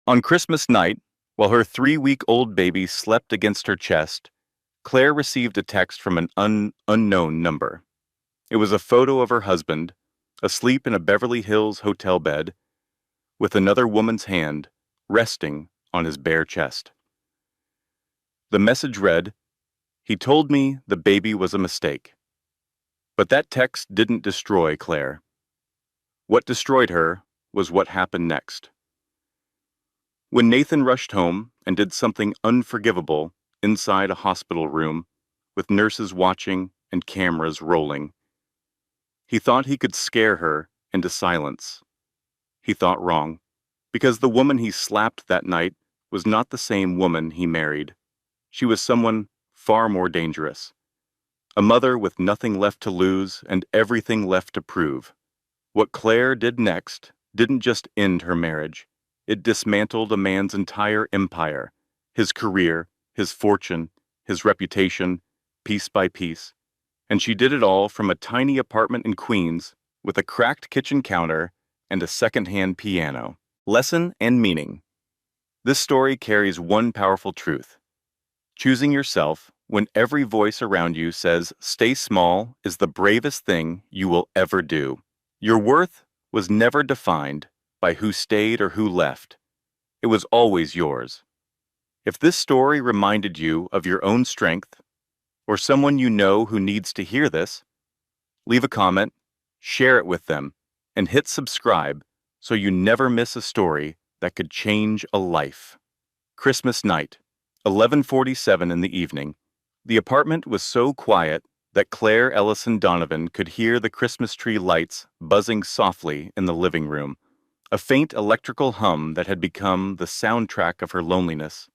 On Christmas night, while her 3-week-old baby slept against her chest, Claire received a text from an unknown number. It was a photo of her husband, asleep in a Beverly Hills hotel bed, with another woman's hand resting on his bare chest. The message read, "He told me the baby was a mistake." But that text didn't destroy Claire. What destroyed her was what happened next. When Nathan rushed home and did something unforgivable inside a hospital room, with nurses watching and cameras rolling, he thought he could scare her into silence. He thought wrong, because the woman he slapped that night was not the same woman he married. She was someone far more dangerous. A mother with nothing left to lose and everything left to prove. What Claire did next didn't just end her marriage. It dismantled a man's entire empire, his career, his fortune, his reputation, piece by piece. And she did it all from a tiny apartment in Queens with a cracked kitchen counter and a second-hand piano. Lesson and meaning. This story carries one powerful truth. Choosing yourself when every voice around you says stay small is the bravest thing you will ever do. Your worth was never defined by who stayed or who left. It was always yours. If this story reminded you of your own strength, or someone you know who needs to hear this, leave a comment, share it with them, and hit subscribe so you never miss a story that could change a life. Christmas night, 11:47 in the evening. The apartment was so quiet that Claire Ellison Donovan could hear the Christmas tree lights buzzing softly in the living room, a faint electrical hum that had become the soundtrack of her loneliness.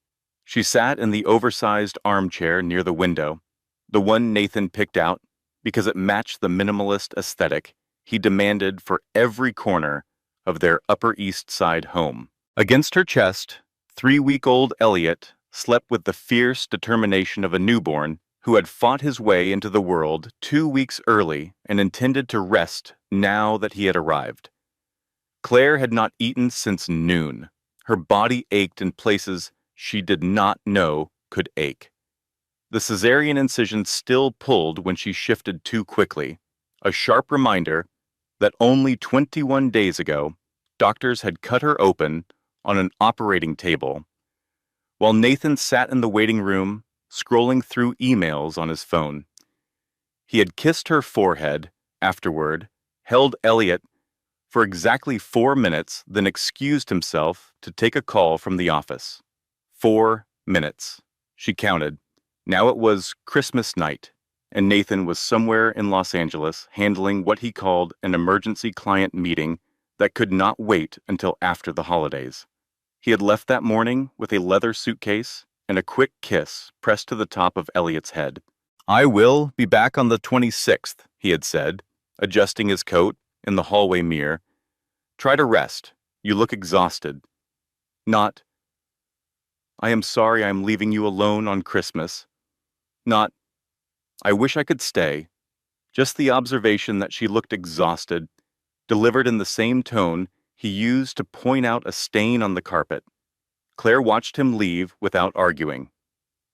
She sat in the oversized armchair near the window, the one Nathan picked out because it matched the minimalist aesthetic he demanded for every corner of their Upper East Side home. Against her chest, 3-week-old Elliot slept with the fierce determination of a newborn who had fought his way into the world 2 weeks early and intended to rest now that he had arrived. Claire had not eaten since noon. Her body ached in places she did not know could ache. The cesarean incision still pulled when she shifted too quickly, a sharp reminder that only 21 days ago, doctors had cut her open on an operating table, while Nathan sat in the waiting room, scrolling through emails on his phone. He had kissed her forehead afterward, held Elliot for exactly 4 minutes, then excused himself to take a call from the office. 4 minutes. She counted. Now it was Christmas night, and Nathan was somewhere in Los Angeles handling what he called an emergency client meeting that could not wait until after the holidays. He had left that morning with a leather suitcase and a quick kiss pressed to the top of Elliot's head. "I will be back on the 26th, he had said, adjusting his coat in the hallway mirror. "Try to rest. You look exhausted." Not, "I am sorry I'm leaving you alone on Christmas." Not, "I wish I could stay." Just the observation that she looked exhausted, delivered in the same tone he used to point out a stain on the carpet. Claire watched him leave without arguing.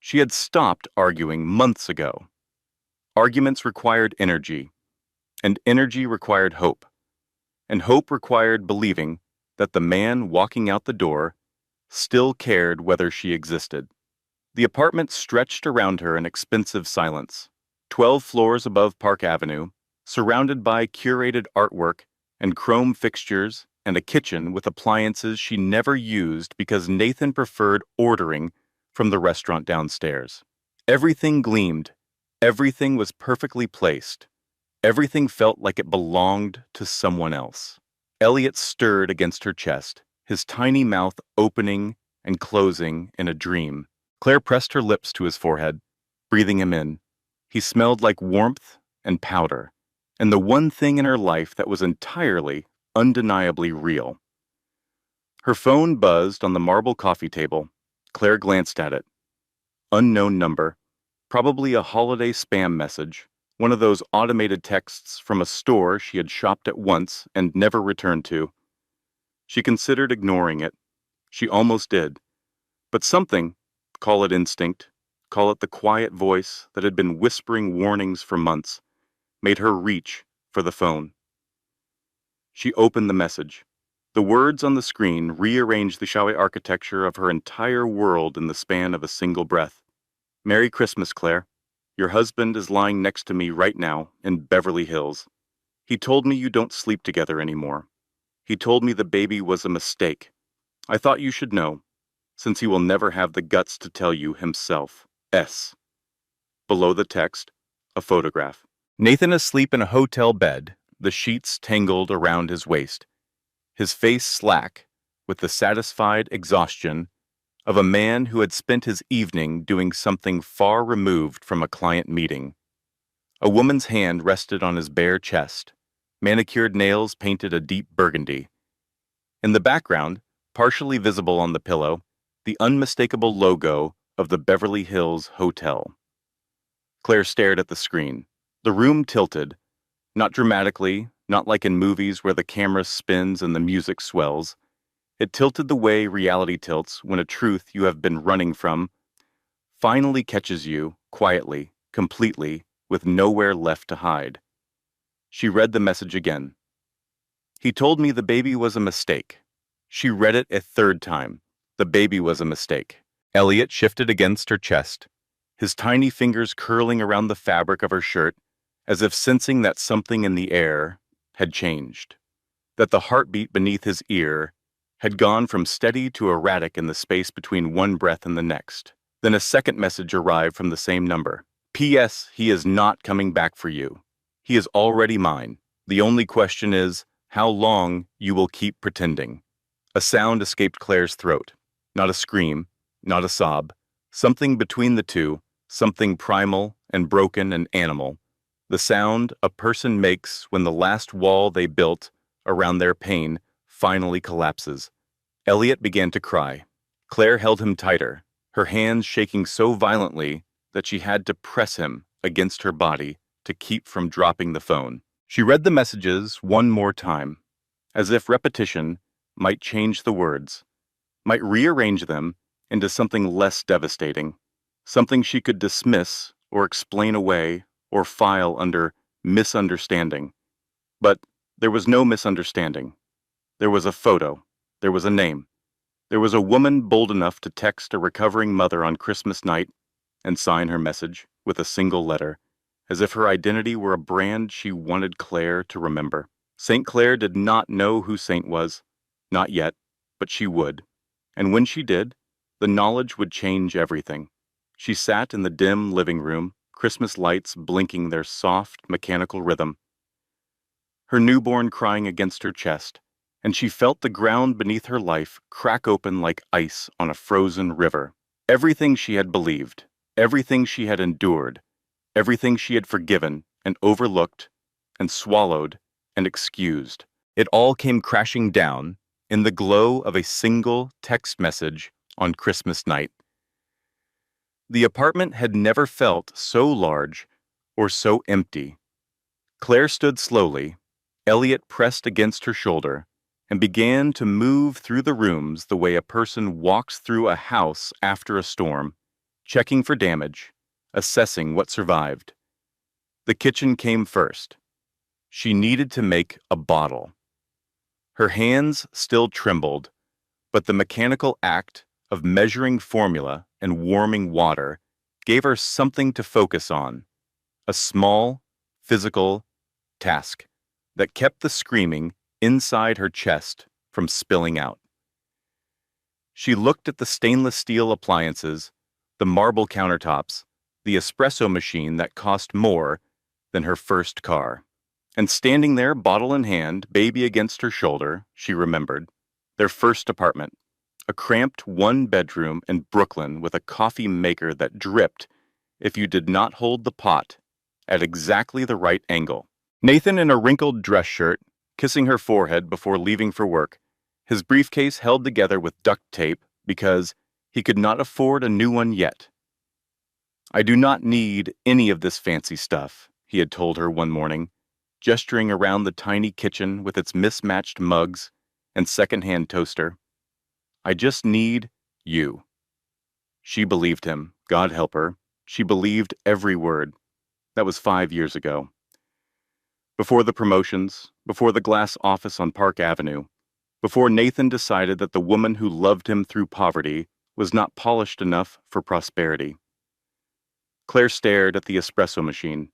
She had stopped arguing months ago. Arguments required energy, and energy required hope, and hope required believing that the man walking out the door still cared whether she existed. The apartment stretched around her in expensive silence, 12 floors above Park Avenue, surrounded by curated artwork and chrome fixtures and a kitchen with appliances she never used because Nathan preferred ordering from the restaurant downstairs. Everything gleamed. Everything was perfectly placed. Everything felt like it belonged to someone else. Elliot stirred against her chest, his tiny mouth opening and closing in a dream. Claire pressed her lips to his forehead, breathing him in. He smelled like warmth and powder, and the one thing in her life that was entirely, undeniably real. Her phone buzzed on the marble coffee table. Claire glanced at it. Unknown number, probably a holiday spam message, one of those automated texts from a store she had shopped at once and never returned to. She considered ignoring it, She almost did. But something, call it instinct, call it the quiet voice that had been whispering warnings for months, made her reach for the phone. She opened the message. The words on the screen rearranged the shadowy architecture of her entire world in the span of a single breath. Merry Christmas, Claire. Your husband is lying next to me right now in Beverly Hills. He told me you don't sleep together anymore. He told me the baby was a mistake. I thought you should know, since he will never have the guts to tell you himself. S. Below the text, a photograph. Nathan asleep in a hotel bed, the sheets tangled around his waist, his face slack with the satisfied exhaustion of a man who had spent his evening doing something far removed from a client meeting. A woman's hand rested on his bare chest. Manicured nails painted a deep burgundy. In the background, partially visible on the pillow, the unmistakable logo of the Beverly Hills Hotel. Claire stared at the screen. The room tilted, not dramatically, not like in movies where the camera spins and the music swells. It tilted the way reality tilts when a truth you have been running from finally catches you, quietly, completely, with nowhere left to hide. She read the message again. He told me the baby was a mistake. She read it a third time. The baby was a mistake. Elliot shifted against her chest, his tiny fingers curling around the fabric of her shirt, as if sensing that something in the air had changed, that the heartbeat beneath his ear had gone from steady to erratic in the space between one breath and the next. Then a second message arrived from the same number. P.S. He is not coming back for you. He is already mine. The only question is how long you will keep pretending. A sound escaped Claire's throat. Not a scream, not a sob. Something between the two, something primal and broken and animal. The sound a person makes when the last wall they built around their pain finally collapses. Elliot began to cry. Claire held him tighter, her hands shaking so violently that she had to press him against her body to keep from dropping the phone. She read the messages one more time, as if repetition might change the words, might rearrange them into something less devastating, something she could dismiss or explain away or file under misunderstanding. But there was no misunderstanding. There was a photo. There was a name. There was a woman bold enough to text a recovering mother on Christmas night and sign her message with a single letter, as if her identity were a brand she wanted Claire to remember. St. Clair did not know who Saint was. Not yet, but she would. And when she did, the knowledge would change everything. She sat in the dim living room, Christmas lights blinking their soft, mechanical rhythm, her newborn crying against her chest, and she felt the ground beneath her life crack open like ice on a frozen river. Everything she had believed, everything she had endured, everything she had forgiven and overlooked and swallowed and excused, it all came crashing down in the glow of a single text message on Christmas night. The apartment had never felt so large or so empty. Claire stood slowly, Elliot pressed against her shoulder, and began to move through the rooms the way a person walks through a house after a storm, checking for damage, assessing what survived. The kitchen came first. She needed to make a bottle. Her hands still trembled, but the mechanical act of measuring formula and warming water gave her something to focus on, a small, physical task that kept the screaming inside her chest from spilling out. She looked at the stainless steel appliances, the marble countertops, the espresso machine that cost more than her first car. And standing there, bottle in hand, baby against her shoulder, she remembered their first apartment, a cramped one-bedroom in Brooklyn with a coffee maker that dripped if you did not hold the pot at exactly the right angle. Nathan in a wrinkled dress shirt, kissing her forehead before leaving for work, his briefcase held together with duct tape because he could not afford a new one yet. I do not need any of this fancy stuff, he had told her one morning, gesturing around the tiny kitchen with its mismatched mugs and second-hand toaster. I just need you. She believed him, God help her. She believed every word. That was 5 years ago. Before the promotions, before the glass office on Park Avenue, before Nathan decided that the woman who loved him through poverty was not polished enough for prosperity. Claire stared at the espresso machine.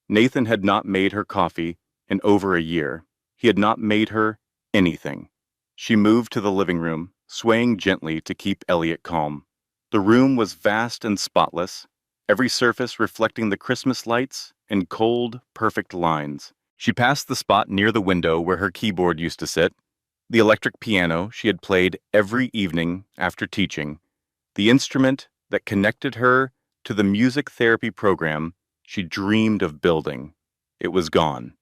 Nathan had not made her coffee in over a year. He had not made her anything. She moved to the living room, swaying gently to keep Elliot calm. The room was vast and spotless, every surface reflecting the Christmas lights in cold, perfect lines. She passed the spot near the window where her keyboard used to sit, the electric piano she had played every evening after teaching, the instrument that connected her to the music therapy program she dreamed of building. It was gone.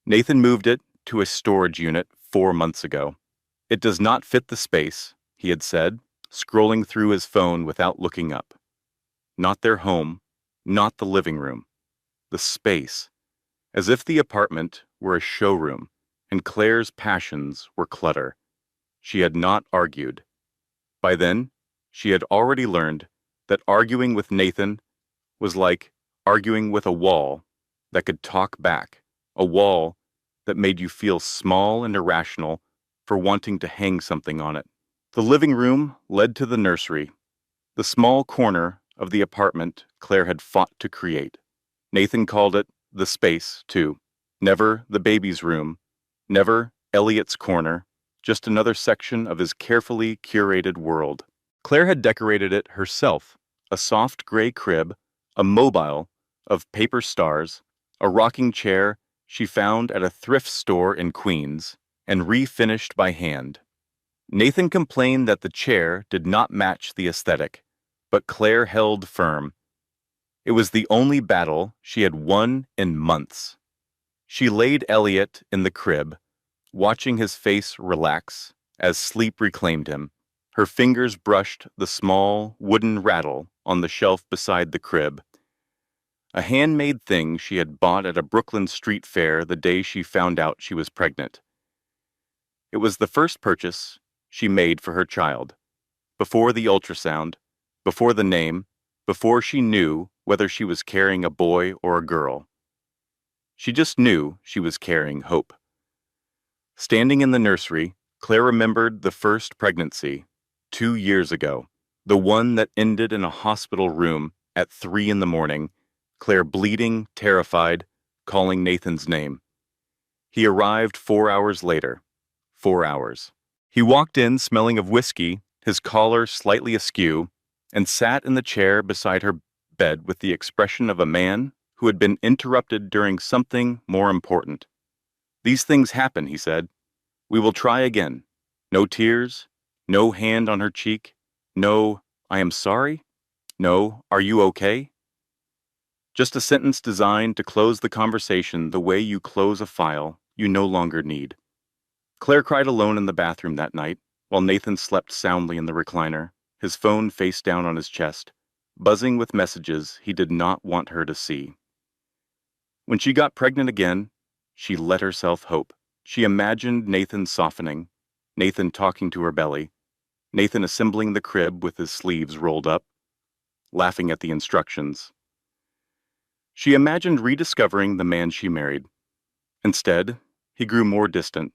Nathan moved it to a storage unit 4 months ago. It does not fit the space, he had said, scrolling through his phone without looking up. Not their home, not the living room. The space. As if the apartment were a showroom, and Claire's passions were clutter. She had not argued. By then, she had already learned that arguing with Nathan was like arguing with a wall that could talk back, a wall that made you feel small and irrational for wanting to hang something on it. The living room led to the nursery, the small corner of the apartment Claire had fought to create. Nathan called it the space, too. Never the baby's room, never Elliot's corner, just another section of his carefully curated world. Claire had decorated it herself, a soft gray crib, a mobile of paper stars, a rocking chair she found at a thrift store in Queens, and refinished by hand. Nathan complained that the chair did not match the aesthetic, but Claire held firm. It was the only battle she had won in months. She laid Elliot in the crib, watching his face relax as sleep reclaimed him. Her fingers brushed the small wooden rattle on the shelf beside the crib, a handmade thing she had bought at a Brooklyn street fair the day she found out she was pregnant. It was the first purchase she made for her child, before the ultrasound, before the name, before she knew whether she was carrying a boy or a girl. She just knew she was carrying hope. Standing in the nursery, Claire remembered the first pregnancy, 2 years ago, the one that ended in a hospital room at 3 a.m, Claire bleeding, terrified, calling Nathan's name. He arrived 4 hours later. 4 hours. He walked in smelling of whiskey, his collar slightly askew, and sat in the chair beside her bed with the expression of a man who had been interrupted during something more important. "These things happen," he said. "We will try again. No tears, no hand on her cheek, no, 'I am sorry,' no, 'Are you okay?' Just a sentence designed to close the conversation the way you close a file you no longer need." Claire cried alone in the bathroom that night, while Nathan slept soundly in the recliner, his phone face down on his chest, buzzing with messages he did not want her to see. When she got pregnant again, she let herself hope. She imagined Nathan softening, Nathan talking to her belly, Nathan assembling the crib with his sleeves rolled up, laughing at the instructions. She imagined rediscovering the man she married. Instead, he grew more distant.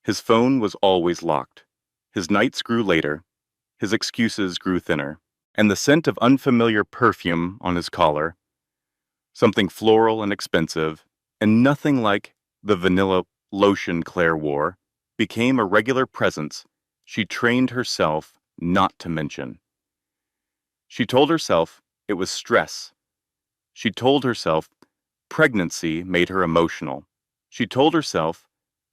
His phone was always locked. His nights grew later. His excuses grew thinner. And the scent of unfamiliar perfume on his collar, something floral and expensive, and nothing like the vanilla lotion Claire wore, became a regular presence she trained herself not to mention. She told herself it was stress. She told herself pregnancy made her emotional. She told herself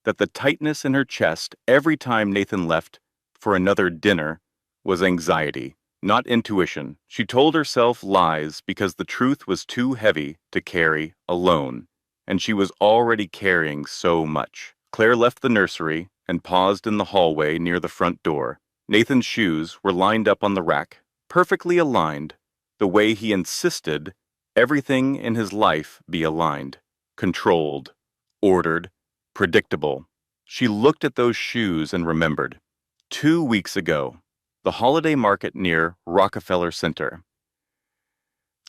that the tightness in her chest every time Nathan left for another dinner was anxiety, not intuition. She told herself lies because the truth was too heavy to carry alone, and she was already carrying so much. Claire left the nursery and paused in the hallway near the front door. Nathan's shoes were lined up on the rack, perfectly aligned, the way he insisted everything in his life be aligned, controlled, ordered, predictable. She looked at those shoes and remembered. 2 weeks ago, the holiday market near Rockefeller Center.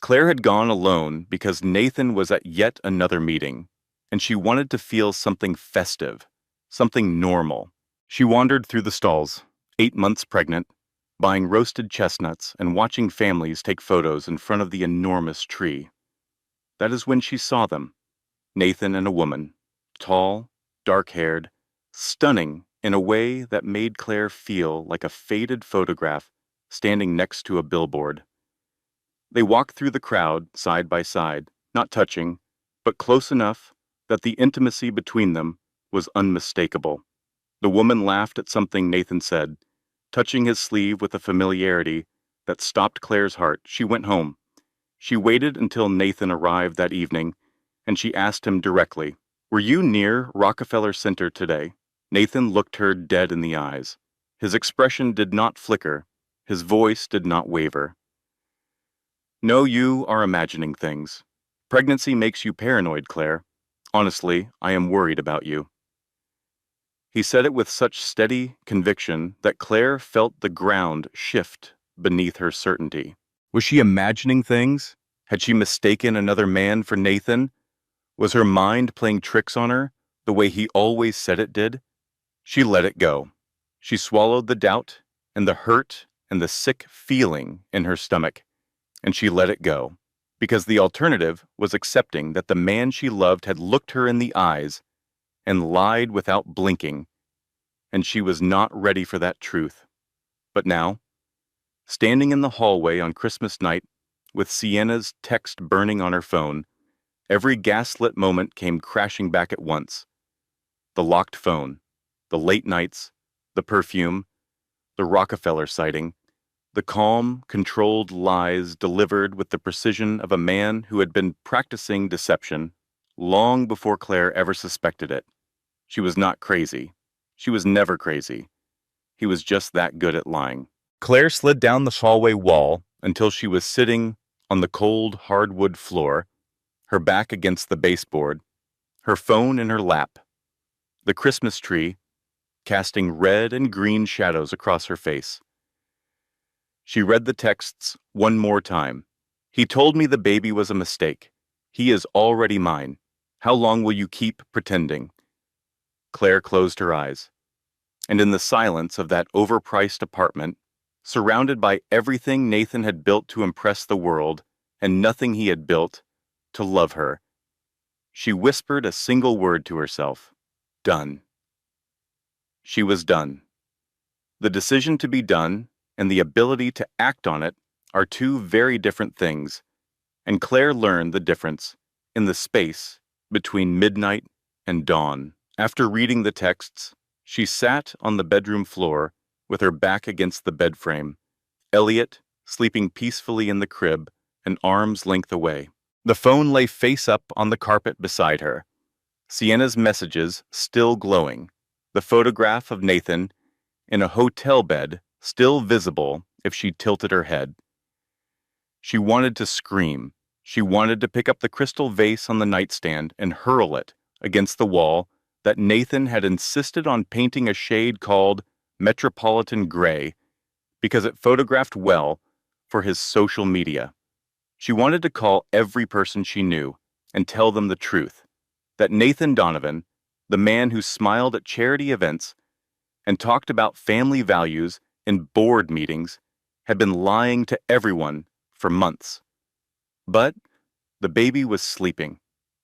Claire had gone alone because Nathan was at yet another meeting, and she wanted to feel something festive, something normal. She wandered through the stalls, 8 months pregnant, buying roasted chestnuts and watching families take photos in front of the enormous tree. That is when she saw them, Nathan and a woman, tall, dark-haired, stunning in a way that made Claire feel like a faded photograph standing next to a billboard. They walked through the crowd side by side, not touching, but close enough that the intimacy between them was unmistakable. The woman laughed at something Nathan said, touching his sleeve with a familiarity that stopped Claire's heart. She went home. She waited until Nathan arrived that evening, and she asked him directly, "Were you near Rockefeller Center today?" Nathan looked her dead in the eyes. His expression did not flicker. His voice did not waver. "No, you are imagining things. Pregnancy makes you paranoid, Claire. Honestly, I am worried about you." He said it with such steady conviction that Claire felt the ground shift beneath her certainty. Was she imagining things? Had she mistaken another man for Nathan? Was her mind playing tricks on her, the way he always said it did? She let it go. She swallowed the doubt and the hurt and the sick feeling in her stomach, and she let it go, because the alternative was accepting that the man she loved had looked her in the eyes and lied without blinking, and she was not ready for that truth. But now, standing in the hallway on Christmas night, with Sienna's text burning on her phone, every gaslit moment came crashing back at once. The locked phone, the late nights, the perfume, the Rockefeller sighting, the calm, controlled lies delivered with the precision of a man who had been practicing deception long before Claire ever suspected it. She was not crazy. She was never crazy. He was just that good at lying. Claire slid down the hallway wall until she was sitting on the cold hardwood floor, her back against the baseboard, her phone in her lap, the Christmas tree casting red and green shadows across her face. She read the texts one more time. "He told me the baby was a mistake. He is already mine. How long will you keep pretending?" Claire closed her eyes, and in the silence of that overpriced apartment, surrounded by everything Nathan had built to impress the world and nothing he had built to love her, she whispered a single word to herself: done. She was done. The decision to be done and the ability to act on it are two very different things, and Claire learned the difference in the space between midnight and dawn. After reading the texts, she sat on the bedroom floor with her back against the bed frame, Elliot sleeping peacefully in the crib, an arm's length away. The phone lay face up on the carpet beside her, Sienna's messages still glowing, the photograph of Nathan in a hotel bed still visible if she tilted her head. She wanted to scream. She wanted to pick up the crystal vase on the nightstand and hurl it against the wall that Nathan had insisted on painting a shade called Metropolitan Gray because it photographed well for his social media. She wanted to call every person she knew and tell them the truth, that Nathan Donovan, the man who smiled at charity events and talked about family values in board meetings, had been lying to everyone for months. But the baby was sleeping,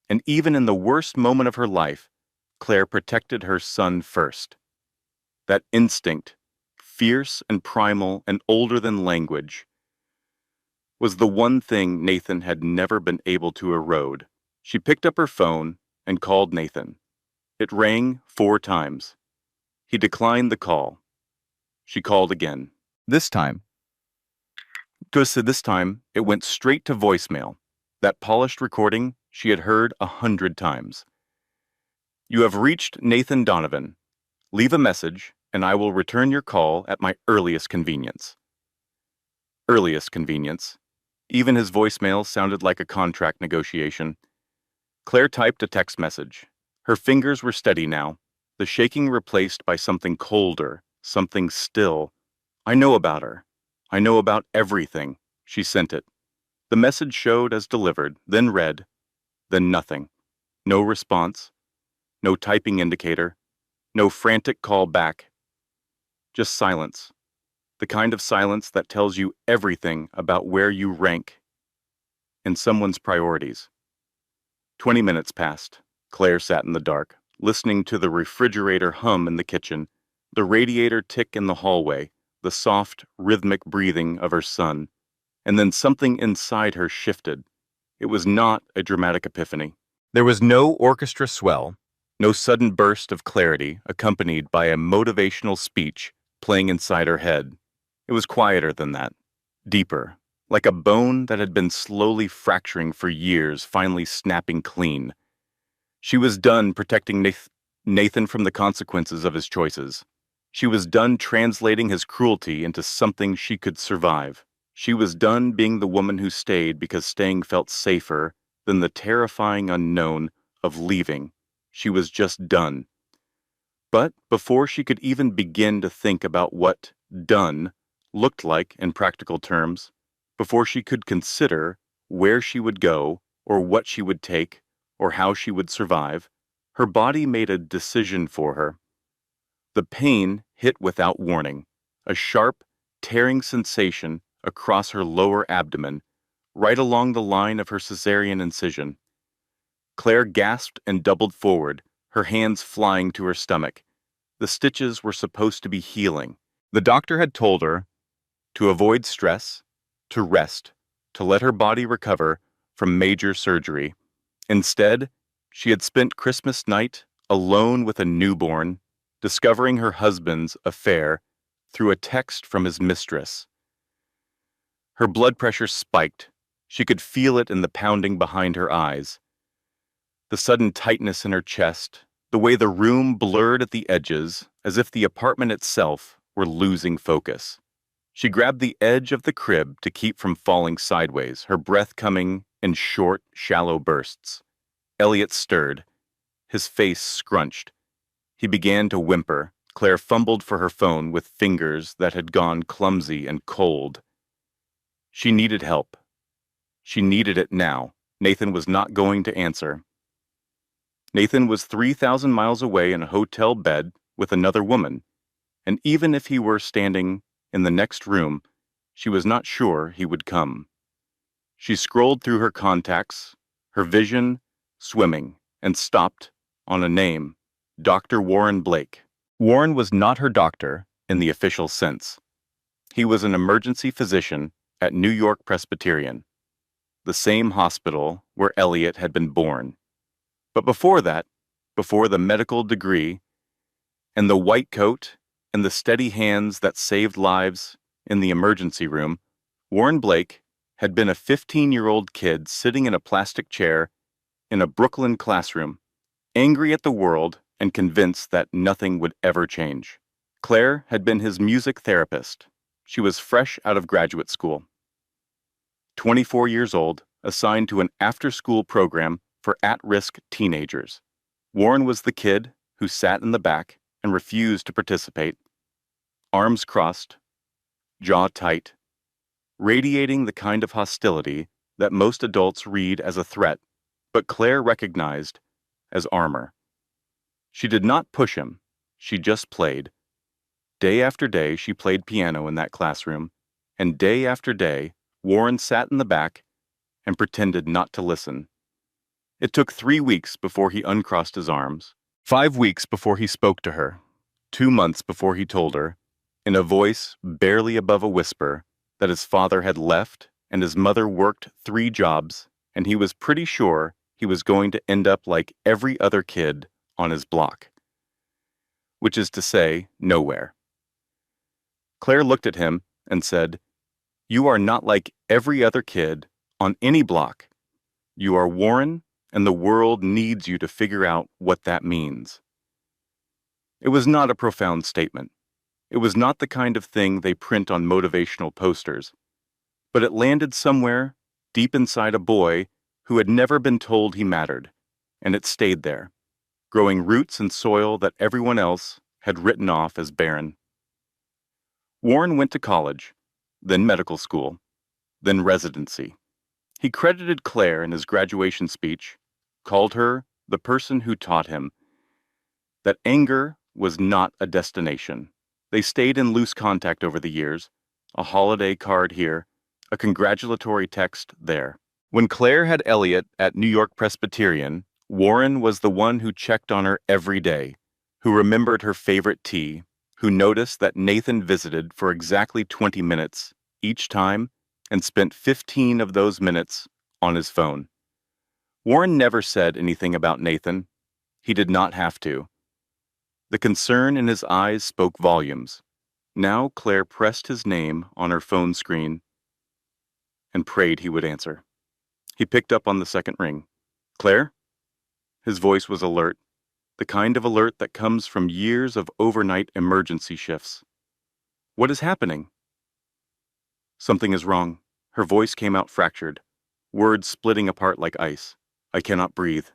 and even in the worst moment of her life, Claire protected her son first. That instinct, fierce and primal and older than language, was the one thing Nathan had never been able to erode. She picked up her phone and called Nathan. It rang 4 times. He declined the call. She called again. This time it went straight to voicemail, that polished recording she had heard 100 times. "You have reached Nathan Donovan. Leave a message, and I will return your call at my earliest convenience." Earliest convenience. Even his voicemail sounded like a contract negotiation. Claire typed a text message. Her fingers were steady now, the shaking replaced by something colder, something still. I know about her. I know about everything. She sent it. The message showed as delivered, then read, then nothing. No response, no typing indicator, no frantic call back. Just silence. The kind of silence that tells you everything about where you rank in someone's priorities. 20 minutes passed. Claire sat in the dark, listening to the refrigerator hum in the kitchen, the radiator tick in the hallway, the soft, rhythmic breathing of her son. And then something inside her shifted. It was not a dramatic epiphany. There was no orchestra swell, no sudden burst of clarity accompanied by a motivational speech playing inside her head. It was quieter than that, deeper, like a bone that had been slowly fracturing for years, finally snapping clean. She was done protecting Nathan from the consequences of his choices. She was done translating his cruelty into something she could survive. She was done being the woman who stayed because staying felt safer than the terrifying unknown of leaving. She was just done. But before she could even begin to think about what done looked like in practical terms, before she could consider where she would go or what she would take or how she would survive, her body made a decision for her. The pain hit without warning, a sharp, tearing sensation across her lower abdomen, right along the line of her cesarean incision. Claire gasped and doubled forward, her hands flying to her stomach. The stitches were supposed to be healing. The doctor had told her to avoid stress, to rest, to let her body recover from major surgery. Instead, she had spent Christmas night alone with a newborn, discovering her husband's affair through a text from his mistress. Her blood pressure spiked. She could feel it in the pounding behind her eyes. The sudden tightness in her chest, the way the room blurred at the edges, as if the apartment itself were losing focus. She grabbed the edge of the crib to keep from falling sideways, her breath coming in short, shallow bursts. Elliot stirred, his face scrunched. He began to whimper. Claire fumbled for her phone with fingers that had gone clumsy and cold. She needed help. She needed it now. Nathan was not going to answer. Nathan was 3,000 miles away in a hotel bed with another woman, and even if he were standing in the next room, she was not sure he would come. She scrolled through her contacts, her vision swimming, and stopped on a name, Dr. Warren Blake. Warren was not her doctor in the official sense. He was an emergency physician at New York Presbyterian, the same hospital where Elliot had been born. But before that, before the medical degree, and the white coat, and the steady hands that saved lives in the emergency room, Warren Blake had been a 15-year-old kid sitting in a plastic chair in a Brooklyn classroom, angry at the world and convinced that nothing would ever change. Claire had been his music therapist. She was fresh out of graduate school. 24 years old, assigned to an after-school program for at-risk teenagers. Warren was the kid who sat in the back and refused to participate, arms crossed, jaw tight, radiating the kind of hostility that most adults read as a threat, but Claire recognized as armor. She did not push him, she just played. Day after day she played piano in that classroom, and day after day Warren sat in the back and pretended not to listen. It took 3 weeks before he uncrossed his arms, 5 weeks before he spoke to her, 2 months before he told her, in a voice barely above a whisper, that his father had left and his mother worked 3 jobs, and he was pretty sure he was going to end up like every other kid on his block. Which is to say, nowhere. Claire looked at him and said, "You are not like every other kid on any block. You are Warren, and the world needs you to figure out what that means." It was not a profound statement. It was not the kind of thing they print on motivational posters. But it landed somewhere deep inside a boy who had never been told he mattered, and it stayed there, growing roots in soil that everyone else had written off as barren. Warren went to college, then medical school, then residency. He credited Claire in his graduation speech, called her the person who taught him that anger was not a destination. They stayed in loose contact over the years, a holiday card here, a congratulatory text there. When Claire had Elliot at New York Presbyterian, Warren was the one who checked on her every day, who remembered her favorite tea, who noticed that Nathan visited for exactly 20 minutes each time and spent 15 of those minutes on his phone. Warren never said anything about Nathan. He did not have to. The concern in his eyes spoke volumes. Now Claire pressed his name on her phone screen and prayed he would answer. He picked up on the second ring. "Claire?" His voice was alert, the kind of alert that comes from years of overnight emergency shifts. "What is happening?" "Something is wrong." Her voice came out fractured, words splitting apart like ice. "I cannot breathe.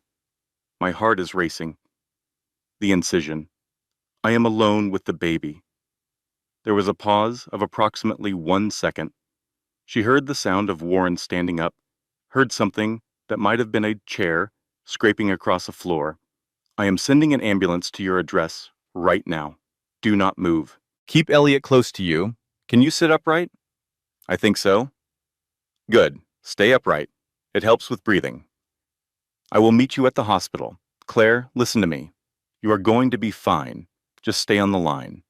My heart is racing." The incision. "I am alone with the baby." There was a pause of approximately 1 second. She heard the sound of Warren standing up, heard something that might have been a chair scraping across a floor. "I am sending an ambulance to your address right now. Do not move. Keep Elliot close to you. Can you sit upright?" "I think so." "Good. Stay upright. It helps with breathing. I will meet you at the hospital. Claire, listen to me. You are going to be fine. Just stay on the line."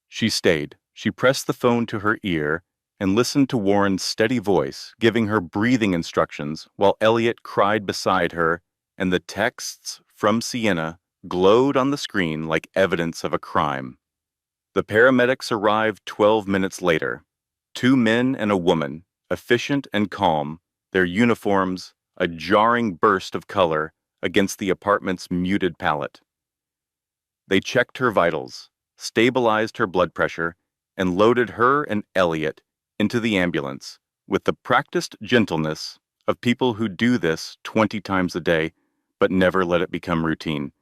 She stayed. She pressed the phone to her ear and listened to Warren's steady voice giving her breathing instructions while Elliot cried beside her and the texts from Sienna glowed on the screen like evidence of a crime. The paramedics arrived 12 minutes later. 2 men and a woman, efficient and calm, their uniforms a jarring burst of color against the apartment's muted palette. They checked her vitals, stabilized her blood pressure, and loaded her and Elliot into the ambulance with the practiced gentleness of people who do this 20 times a day but never let it become routine.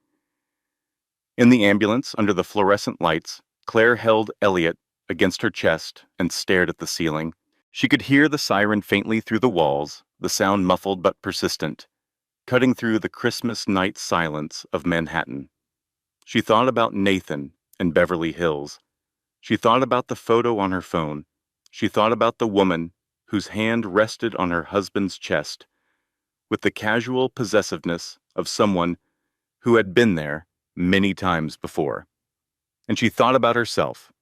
In the ambulance, under the fluorescent lights, Claire held Elliot against her chest and stared at the ceiling. She could hear the siren faintly through the walls, the sound muffled but persistent, cutting through the Christmas night silence of Manhattan. She thought about Nathan and Beverly Hills. She thought about the photo on her phone. She thought about the woman whose hand rested on her husband's chest, with the casual possessiveness of someone who had been there many times before. And she thought about herself,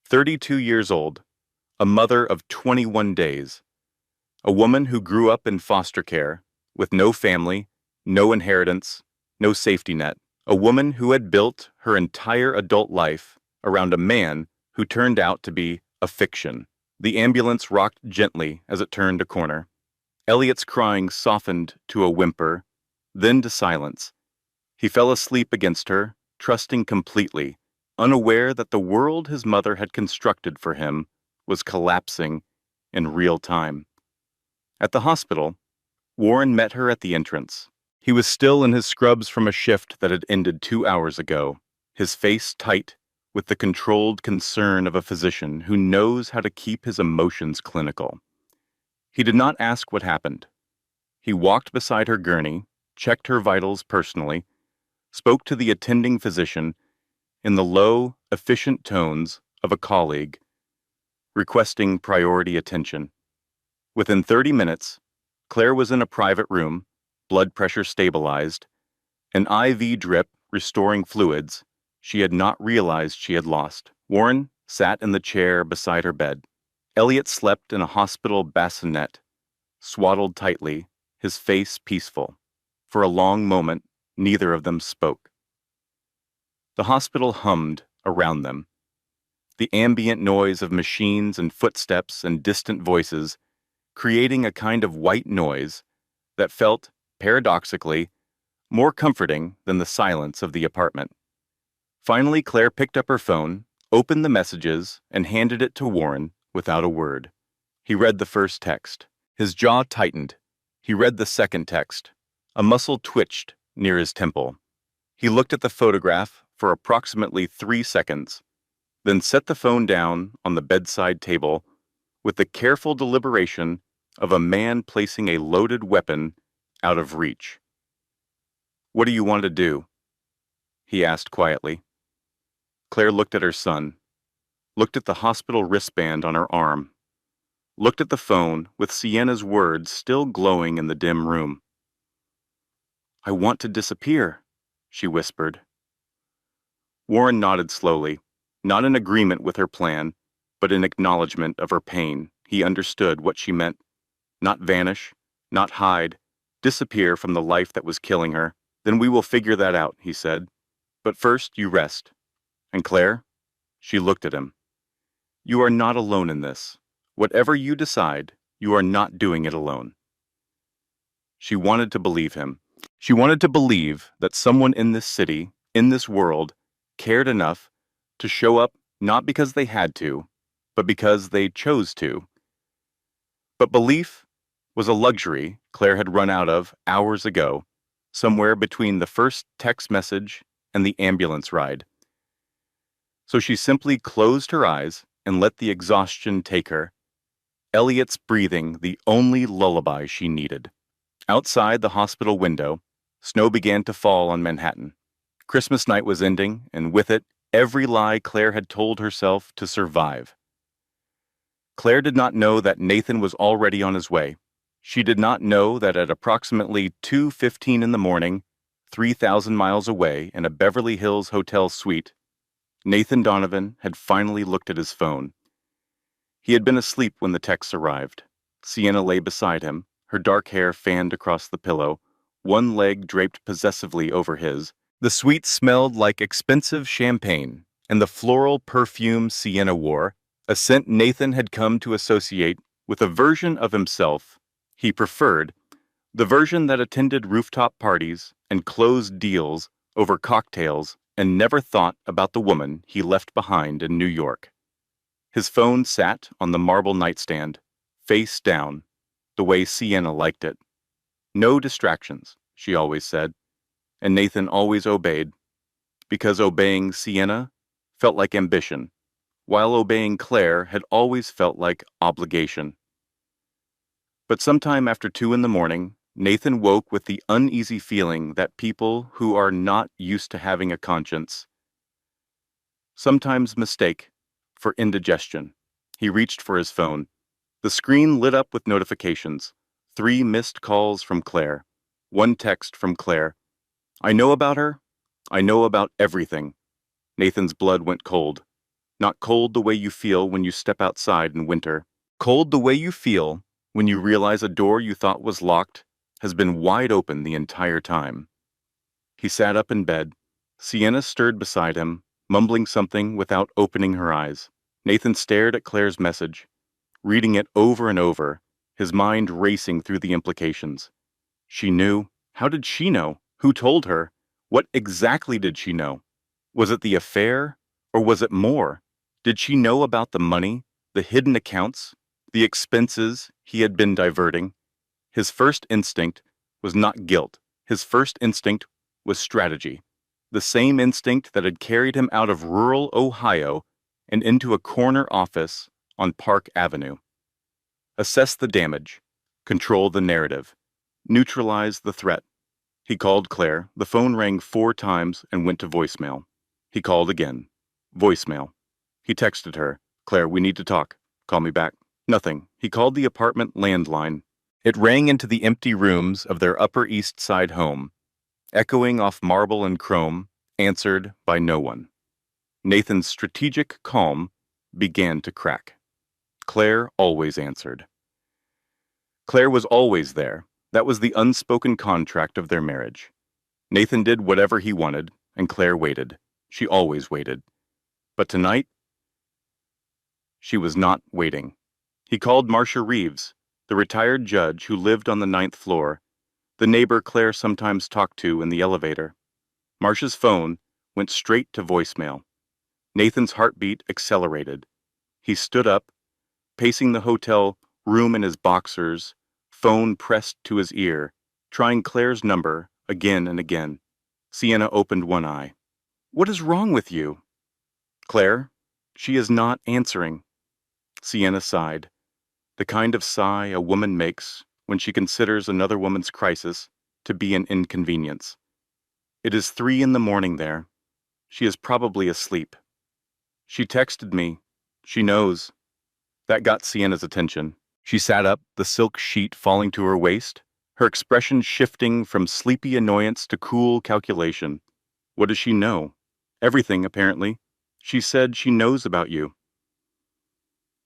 32 years old, a mother of 21 days, a woman who grew up in foster care, with no family, no inheritance, no safety net, a woman who had built her entire adult life around a man who turned out to be a fiction. The ambulance rocked gently as it turned a corner. Elliot's crying softened to a whimper, then to silence. He fell asleep against her, trusting completely, unaware that the world his mother had constructed for him was collapsing in real time. At the hospital, Warren met her at the entrance. He was still in his scrubs from a shift that had ended 2 hours ago, his face tight with the controlled concern of a physician who knows how to keep his emotions clinical. He did not ask what happened. He walked beside her gurney, checked her vitals personally, spoke to the attending physician in the low, efficient tones of a colleague, requesting priority attention. Within 30 minutes, Claire was in a private room, blood pressure stabilized, an IV drip restoring fluids she had not realized she had lost. Warren sat in the chair beside her bed. Elliot slept in a hospital bassinet, swaddled tightly, his face peaceful. For a long moment, neither of them spoke. The hospital hummed around them. The ambient noise of machines and footsteps and distant voices, creating a kind of white noise that felt, paradoxically, more comforting than the silence of the apartment. Finally, Claire picked up her phone, opened the messages, and handed it to Warren without a word. He read the first text. His jaw tightened. He read the second text. A muscle twitched near his temple. He looked at the photograph for approximately 3 seconds. then set the phone down on the bedside table with the careful deliberation of a man placing a loaded weapon out of reach. "What do you want to do?" he asked quietly. Claire looked at her son, looked at the hospital wristband on her arm, looked at the phone with Sienna's words still glowing in the dim room. "I want to disappear," she whispered. Warren nodded slowly, not in agreement with her plan, but in acknowledgement of her pain. He understood what she meant. Not vanish, not hide, disappear from the life that was killing her. "Then we will figure that out," he said. "But first, you rest. And Claire?" She looked at him. "You are not alone in this. Whatever you decide, you are not doing it alone." She wanted to believe him. She wanted to believe that someone in this city, in this world, cared enough to show up not because they had to, but because they chose to. But belief was a luxury Claire had run out of hours ago, somewhere between the first text message and the ambulance ride. So she simply closed her eyes and let the exhaustion take her, Elliot's breathing the only lullaby she needed. Outside the hospital window, snow began to fall on Manhattan. Christmas night was ending, and with it, every lie Claire had told herself to survive. Claire did not know that Nathan was already on his way. She did not know that at approximately 2:15 in the morning, 3,000 miles away in a Beverly Hills hotel suite, Nathan Donovan had finally looked at his phone. He had been asleep when the texts arrived. Sienna lay beside him, her dark hair fanned across the pillow, one leg draped possessively over his. The suite smelled like expensive champagne, and the floral perfume Sienna wore, a scent Nathan had come to associate with a version of himself he preferred, the version that attended rooftop parties and closed deals over cocktails and never thought about the woman he left behind in New York. His phone sat on the marble nightstand, face down, the way Sienna liked it. No distractions, she always said, and Nathan always obeyed, because obeying Sienna felt like ambition, while obeying Claire had always felt like obligation. But sometime after 2 in the morning, Nathan woke with the uneasy feeling that people who are not used to having a conscience sometimes mistake for indigestion. He reached for his phone. The screen lit up with notifications. 3 missed calls from Claire. 1 text from Claire. "I know about her. I know about everything." Nathan's blood went cold. Not cold the way you feel when you step outside in winter. Cold the way you feel when you realize a door you thought was locked has been wide open the entire time. He sat up in bed. Sienna stirred beside him, mumbling something without opening her eyes. Nathan stared at Claire's message, reading it over and over, his mind racing through the implications. She knew. How did she know? Who told her? What exactly did she know? Was it the affair, or was it more? Did she know about the money, the hidden accounts, the expenses he had been diverting? His first instinct was not guilt. His first instinct was strategy. The same instinct that had carried him out of rural Ohio and into a corner office on Park Avenue. Assess the damage, control the narrative, neutralize the threat. He called Claire. The phone rang 4 times and went to voicemail. He called again. Voicemail. He texted her. "Claire, we need to talk. Call me back." Nothing. He called the apartment landline. It rang into the empty rooms of their Upper East Side home, echoing off marble and chrome, answered by no one. Nathan's strategic calm began to crack. Claire always answered. Claire was always there. That was the unspoken contract of their marriage. Nathan did whatever he wanted, and Claire waited. She always waited. But tonight, she was not waiting. He called Marcia Reeves, the retired judge who lived on the 9th floor, the neighbor Claire sometimes talked to in the elevator. Marcia's phone went straight to voicemail. Nathan's heartbeat accelerated. He stood up, pacing the hotel room in his boxers, phone pressed to his ear, trying Claire's number again and again. Sienna opened one eye. "What is wrong with you?" "Claire?" She is not answering. Sienna sighed, the kind of sigh a woman makes when she considers another woman's crisis to be an inconvenience. It is 3 in the morning there. She is probably asleep. She texted me. She knows. That got Sienna's attention. She sat up, the silk sheet falling to her waist, her expression shifting from sleepy annoyance to cool calculation. What does she know? Everything, apparently. She said she knows about you.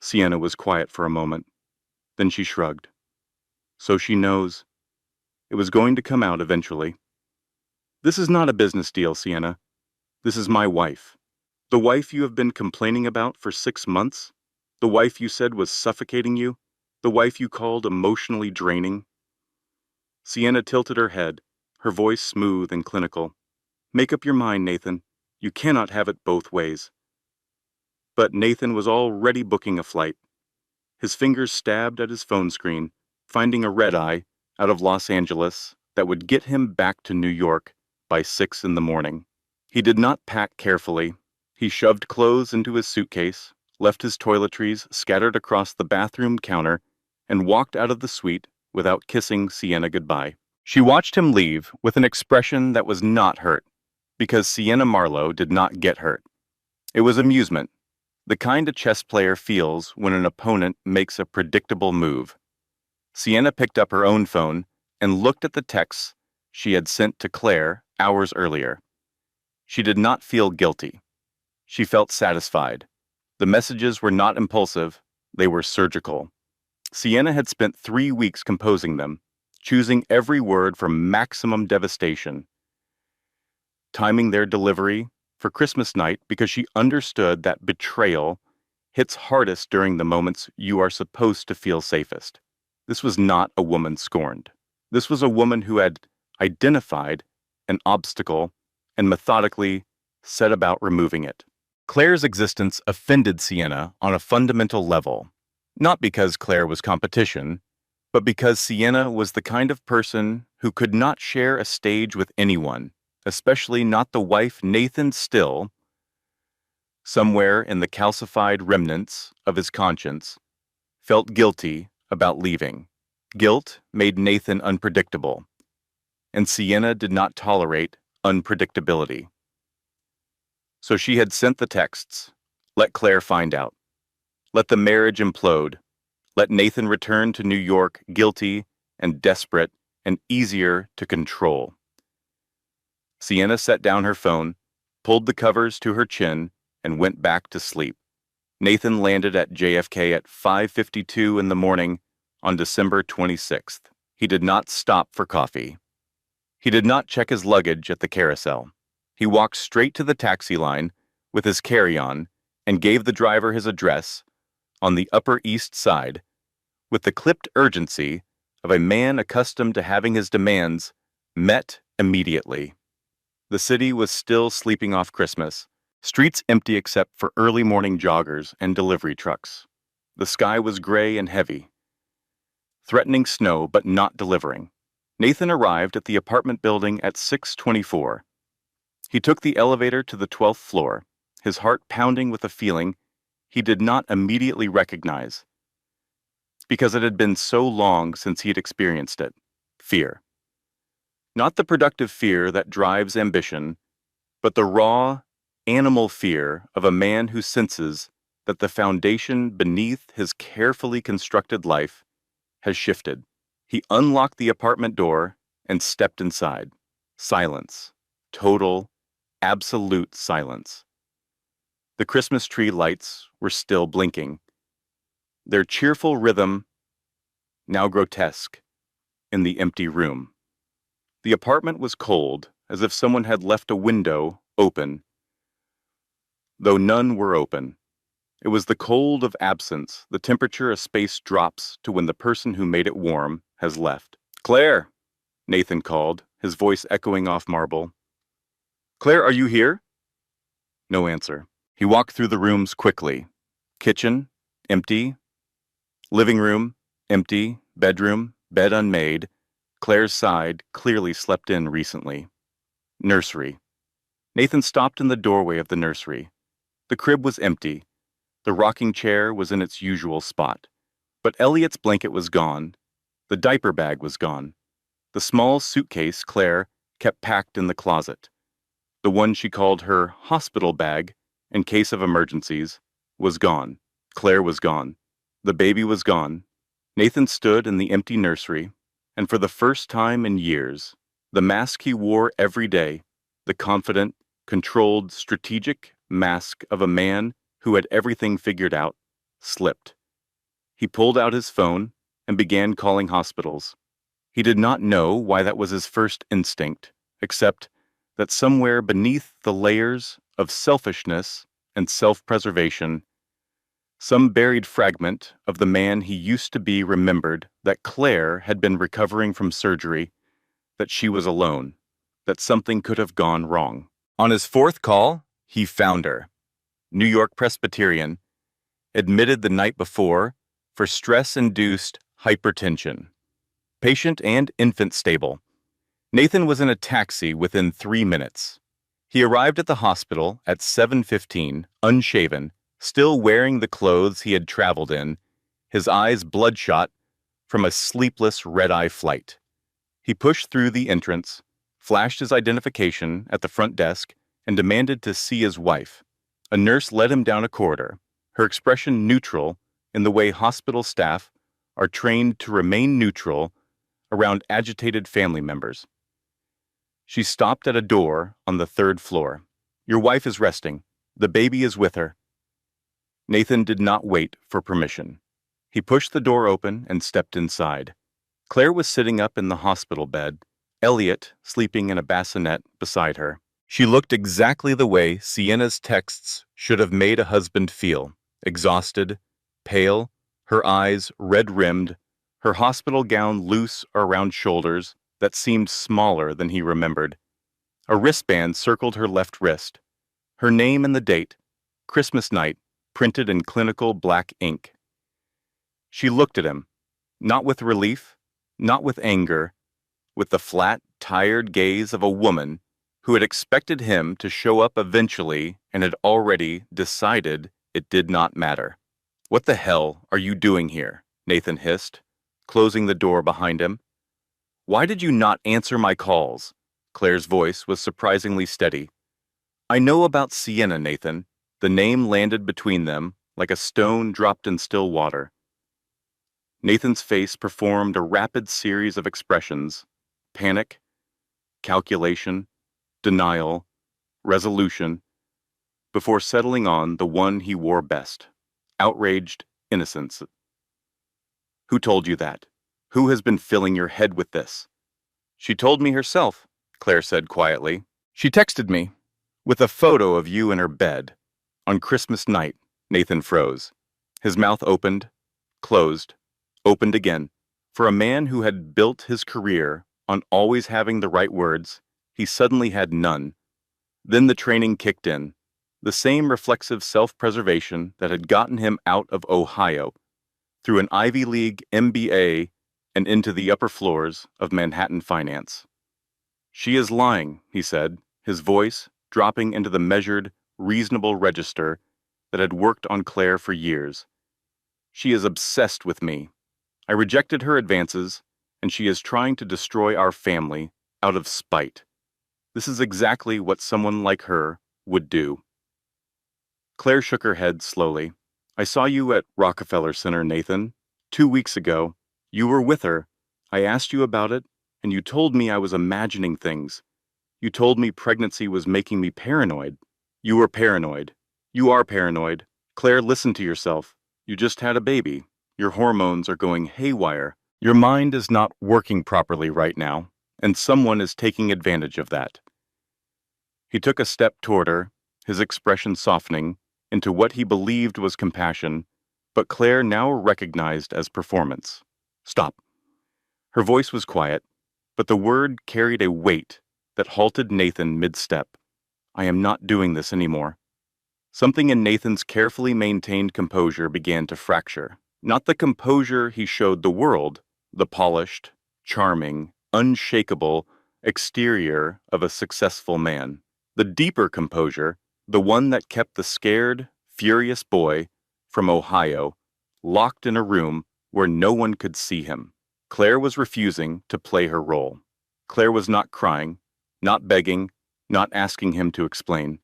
Sienna was quiet for a moment. Then she shrugged. So she knows. It was going to come out eventually. This is not a business deal, Sienna. This is my wife. The wife you have been complaining about for 6 months? The wife you said was suffocating you? The wife you called emotionally draining? Sienna tilted her head, her voice smooth and clinical. Make up your mind, Nathan. You cannot have it both ways. But Nathan was already booking a flight. His fingers stabbed at his phone screen, finding a red-eye out of Los Angeles that would get him back to New York by 6 in the morning. He did not pack carefully. He shoved clothes into his suitcase, left his toiletries scattered across the bathroom counter, and walked out of the suite without kissing Sienna goodbye. She watched him leave with an expression that was not hurt, because Sienna Marlowe did not get hurt. It was amusement, the kind a chess player feels when an opponent makes a predictable move. Sienna picked up her own phone and looked at the texts she had sent to Claire hours earlier. She did not feel guilty. She felt satisfied. The messages were not impulsive, they were surgical. Sienna had spent 3 weeks composing them, choosing every word for maximum devastation, timing their delivery for Christmas night because she understood that betrayal hits hardest during the moments you are supposed to feel safest. This was not a woman scorned. This was a woman who had identified an obstacle and methodically set about removing it. Claire's existence offended Sienna on a fundamental level, not because Claire was competition, but because Sienna was the kind of person who could not share a stage with anyone, especially not the wife Nathan still, somewhere in the calcified remnants of his conscience, felt guilty about leaving. Guilt made Nathan unpredictable, and Sienna did not tolerate unpredictability. So she had sent the texts. Let Claire find out. Let the marriage implode. Let Nathan return to New York guilty and desperate and easier to control. Sienna set down her phone, pulled the covers to her chin, and went back to sleep. Nathan landed at JFK at 5:52 in the morning on December 26th. He did not stop for coffee. He did not check his luggage at the carousel. He walked straight to the taxi line with his carry-on and gave the driver his address on the Upper East Side with the clipped urgency of a man accustomed to having his demands met immediately. The city was still sleeping off Christmas, streets empty except for early morning joggers and delivery trucks. The sky was gray and heavy, threatening snow but not delivering. Nathan arrived at the apartment building at 6:24. He took the elevator to the 12th floor, his heart pounding with a feeling he did not immediately recognize, because it had been so long since he had experienced it. Fear. Not the productive fear that drives ambition, but the raw, animal fear of a man who senses that the foundation beneath his carefully constructed life has shifted. He unlocked the apartment door and stepped inside. Silence. Total, absolute silence. The Christmas tree lights were still blinking, their cheerful rhythm now grotesque in the empty room. The apartment was cold, as if someone had left a window open, though none were open. It was the cold of absence, the temperature a space drops to when the person who made it warm has left. "Claire!" Nathan called, his voice echoing off marble. "Claire, are you here?" No answer. He walked through the rooms quickly. Kitchen, empty. Living room, empty. Bedroom, bed unmade. Claire's side, clearly slept in recently. Nursery. Nathan stopped in the doorway of the nursery. The crib was empty. The rocking chair was in its usual spot. But Elliot's blanket was gone. The diaper bag was gone. The small suitcase Claire kept packed in the closet, the one she called her hospital bag in case of emergencies, was gone. Claire was gone. The baby was gone. Nathan stood in the empty nursery, and for the first time in years, the mask he wore every day, the confident, controlled, strategic mask of a man who had everything figured out, slipped. He pulled out his phone and began calling hospitals. He did not know why that was his first instinct, except that somewhere beneath the layers of selfishness and self-preservation, some buried fragment of the man he used to be remembered that Claire had been recovering from surgery, that she was alone, that something could have gone wrong. On his fourth call, he found her. New York Presbyterian, admitted the night before for stress-induced hypertension. Patient and infant stable. Nathan was in a taxi within 3 minutes. He arrived at the hospital at 7:15, unshaven, still wearing the clothes he had traveled in, his eyes bloodshot from a sleepless red-eye flight. He pushed through the entrance, flashed his identification at the front desk, and demanded to see his wife. A nurse led him down a corridor, her expression neutral in the way hospital staff are trained to remain neutral around agitated family members. She stopped at a door on the 3rd floor. Your wife is resting. The baby is with her. Nathan did not wait for permission. He pushed the door open and stepped inside. Claire was sitting up in the hospital bed, Elliot sleeping in a bassinet beside her. She looked exactly the way Sienna's texts should have made a husband feel, exhausted, pale, her eyes red-rimmed, her hospital gown loose around shoulders that seemed smaller than he remembered. A wristband circled her left wrist. Her name and the date, Christmas night, printed in clinical black ink. She looked at him, not with relief, not with anger, with the flat, tired gaze of a woman who had expected him to show up eventually and had already decided it did not matter. What the hell are you doing here? Nathan hissed, closing the door behind him. Why did you not answer my calls? Claire's voice was surprisingly steady. I know about Sienna, Nathan. The name landed between them like a stone dropped in still water. Nathan's face performed a rapid series of expressions: panic, calculation, denial, resolution, before settling on the one he wore best: outraged innocence. Who told you that? Who has been filling your head with this? She told me herself, Claire said quietly. She texted me with a photo of you in her bed. On Christmas night, Nathan froze. His mouth opened, closed, opened again. For a man who had built his career on always having the right words, he suddenly had none. Then the training kicked in, the same reflexive self-preservation that had gotten him out of Ohio, through an Ivy League MBA and into the upper floors of Manhattan finance. She is lying, he said, his voice dropping into the measured, reasonable register that had worked on Claire for years. She is obsessed with me. I rejected her advances, and she is trying to destroy our family out of spite. This is exactly what someone like her would do. Claire shook her head slowly. I saw you at Rockefeller Center, Nathan. 2 weeks ago. You were with her. I asked you about it, and you told me I was imagining things. You told me pregnancy was making me paranoid. You were paranoid. You are paranoid. Claire, listen to yourself. You just had a baby. Your hormones are going haywire. Your mind is not working properly right now, and someone is taking advantage of that. He took a step toward her, his expression softening into what he believed was compassion, but Claire now recognized as performance. Stop. Her voice was quiet, but the word carried a weight that halted Nathan mid-step. I am not doing this anymore. Something in Nathan's carefully maintained composure began to fracture. Not the composure he showed the world, the polished, charming, unshakable exterior of a successful man. The deeper composure, the one that kept the scared, furious boy from Ohio, locked in a room where no one could see him. Claire was refusing to play her role. Claire was not crying, not begging, not asking him to explain.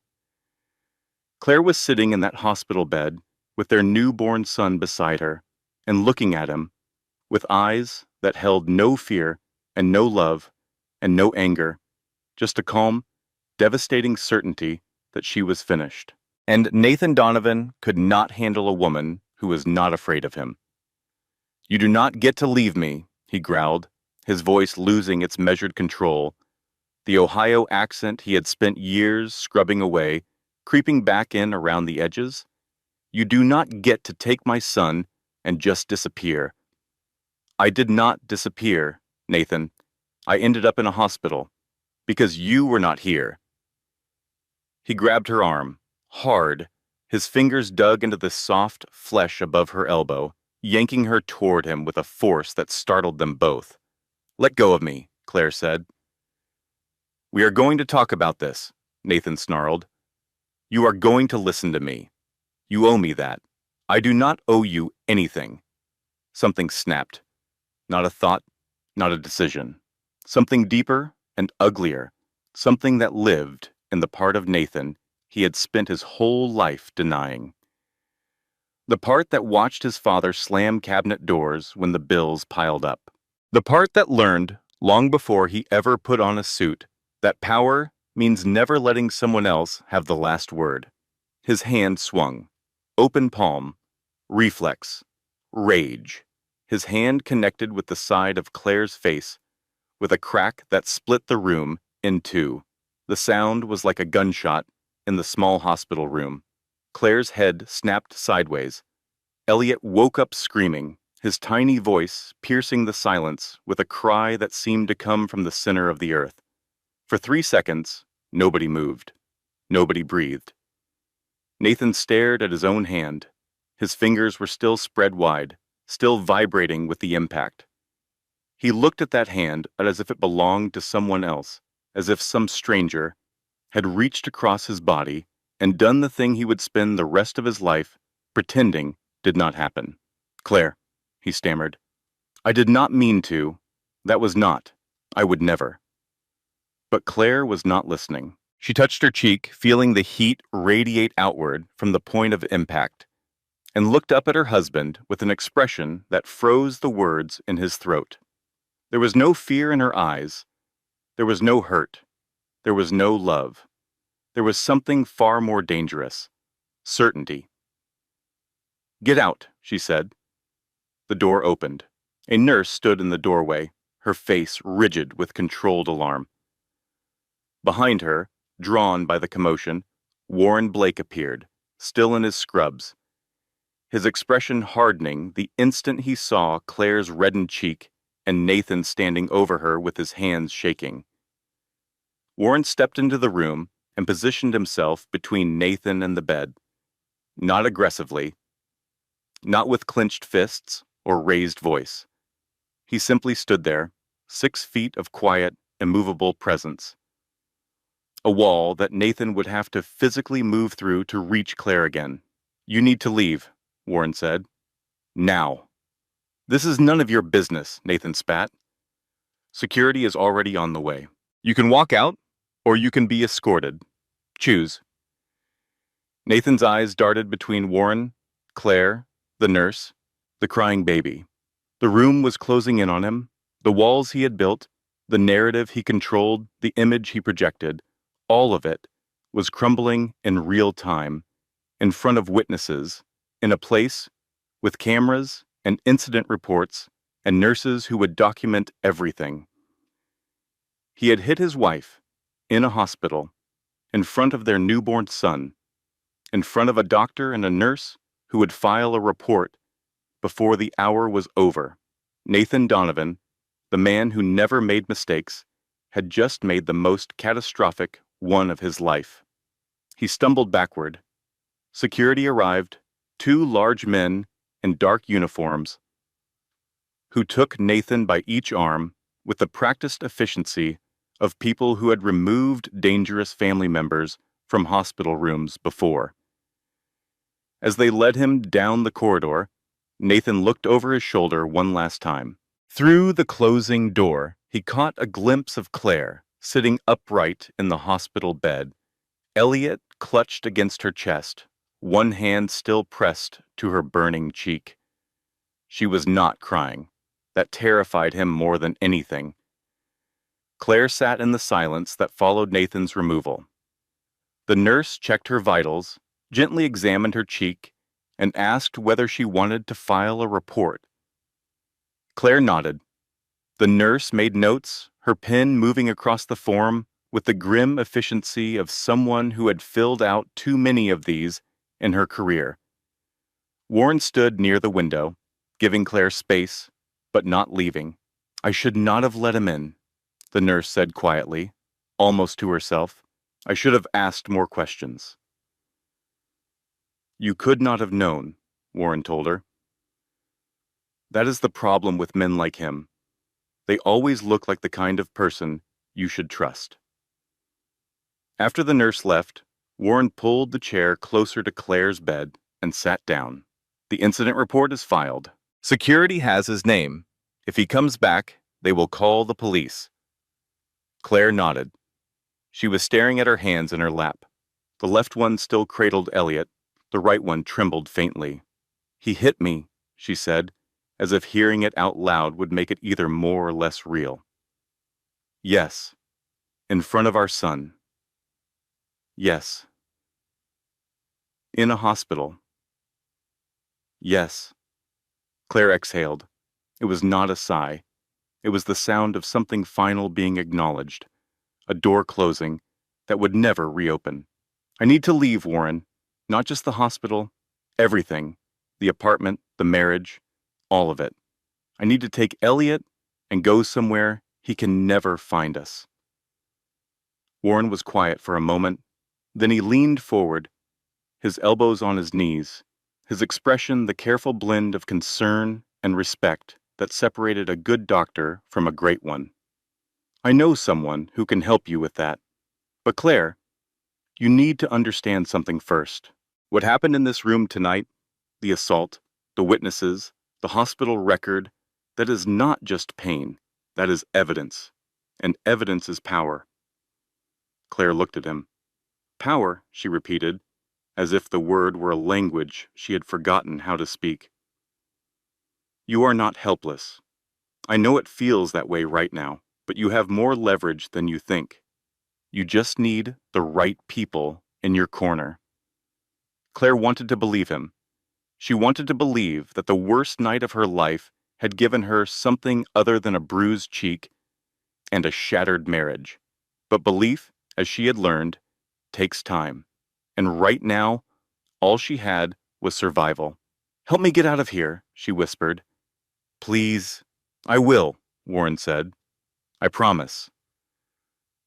Claire was sitting in that hospital bed with their newborn son beside her and looking at him with eyes that held no fear and no love and no anger, just a calm, devastating certainty that she was finished. And Nathan Donovan could not handle a woman who was not afraid of him. "You do not get to leave me," he growled, his voice losing its measured control, the Ohio accent he had spent years scrubbing away, creeping back in around the edges. "You do not get to take my son and just disappear." "I did not disappear, Nathan. I ended up in a hospital because you were not here." He grabbed her arm, hard, his fingers dug into the soft flesh above her elbow, yanking her toward him with a force that startled them both. "Let go of me," Claire said. "We are going to talk about this," Nathan snarled. "You are going to listen to me. You owe me that. I do not owe you anything." Something snapped. Not a thought, not a decision. Something deeper and uglier. Something that lived in the part of Nathan he had spent his whole life denying. The part that watched his father slam cabinet doors when the bills piled up. The part that learned, long before he ever put on a suit, that power means never letting someone else have the last word. His hand swung. Open palm. Reflex. Rage. His hand connected with the side of Claire's face, with a crack that split the room in two. The sound was like a gunshot in the small hospital room. Claire's head snapped sideways. Elliot woke up screaming, his tiny voice piercing the silence with a cry that seemed to come from the center of the earth. For 3 seconds, nobody moved. Nobody breathed. Nathan stared at his own hand. His fingers were still spread wide, still vibrating with the impact. He looked at that hand as if it belonged to someone else, as if some stranger had reached across his body and done the thing he would spend the rest of his life pretending did not happen. "Claire," he stammered, "I did not mean to. That was not. I would never." But Claire was not listening. She touched her cheek, feeling the heat radiate outward from the point of impact, and looked up at her husband with an expression that froze the words in his throat. There was no fear in her eyes. There was no hurt. There was no love. There was something far more dangerous. Certainty. "Get out," she said. The door opened. A nurse stood in the doorway, her face rigid with controlled alarm. Behind her, drawn by the commotion, Warren Blake appeared, still in his scrubs, his expression hardening the instant he saw Claire's reddened cheek and Nathan standing over her with his hands shaking. Warren stepped into the room and positioned himself between Nathan and the bed. Not aggressively, not with clenched fists or raised voice. He simply stood there, 6 feet of quiet, immovable presence. A wall that Nathan would have to physically move through to reach Claire again. "You need to leave," Warren said. "Now." "This is none of your business," Nathan spat. "Security is already on the way. You can walk out, or you can be escorted. Choose." Nathan's eyes darted between Warren, Claire, the nurse, the crying baby. The room was closing in on him. The walls he had built, the narrative he controlled, the image he projected, all of it was crumbling in real time, in front of witnesses, in a place with cameras and incident reports and nurses who would document everything. He had hit his wife, in a hospital, in front of their newborn son, in front of a doctor and a nurse who would file a report before the hour was over. Nathan Donovan, the man who never made mistakes, had just made the most catastrophic one of his life. He stumbled backward. Security arrived, 2 large men in dark uniforms, who took Nathan by each arm with the practiced efficiency of people who had removed dangerous family members from hospital rooms before. As they led him down the corridor, Nathan looked over his shoulder one last time. Through the closing door, he caught a glimpse of Claire, sitting upright in the hospital bed. Elliot clutched against her chest, one hand still pressed to her burning cheek. She was not crying. That terrified him more than anything. Claire sat in the silence that followed Nathan's removal. The nurse checked her vitals, gently examined her cheek, and asked whether she wanted to file a report. Claire nodded. The nurse made notes, her pen moving across the form with the grim efficiency of someone who had filled out too many of these in her career. Warren stood near the window, giving Claire space, but not leaving. "I should not have let him in," the nurse said quietly, almost to herself. "I should have asked more questions." "You could not have known," Warren told her. "That is the problem with men like him. They always look like the kind of person you should trust." After the nurse left, Warren pulled the chair closer to Claire's bed and sat down. "The incident report is filed. Security has his name. If he comes back, they will call the police." Claire nodded. She was staring at her hands in her lap. The left one still cradled Elliot. The right one trembled faintly. "He hit me," she said, as if hearing it out loud would make it either more or less real. "Yes. In front of our son." "Yes." "In a hospital." "Yes." Claire exhaled. It was not a sigh. It was the sound of something final being acknowledged. A door closing that would never reopen. "I need to leave, Warren. Not just the hospital. Everything. The apartment, the marriage, all of it. I need to take Elliot and go somewhere he can never find us." Warren was quiet for a moment. Then he leaned forward, his elbows on his knees, his expression the careful blend of concern and respect that separated a good doctor from a great one. "I know someone who can help you with that. But Claire, you need to understand something first. What happened in this room tonight, the assault, the witnesses, the hospital record, that is not just pain. That is evidence. And evidence is power." Claire looked at him. "Power," she repeated, as if the word were a language she had forgotten how to speak. "You are not helpless. I know it feels that way right now, but you have more leverage than you think. You just need the right people in your corner." Claire wanted to believe him. She wanted to believe that the worst night of her life had given her something other than a bruised cheek and a shattered marriage. But belief, as she had learned, takes time. And right now, all she had was survival. "Help me get out of here," she whispered. "Please." "I will," Warren said. "I promise."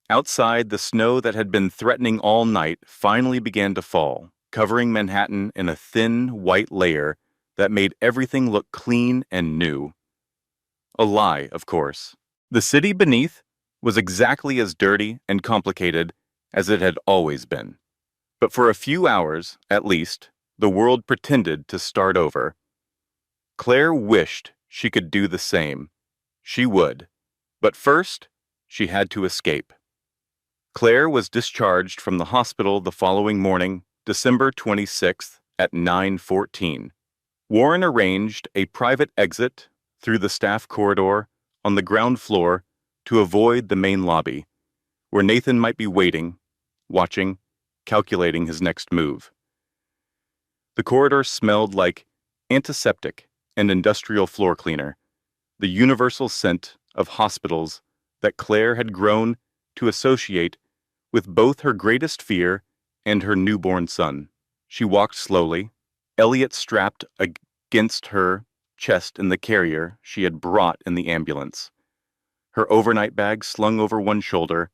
Outside, the snow that had been threatening all night finally began to fall, covering Manhattan in a thin, white layer that made everything look clean and new. A lie, of course. The city beneath was exactly as dirty and complicated as it had always been. But for a few hours, at least, the world pretended to start over. Claire wished she could do the same. She would. But first, she had to escape. Claire was discharged from the hospital the following morning, December 26th at 9:14. Warren arranged a private exit through the staff corridor on the ground floor to avoid the main lobby, where Nathan might be waiting, watching, calculating his next move. The corridor smelled like antiseptic and industrial floor cleaner, the universal scent of hospitals that Claire had grown to associate with both her greatest fear and her newborn son. She walked slowly, Elliot strapped against her chest in the carrier she had brought in the ambulance, her overnight bag slung over one shoulder.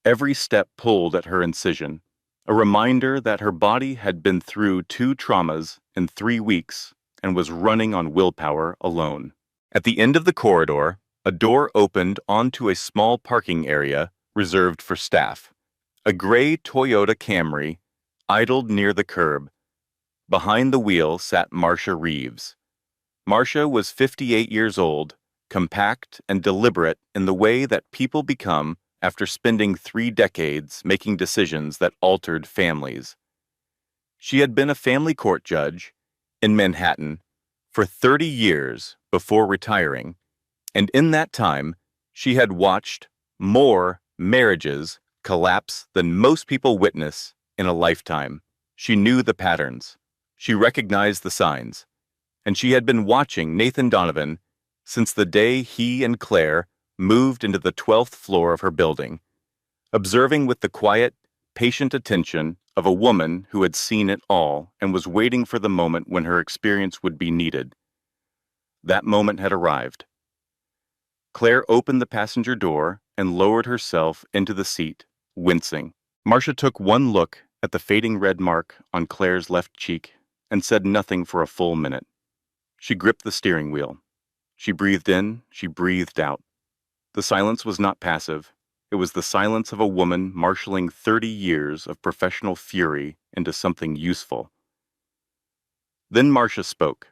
Every step pulled at her incision, a reminder that her body had been through 2 traumas in 3 weeks and was running on willpower alone. At the end of the corridor, a door opened onto a small parking area reserved for staff. A gray Toyota Camry idled near the curb, Behind the wheel sat Marcia Reeves. Marcia was 58 years old, compact and deliberate in the way that people become after spending 3 decades making decisions that altered families. She had been a family court judge in Manhattan for 30 years before retiring, and in that time, she had watched more marriages collapse than most people witness in a lifetime. She knew the patterns. She recognized the signs. And she had been watching Nathan Donovan since the day he and Claire moved into the 12th floor of her building, observing with the quiet, patient attention of a woman who had seen it all and was waiting for the moment when her experience would be needed. That moment had arrived. Claire opened the passenger door and lowered herself into the seat, wincing. Marcia took one look at the fading red mark on Claire's left cheek and said nothing for a full minute. She gripped the steering wheel. She breathed in, she breathed out. The silence was not passive. It was the silence of a woman marshaling 30 years of professional fury into something useful. Then Marcia spoke.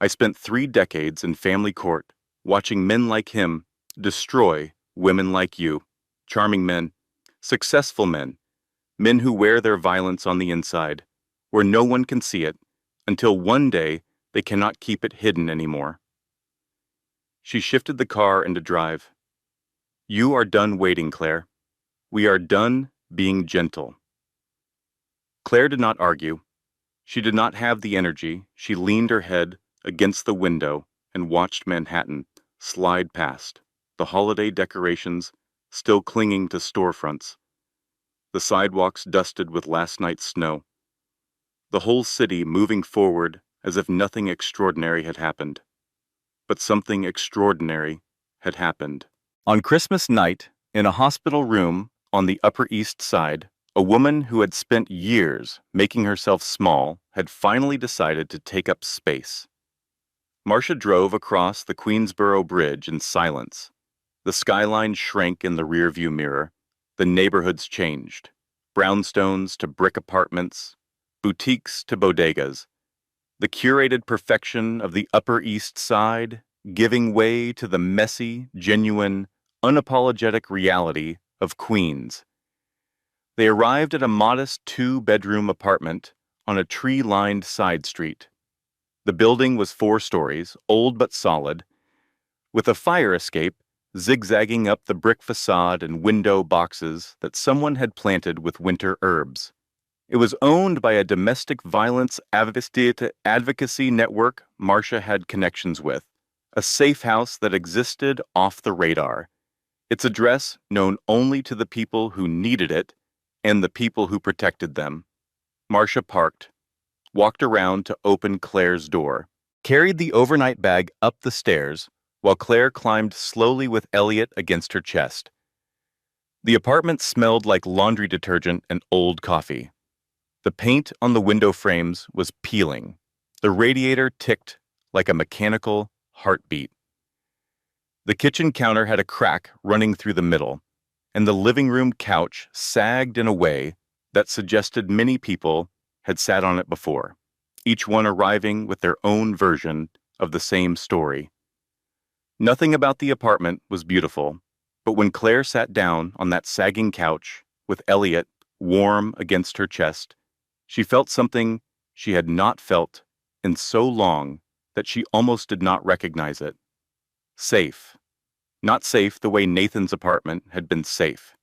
I spent 3 decades in family court, watching men like him destroy women like you, charming men, successful men, men who wear their violence on the inside, where no one can see it, until one day they cannot keep it hidden anymore. She shifted the car into drive. You are done waiting, Claire. We are done being gentle. Claire did not argue. She did not have the energy. She leaned her head against the window and watched Manhattan slide past, the holiday decorations still clinging to storefronts, the sidewalks dusted with last night's snow, the whole city moving forward as if nothing extraordinary had happened. But something extraordinary had happened. On Christmas night, in a hospital room on the Upper East Side, a woman who had spent years making herself small had finally decided to take up space. Marcia drove across the Queensboro Bridge in silence. The skyline shrank in the rearview mirror. The neighborhoods changed. Brownstones to brick apartments, boutiques to bodegas. The curated perfection of the Upper East Side giving way to the messy, genuine, unapologetic reality of Queens. They arrived at a modest 2-bedroom apartment on a tree-lined side street. The building was 4 stories, old but solid, with a fire escape zigzagging up the brick facade and window boxes that someone had planted with winter herbs. It was owned by a domestic violence advocacy network Marcia had connections with, a safe house that existed off the radar, its address known only to the people who needed it and the people who protected them. Marcia parked, walked around to open Claire's door, carried the overnight bag up the stairs, while Claire climbed slowly with Elliot against her chest. The apartment smelled like laundry detergent and old coffee. The paint on the window frames was peeling. The radiator ticked like a mechanical heartbeat. The kitchen counter had a crack running through the middle, and the living room couch sagged in a way that suggested many people had sat on it before, each one arriving with their own version of the same story. Nothing about the apartment was beautiful, but when Claire sat down on that sagging couch with Elliot warm against her chest, she felt something she had not felt in so long that she almost did not recognize it. Safe. Not safe the way Nathan's apartment had been safe.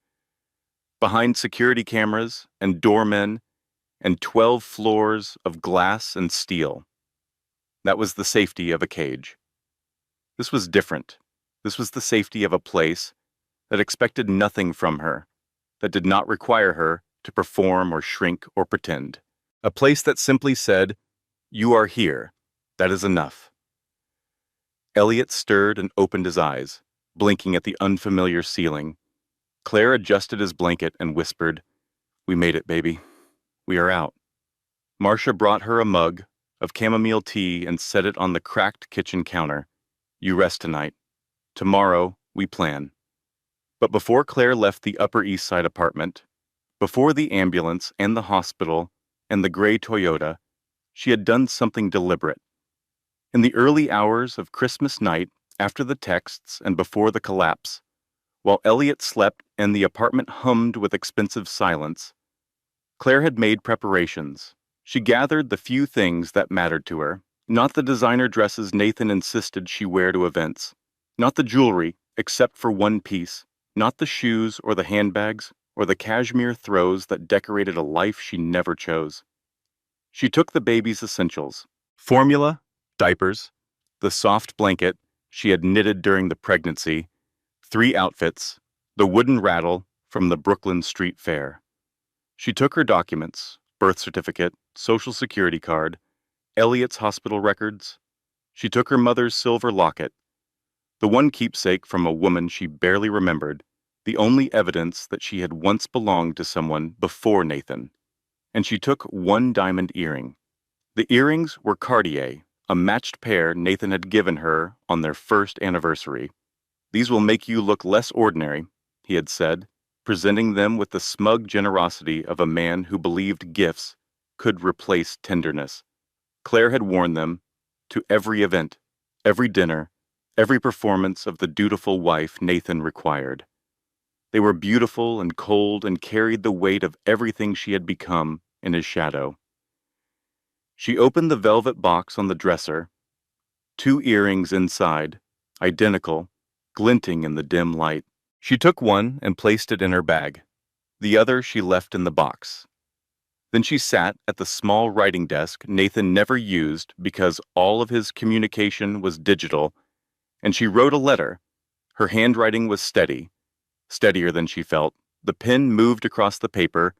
Behind security cameras and doormen and 12 floors of glass and steel. That was the safety of a cage. This was different. This was the safety of a place that expected nothing from her, that did not require her to perform or shrink or pretend. A place that simply said, "You are here. That is enough." Elliot stirred and opened his eyes, blinking at the unfamiliar ceiling. Claire adjusted his blanket and whispered, "We made it, baby. We are out." Marcia brought her a mug of chamomile tea and set it on the cracked kitchen counter. "You rest tonight. Tomorrow, we plan." But before Claire left the Upper East Side apartment, before the ambulance and the hospital and the gray Toyota, She had done something deliberate. In the early hours of Christmas night, after the texts and before the collapse, while Elliot slept and the apartment hummed with expensive silence, Claire had made preparations. She gathered the few things that mattered to her, not the designer dresses Nathan insisted she wear to events, not the jewelry, except for one piece, not the shoes or the handbags or the cashmere throws that decorated a life she never chose. She took the baby's essentials: formula, diapers, the soft blanket she had knitted during the pregnancy, 3 outfits, the wooden rattle from the Brooklyn Street Fair. She took her documents: birth certificate, social security card, Elliot's hospital records. She took her mother's silver locket, the one keepsake from a woman she barely remembered, the only evidence that she had once belonged to someone before Nathan. And she took one diamond earring. The earrings were Cartier, a matched pair Nathan had given her on their first anniversary. "These will make you look less ordinary," he had said, presenting them with the smug generosity of a man who believed gifts could replace tenderness. Claire had worn them to every event, every dinner, every performance of the dutiful wife Nathan required. They were beautiful and cold and carried the weight of everything she had become in his shadow. She opened the velvet box on the dresser, 2 earrings inside, identical, glinting in the dim light. She took one and placed it in her bag. The other she left in the box. Then she sat at the small writing desk Nathan never used because all of his communication was digital, and she wrote a letter. Her handwriting was steady, steadier than she felt. The pen moved across the paper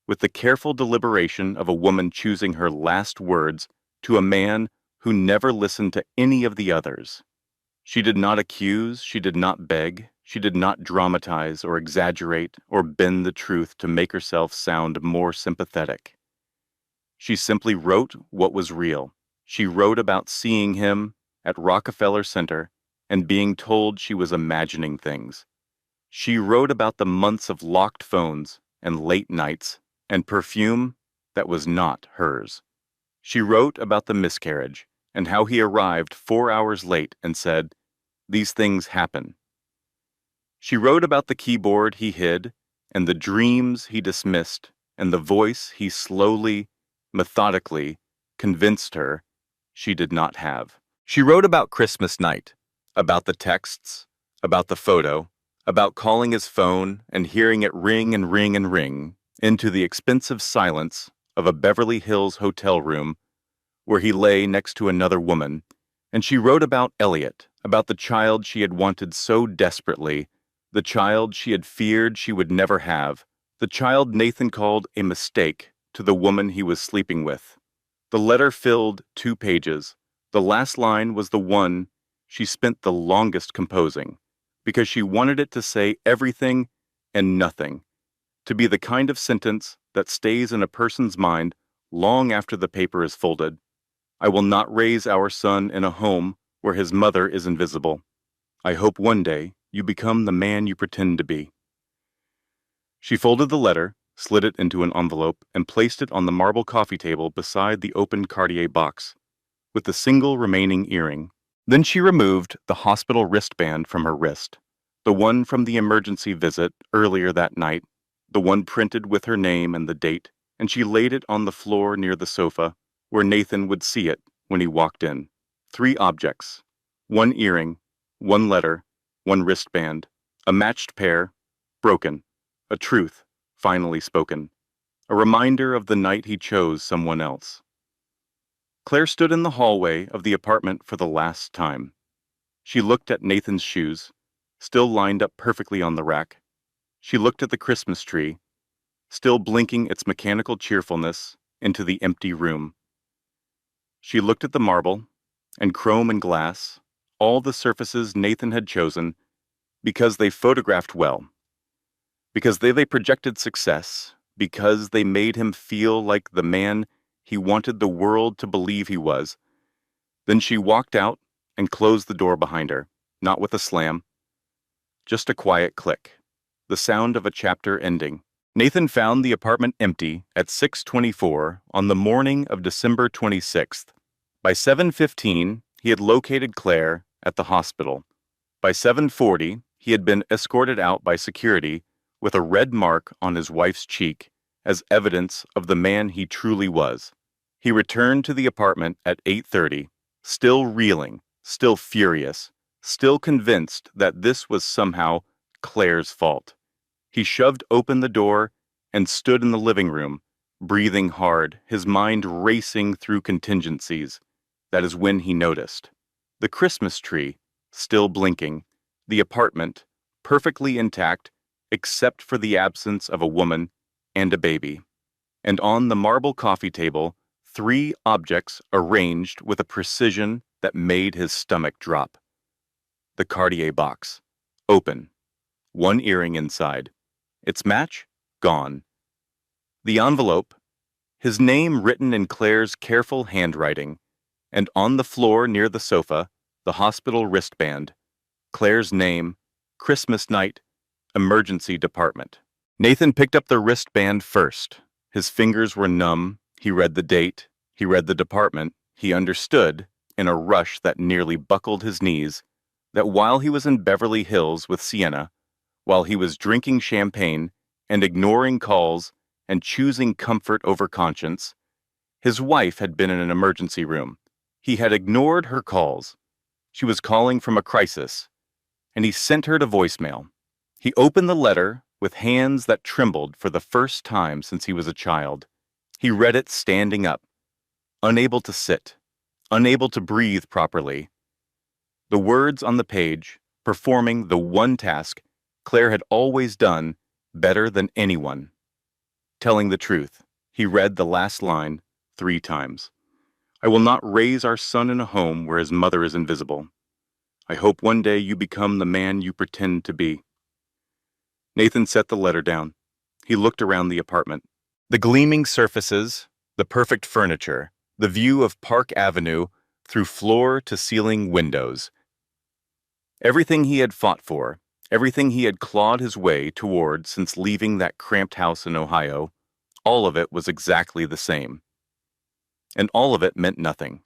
with the careful deliberation of a woman choosing her last words to a man who never listened to any of the others. She did not accuse, she did not beg, she did not dramatize or exaggerate or bend the truth to make herself sound more sympathetic. She simply wrote what was real. She wrote about seeing him at Rockefeller Center and being told she was imagining things. She wrote about the months of locked phones and late nights and perfume that was not hers. She wrote about the miscarriage and how he arrived 4 hours late and said, "These things happen." She wrote about the keyboard he hid and the dreams he dismissed and the voice he slowly, methodically convinced her she did not have. She wrote about Christmas night, about the texts, about the photo, about calling his phone and hearing it ring and ring and ring into the expensive silence of a Beverly Hills hotel room where he lay next to another woman. And she wrote about Elliot, about the child she had wanted so desperately, the child she had feared she would never have, the child Nathan called a mistake to the woman he was sleeping with. The letter filled 2 pages. The last line was the one she spent the longest composing, because she wanted it to say everything and nothing, to be the kind of sentence that stays in a person's mind long after the paper is folded. "I will not raise our son in a home where his mother is invisible. I hope one day you become the man you pretend to be." She folded the letter, slid it into an envelope, and placed it on the marble coffee table beside the opened Cartier box, with the single remaining earring. Then she removed the hospital wristband from her wrist, the one from the emergency visit earlier that night, the one printed with her name and the date, and she laid it on the floor near the sofa, where Nathan would see it when he walked in. 3 objects: 1 earring, 1 letter, 1 wristband, a matched pair, broken, a truth, finally spoken, a reminder of the night he chose someone else. Claire stood in the hallway of the apartment for the last time. She looked at Nathan's shoes, still lined up perfectly on the rack. She looked at the Christmas tree, still blinking its mechanical cheerfulness into the empty room. She looked at the marble and chrome and glass, all the surfaces Nathan had chosen, because they photographed well, because they projected success, because they made him feel like the man he wanted the world to believe he was. Then she walked out and closed the door behind her, not with a slam, just a quiet click, the sound of a chapter ending. Nathan found the apartment empty at 6:24 on the morning of December 26th. By 7:15, he had located Claire at the hospital. By 7:40, he had been escorted out by security with a red mark on his wife's cheek as evidence of the man he truly was. He returned to the apartment at 8:30, still reeling, still furious, still convinced that this was somehow Claire's fault. He shoved open the door and stood in the living room, breathing hard, his mind racing through contingencies. That is when he noticed. The Christmas tree, still blinking, the apartment, perfectly intact, except for the absence of a woman and a baby. And on the marble coffee table, 3 objects arranged with a precision that made his stomach drop. The Cartier box, open, 1 earring inside. Its match? Gone. The envelope, his name written in Claire's careful handwriting, and on the floor near the sofa, the hospital wristband. Claire's name, Christmas night, emergency department. Nathan picked up the wristband first. His fingers were numb. He read the date. He read the department. He understood, in a rush that nearly buckled his knees, that while he was in Beverly Hills with Sienna, while he was drinking champagne and ignoring calls and choosing comfort over conscience, his wife had been in an emergency room. He had ignored her calls. She was calling from a crisis, and he sent her to voicemail. He opened the letter with hands that trembled for the first time since he was a child. He read it standing up, unable to sit, unable to breathe properly. The words on the page, performing the one task Claire had always done better than anyone. Telling the truth, he read the last line 3 times. I will not raise our son in a home where his mother is invisible. I hope one day you become the man you pretend to be. Nathan set the letter down. He looked around the apartment. The gleaming surfaces, the perfect furniture, the view of Park Avenue through floor-to-ceiling windows. Everything he had fought for, everything he had clawed his way toward since leaving that cramped house in Ohio, all of it was exactly the same. And all of it meant nothing.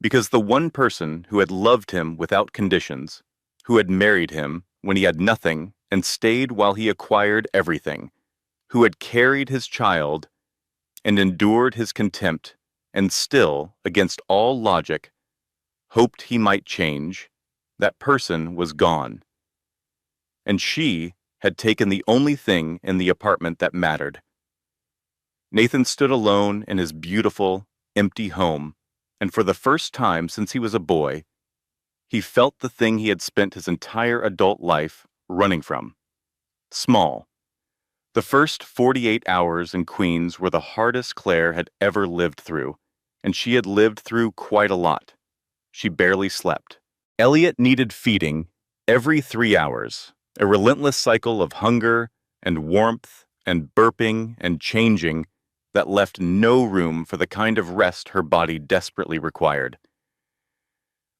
Because the one person who had loved him without conditions, who had married him when he had nothing and stayed while he acquired everything, who had carried his child and endured his contempt and still, against all logic, hoped he might change, that person was gone. And she had taken the only thing in the apartment that mattered. Nathan stood alone in his beautiful, empty home, and for the first time since he was a boy, he felt the thing he had spent his entire adult life running from. Small. The first 48 hours in Queens were the hardest Claire had ever lived through, and she had lived through quite a lot. She barely slept. Elliot needed feeding every 3 hours, a relentless cycle of hunger and warmth and burping and changing that left no room for the kind of rest her body desperately required.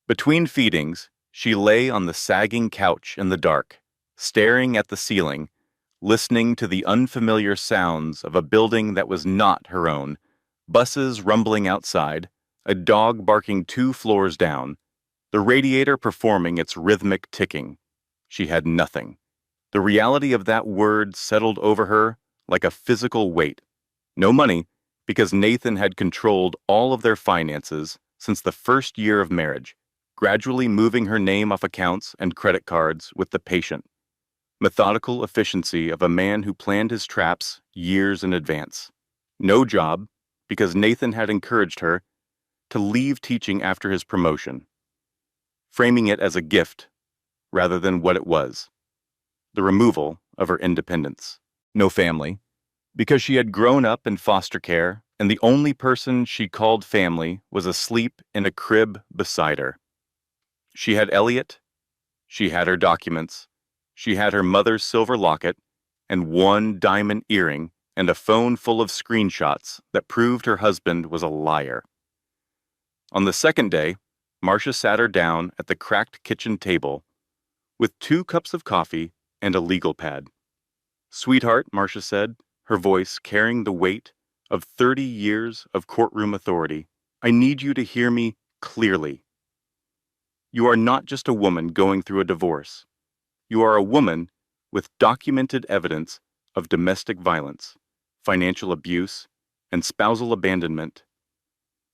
Between feedings, she lay on the sagging couch in the dark, staring at the ceiling, listening to the unfamiliar sounds of a building that was not her own, buses rumbling outside, a dog barking 2 floors down, the radiator performing its rhythmic ticking. She had nothing. The reality of that word settled over her like a physical weight. No money, because Nathan had controlled all of their finances since the first year of marriage, gradually moving her name off accounts and credit cards with the patient. Methodical efficiency of a man who planned his traps years in advance. No job, because Nathan had encouraged her to leave teaching after his promotion, framing it as a gift rather than what it was, the removal of her independence. No family, because she had grown up in foster care, and the only person she called family was asleep in a crib beside her. She had Elliot, she had her documents, she had her mother's silver locket, and 1 diamond earring, and a phone full of screenshots that proved her husband was a liar. On the second day, Marcia sat her down at the cracked kitchen table with 2 cups of coffee and a legal pad. Sweetheart, Marcia said, her voice carrying the weight of 30 years of courtroom authority, I need you to hear me clearly. You are not just a woman going through a divorce. You are a woman with documented evidence of domestic violence, financial abuse, and spousal abandonment.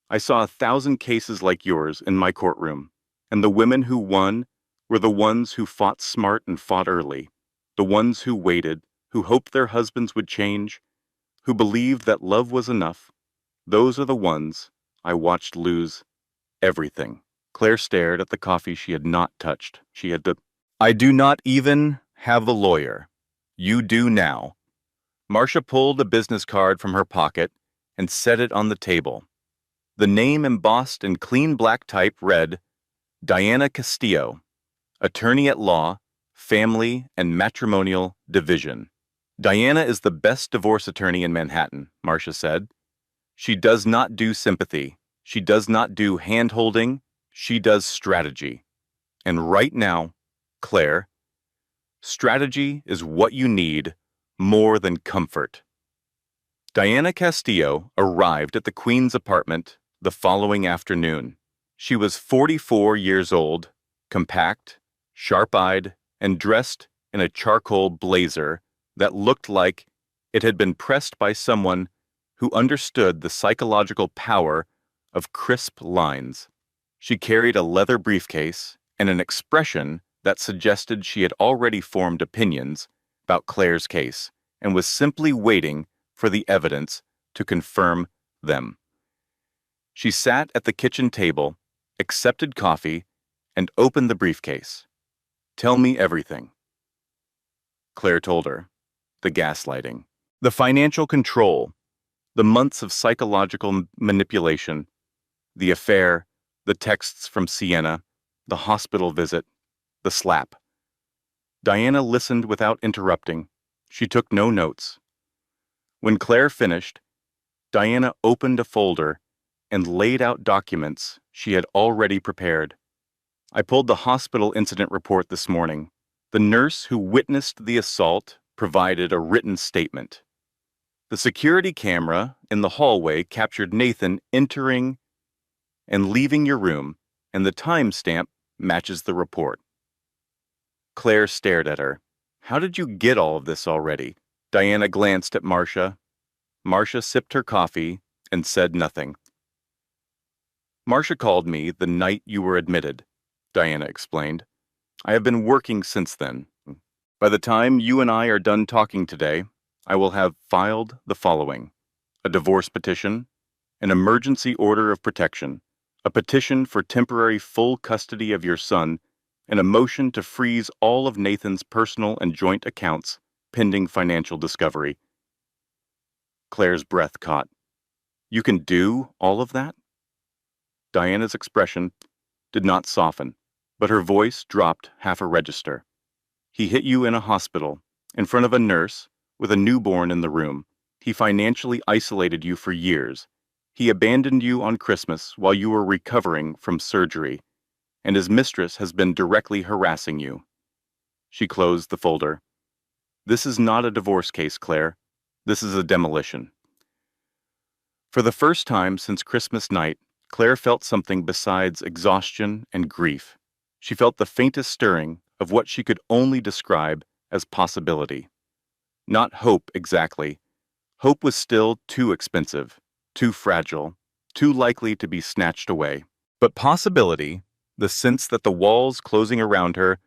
I saw 1,000 cases like yours in my courtroom, and the women who won were the ones who fought smart and fought early, the ones who waited, who hoped their husbands would change, who believed that love was enough. Those are the ones I watched lose everything. Claire stared at the coffee she had not touched. She had the... I do not even have a lawyer. You do now. Marcia pulled a business card from her pocket and set it on the table. The name embossed in clean black type read, Diana Castillo, Attorney at Law, Family and Matrimonial Division. Diana is the best divorce attorney in Manhattan, Marcia said. She does not do sympathy. She does not do hand-holding. She does strategy. And right now, Claire, strategy is what you need more than comfort. Diana Castillo arrived at the Queen's apartment the following afternoon. She was 44 years old, compact, sharp-eyed, and dressed in a charcoal blazer that looked like it had been pressed by someone who understood the psychological power of crisp lines. She carried a leather briefcase and an expression that suggested she had already formed opinions about Claire's case and was simply waiting for the evidence to confirm them. She sat at the kitchen table, accepted coffee, and opened the briefcase. Tell me everything. Claire told her. The gaslighting, the financial control, the months of psychological manipulation, the affair, the texts from Sienna, the hospital visit, the slap. Diana listened without interrupting. She took no notes. When Claire finished, Diana opened a folder and laid out documents she had already prepared. I pulled the hospital incident report this morning. The nurse who witnessed the assault provided a written statement. The security camera in the hallway captured Nathan entering and leaving your room, and the timestamp matches the report. Claire stared at her. How did you get all of this already? Diana glanced at Marcia. Marcia sipped her coffee and said nothing. Marcia called me the night you were admitted, Diana explained. I have been working since then. By the time you and I are done talking today, I will have filed the following: a divorce petition, an emergency order of protection, a petition for temporary full custody of your son, and a motion to freeze all of Nathan's personal and joint accounts pending financial discovery. Claire's breath caught. You can do all of that? Diana's expression did not soften, but her voice dropped half a register. He hit you in a hospital, in front of a nurse, with a newborn in the room. He financially isolated you for years. He abandoned you on Christmas while you were recovering from surgery, and his mistress has been directly harassing you. She closed the folder. This is not a divorce case, Claire. This is a demolition. For the first time since Christmas night, Claire felt something besides exhaustion and grief. She felt the faintest stirring of what she could only describe as possibility. Not hope exactly. Hope was still too expensive, too fragile, too likely to be snatched away. But possibility, the sense that the walls closing around her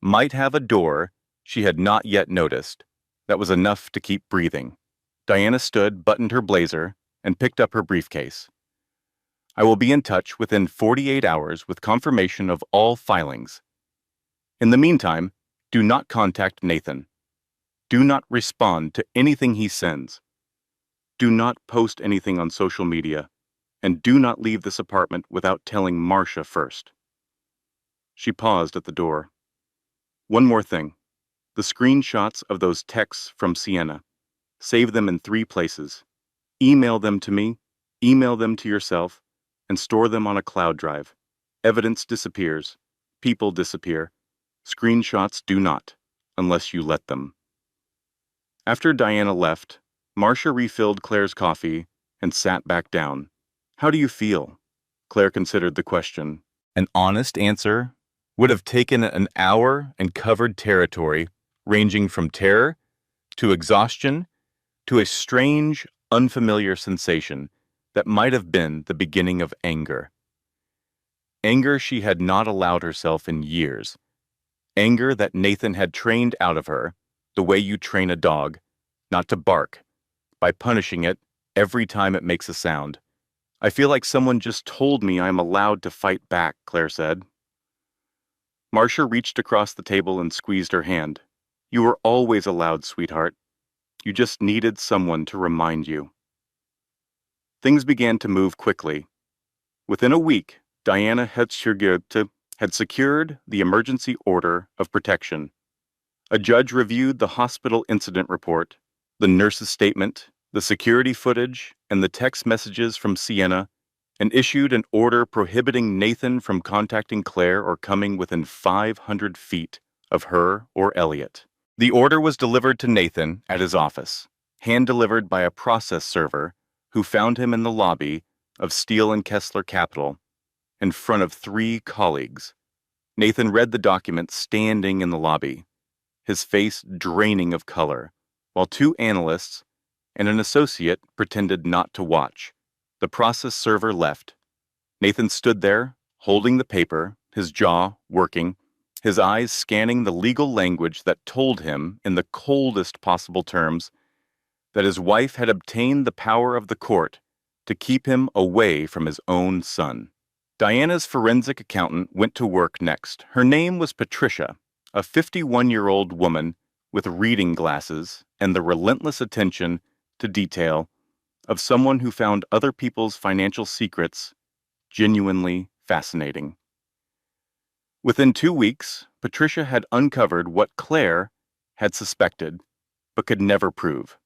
might have a door she had not yet noticed, that was enough to keep breathing. Diana stood, buttoned her blazer, and picked up her briefcase. I will be in touch within 48 hours with confirmation of all filings. In the meantime, do not contact Nathan. Do not respond to anything he sends. Do not post anything on social media, and do not leave this apartment without telling Marcia first. She paused at the door. One more thing. The screenshots of those texts from Sienna. Save them in 3 places. Email them to me, email them to yourself, and store them on a cloud drive. Evidence disappears. People disappear. Screenshots do not, unless you let them. After Diana left, Marcia refilled Claire's coffee and sat back down. How do you feel? Claire considered the question. An honest answer would have taken an hour and covered territory ranging from terror to exhaustion to a strange, unfamiliar sensation that might have been the beginning of anger. Anger she had not allowed herself in years. Anger that Nathan had trained out of her, the way you train a dog, not to bark, by punishing it every time it makes a sound. I feel like someone just told me I am allowed to fight back, Claire said. Marcia reached across the table and squeezed her hand. You were always allowed, sweetheart. You just needed someone to remind you. Things began to move quickly. Within a week, Diana had secured the emergency order of protection. A judge reviewed the hospital incident report, the nurse's statement, the security footage, and the text messages from Sienna, and issued an order prohibiting Nathan from contacting Claire or coming within 500 feet of her or Elliot. The order was delivered to Nathan at his office, hand-delivered by a process server who found him in the lobby of Steele and Kessler Capital in front of 3 colleagues. Nathan read the document standing in the lobby, his face draining of color, while 2 analysts and an associate pretended not to watch. The process server left. Nathan stood there, holding the paper, his jaw working, his eyes scanning the legal language that told him, in the coldest possible terms, that his wife had obtained the power of the court to keep him away from his own son. Diana's forensic accountant went to work next. Her name was Patricia, a 51-year-old woman with reading glasses and the relentless attention to detail of someone who found other people's financial secrets genuinely fascinating. Within 2 weeks, Patricia had uncovered what Claire had suspected, but could never prove.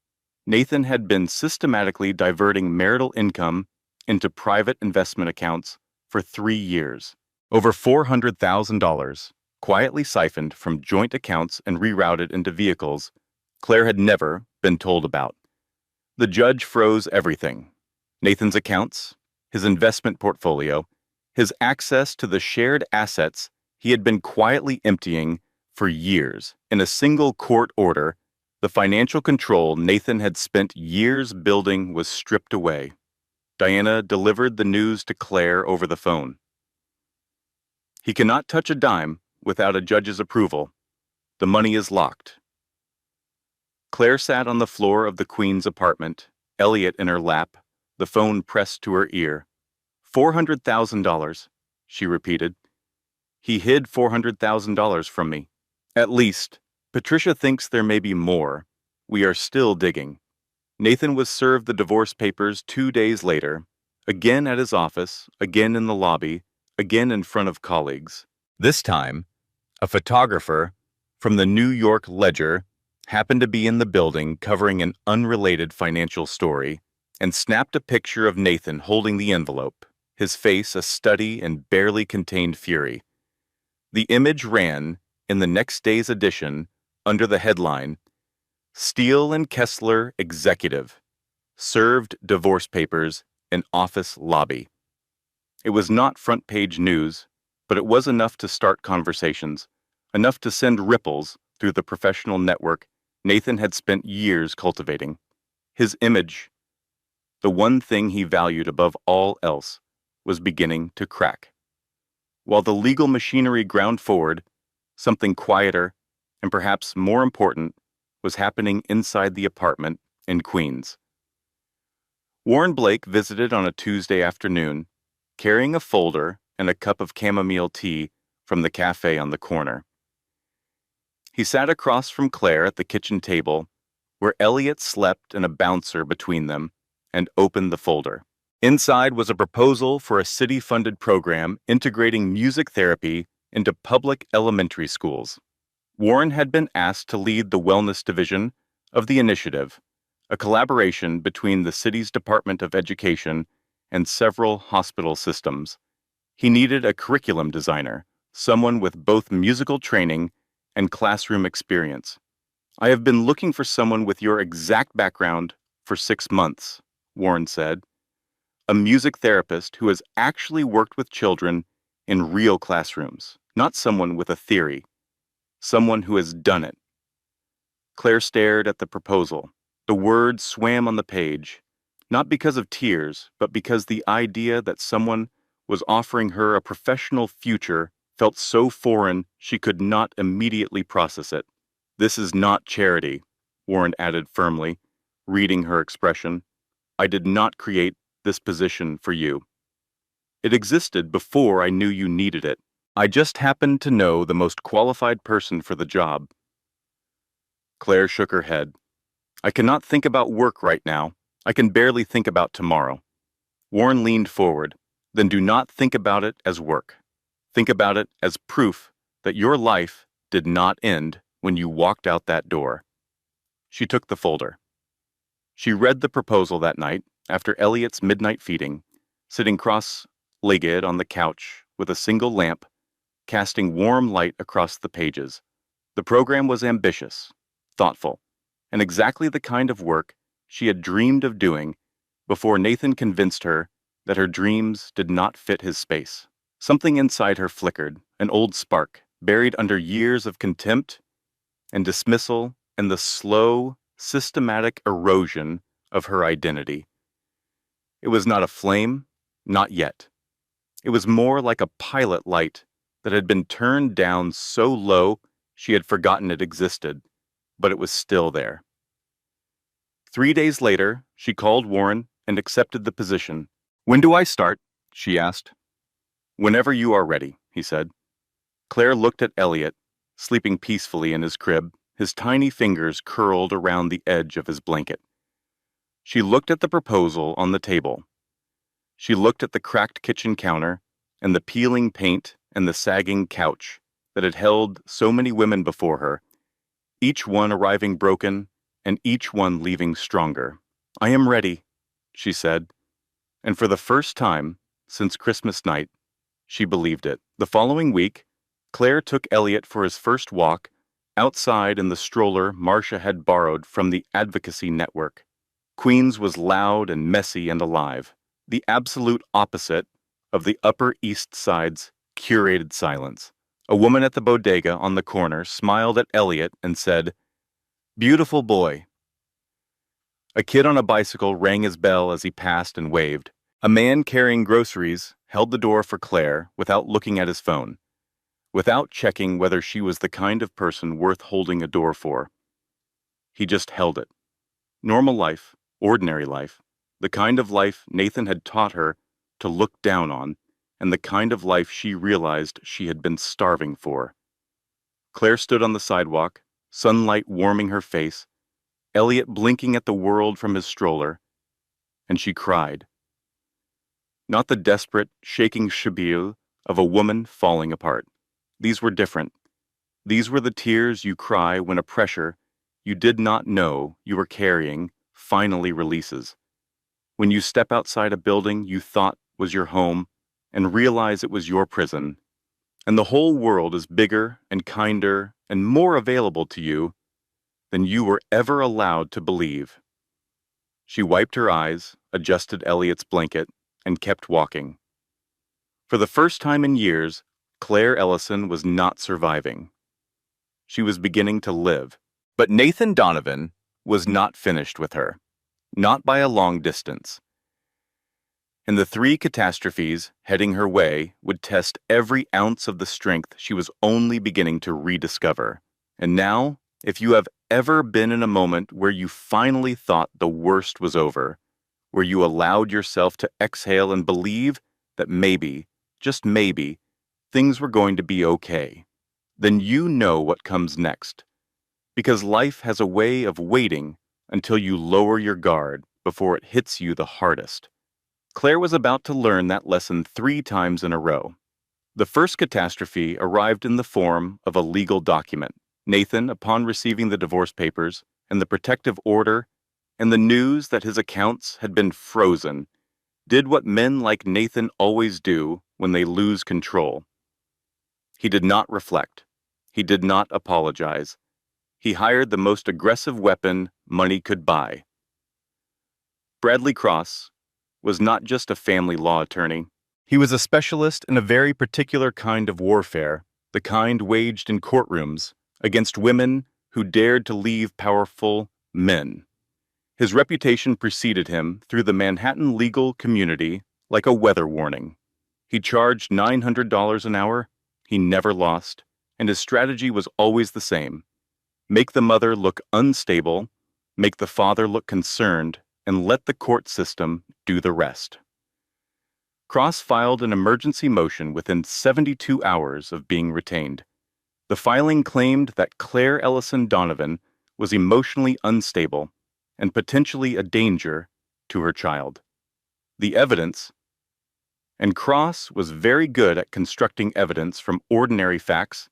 Nathan had been systematically diverting marital income into private investment accounts for 3 years. Over $400,000, quietly siphoned from joint accounts and rerouted into vehicles Claire had never been told about. The judge froze everything: Nathan's accounts, his investment portfolio, his access to the shared assets he had been quietly emptying for years. In a single court order, the financial control Nathan had spent years building was stripped away. Diana delivered the news to Claire over the phone. He cannot touch a dime without a judge's approval. The money is locked. Claire sat on the floor of the Queen's apartment, Elliot in her lap, the phone pressed to her ear. $400,000, she repeated. He hid $400,000 from me. At least, Patricia thinks there may be more. We are still digging. Nathan was served the divorce papers 2 days later, again at his office, again in the lobby, again in front of colleagues. This time, a photographer from the New York Ledger happened to be in the building covering an unrelated financial story and snapped a picture of Nathan holding the envelope, his face a study in barely contained fury. The image ran in the next day's edition under the headline, Steele and Kessler Executive Served Divorce Papers in Office Lobby. It was not front-page news, but it was enough to start conversations, enough to send ripples through the professional network Nathan had spent years cultivating. His image, the one thing he valued above all else, was beginning to crack. While the legal machinery ground forward, something quieter and perhaps more important was happening inside the apartment in Queens. Warren Blake visited on a Tuesday afternoon, carrying a folder and a cup of chamomile tea from the cafe on the corner. He sat across from Claire at the kitchen table, where Elliot slept and a bouncer between them, and opened the folder. Inside was a proposal for a city-funded program integrating music therapy into public elementary schools. Warren had been asked to lead the wellness division of the initiative, a collaboration between the city's Department of Education and several hospital systems. He needed a curriculum designer, someone with both musical training and classroom experience. I have been looking for someone with your exact background for 6 months, Warren said. A music therapist who has actually worked with children in real classrooms, not someone with a theory, someone who has done it. Claire stared at the proposal. The words swam on the page, not because of tears, but because the idea that someone was offering her a professional future felt so foreign she could not immediately process it. This is not charity, Warren added firmly, reading her expression. I did not create this position for you. It existed before I knew you needed it. I just happened to know the most qualified person for the job. Claire shook her head. I cannot think about work right now. I can barely think about tomorrow. Warren leaned forward. Then do not think about it as work. Think about it as proof that your life did not end when you walked out that door. She took the folder. She read the proposal that night after Elliot's midnight feeding, sitting cross-legged on the couch with a single lamp, casting warm light across the pages. The program was ambitious, thoughtful, and exactly the kind of work she had dreamed of doing before Nathan convinced her that her dreams did not fit his space. Something inside her flickered, an old spark, buried under years of contempt and dismissal and the slow, systematic erosion of her identity. It was not a flame, not yet. It was more like a pilot light that had been turned down so low she had forgotten it existed, but it was still there. 3 days later, she called Warren and accepted the position. When do I start? She asked. Whenever you are ready, he said. Claire looked at Elliot, sleeping peacefully in his crib, his tiny fingers curled around the edge of his blanket. She looked at the proposal on the table. She looked at the cracked kitchen counter and the peeling paint and the sagging couch that had held so many women before her, each one arriving broken and each one leaving stronger. I am ready, she said, and for the first time since Christmas night, she believed it. The following week, Claire took Elliot for his first walk outside in the stroller Marcia had borrowed from the advocacy network. Queens was loud and messy and alive, the absolute opposite of the Upper East Side's curated silence. A woman at the bodega on the corner smiled at Elliot and said, "Beautiful boy." A kid on a bicycle rang his bell as he passed and waved. A man carrying groceries held the door for Claire without looking at his phone, without checking whether she was the kind of person worth holding a door for. He just held it. Normal life, ordinary life, the kind of life Nathan had taught her to look down on, and the kind of life she realized she had been starving for. Claire stood on the sidewalk, sunlight warming her face, Elliot blinking at the world from his stroller, and she cried. Not the desperate, shaking spiel of a woman falling apart. These were different. These were the tears you cry when a pressure you did not know you were carrying finally releases. When you step outside a building you thought was your home and realize it was your prison, and the whole world is bigger and kinder and more available to you than you were ever allowed to believe. She wiped her eyes, adjusted Elliot's blanket, and kept walking. For the first time in years, Claire Ellison was not surviving. She was beginning to live. But Nathan Donovan was not finished with her, not by a long distance. And the 3 catastrophes heading her way would test every ounce of the strength she was only beginning to rediscover. And now, if you have ever been in a moment where you finally thought the worst was over, where you allowed yourself to exhale and believe that maybe, just maybe, things were going to be okay, then you know what comes next. Because life has a way of waiting until you lower your guard before it hits you the hardest. Claire was about to learn that lesson 3 times in a row. The first catastrophe arrived in the form of a legal document. Nathan, upon receiving the divorce papers and the protective order and the news that his accounts had been frozen, did what men like Nathan always do when they lose control. He did not reflect. He did not apologize. He hired the most aggressive weapon money could buy. Bradley Cross was not just a family law attorney. He was a specialist in a very particular kind of warfare, the kind waged in courtrooms against women who dared to leave powerful men. His reputation preceded him through the Manhattan legal community like a weather warning. He charged $900 an hour, he never lost, and his strategy was always the same: make the mother look unstable, make the father look concerned, and let the court system do the rest. Cross filed an emergency motion within 72 hours of being retained. The filing claimed that Claire Ellison Donovan was emotionally unstable and potentially a danger to her child. The evidence, and Cross was very good at constructing evidence from ordinary facts,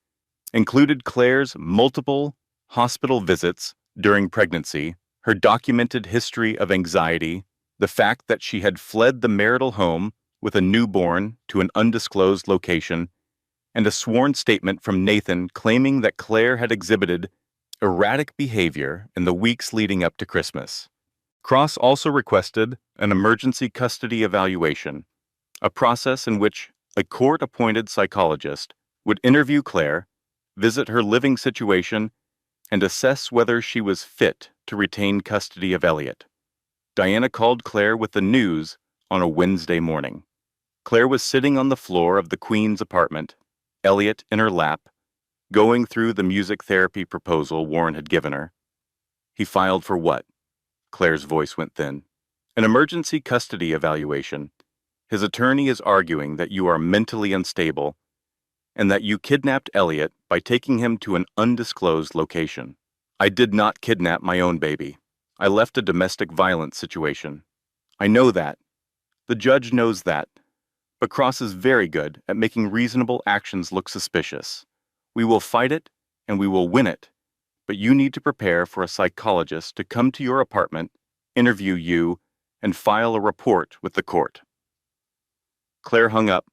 included Claire's multiple hospital visits during pregnancy, her documented history of anxiety, the fact that she had fled the marital home with a newborn to an undisclosed location, and a sworn statement from Nathan claiming that Claire had exhibited erratic behavior in the weeks leading up to Christmas. Cross also requested an emergency custody evaluation, a process in which a court-appointed psychologist would interview Claire, visit her living situation, and assess whether she was fit to retain custody of Elliot. Diana called Claire with the news on a Wednesday morning. Claire was sitting on the floor of the Queen's apartment, Elliot in her lap, going through the music therapy proposal Warren had given her. He filed for what? Claire's voice went thin. An emergency custody evaluation. His attorney is arguing that you are mentally unstable and that you kidnapped Elliot by taking him to an undisclosed location. I did not kidnap my own baby. I left a domestic violence situation. I know that. The judge knows that. But Cross is very good at making reasonable actions look suspicious. We will fight it, and we will win it. But you need to prepare for a psychologist to come to your apartment, interview you, and file a report with the court. Claire hung up.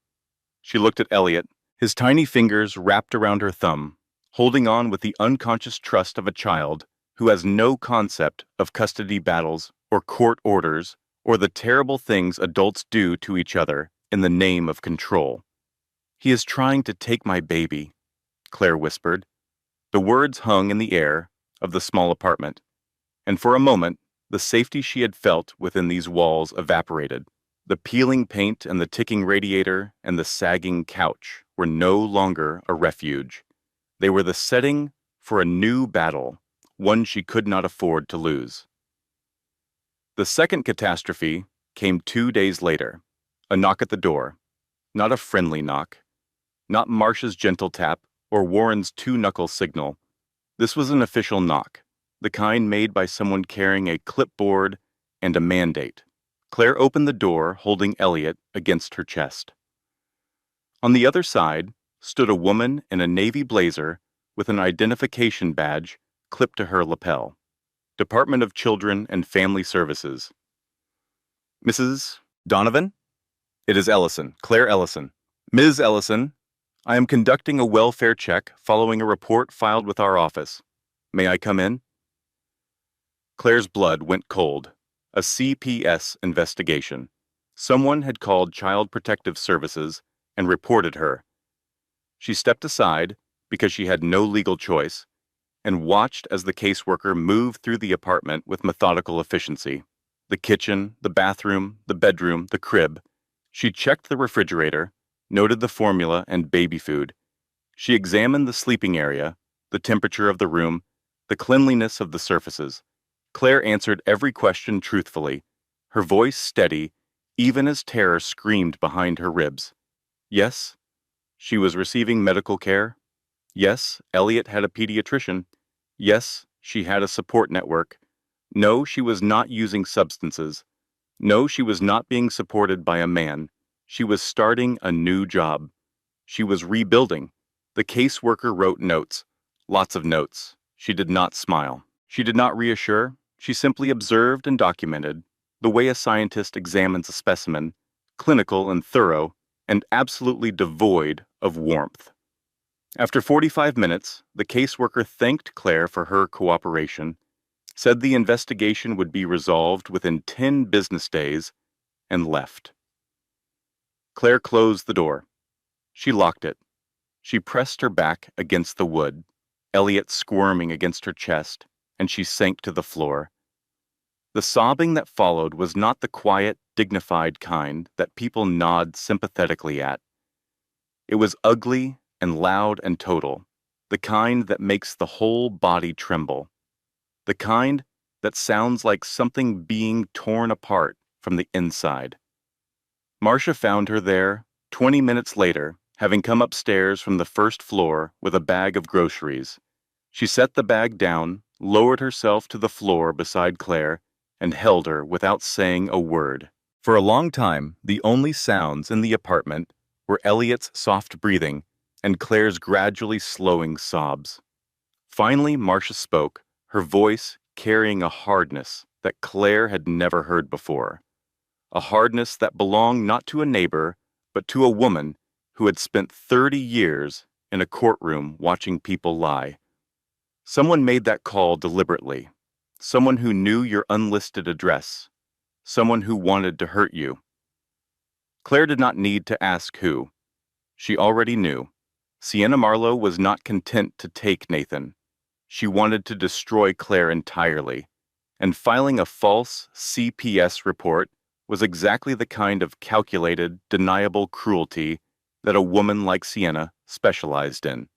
She looked at Elliot, his tiny fingers wrapped around her thumb, holding on with the unconscious trust of a child who has no concept of custody battles or court orders or the terrible things adults do to each other in the name of control. He is trying to take my baby, Claire whispered. The words hung in the air of the small apartment, and for a moment, the safety she had felt within these walls evaporated. The peeling paint and the ticking radiator and the sagging couch were no longer a refuge. They were the setting for a new battle, one she could not afford to lose. The second catastrophe came 2 days later. A knock at the door. Not a friendly knock. Not Marcia's gentle tap or Warren's two-knuckle signal. This was an official knock, the kind made by someone carrying a clipboard and a mandate. Claire opened the door, holding Elliot against her chest. On the other side stood a woman in a navy blazer with an identification badge clipped to her lapel. Department of Children and Family Services. Mrs. Donovan? It is Ellison, Claire Ellison. Ms. Ellison, I am conducting a welfare check following a report filed with our office. May I come in? Claire's blood went cold. A CPS investigation. Someone had called Child Protective Services and reported her. She stepped aside because she had no legal choice and watched as the caseworker moved through the apartment with methodical efficiency. The kitchen, the bathroom, the bedroom, the crib. She checked the refrigerator, noted the formula and baby food. She examined the sleeping area, the temperature of the room, the cleanliness of the surfaces. Claire answered every question truthfully, her voice steady, even as terror screamed behind her ribs. Yes, she was receiving medical care. Yes, Elliot had a pediatrician. Yes, she had a support network. No, she was not using substances. No, she was not being supported by a man. She was starting a new job. She was rebuilding. The caseworker wrote notes. Lots of notes. She did not smile. She did not reassure. She simply observed and documented, the way a scientist examines a specimen, clinical and thorough, and absolutely devoid of warmth. After 45 minutes, the caseworker thanked Claire for her cooperation, said the investigation would be resolved within 10 business days, and left. Claire closed the door. She locked it. She pressed her back against the wood, Elliot squirming against her chest, and she sank to the floor. The sobbing that followed was not the quiet, dignified kind that people nod sympathetically at. It was ugly and loud and total, the kind that makes the whole body tremble, the kind that sounds like something being torn apart from the inside. Marcia found her there 20 minutes later, having come upstairs from the first floor with a bag of groceries. She set the bag down, lowered herself to the floor beside Claire, and held her without saying a word. For a long time, the only sounds in the apartment were Elliot's soft breathing and Claire's gradually slowing sobs. Finally, Marcia spoke, her voice carrying a hardness that Claire had never heard before. A hardness that belonged not to a neighbor, but to a woman who had spent 30 years in a courtroom watching people lie. Someone made that call deliberately. Someone who knew your unlisted address. Someone who wanted to hurt you. Claire did not need to ask who. She already knew. Sienna Marlowe was not content to take Nathan. She wanted to destroy Claire entirely, and filing a false CPS report was exactly the kind of calculated, deniable cruelty that a woman like Sienna specialized in.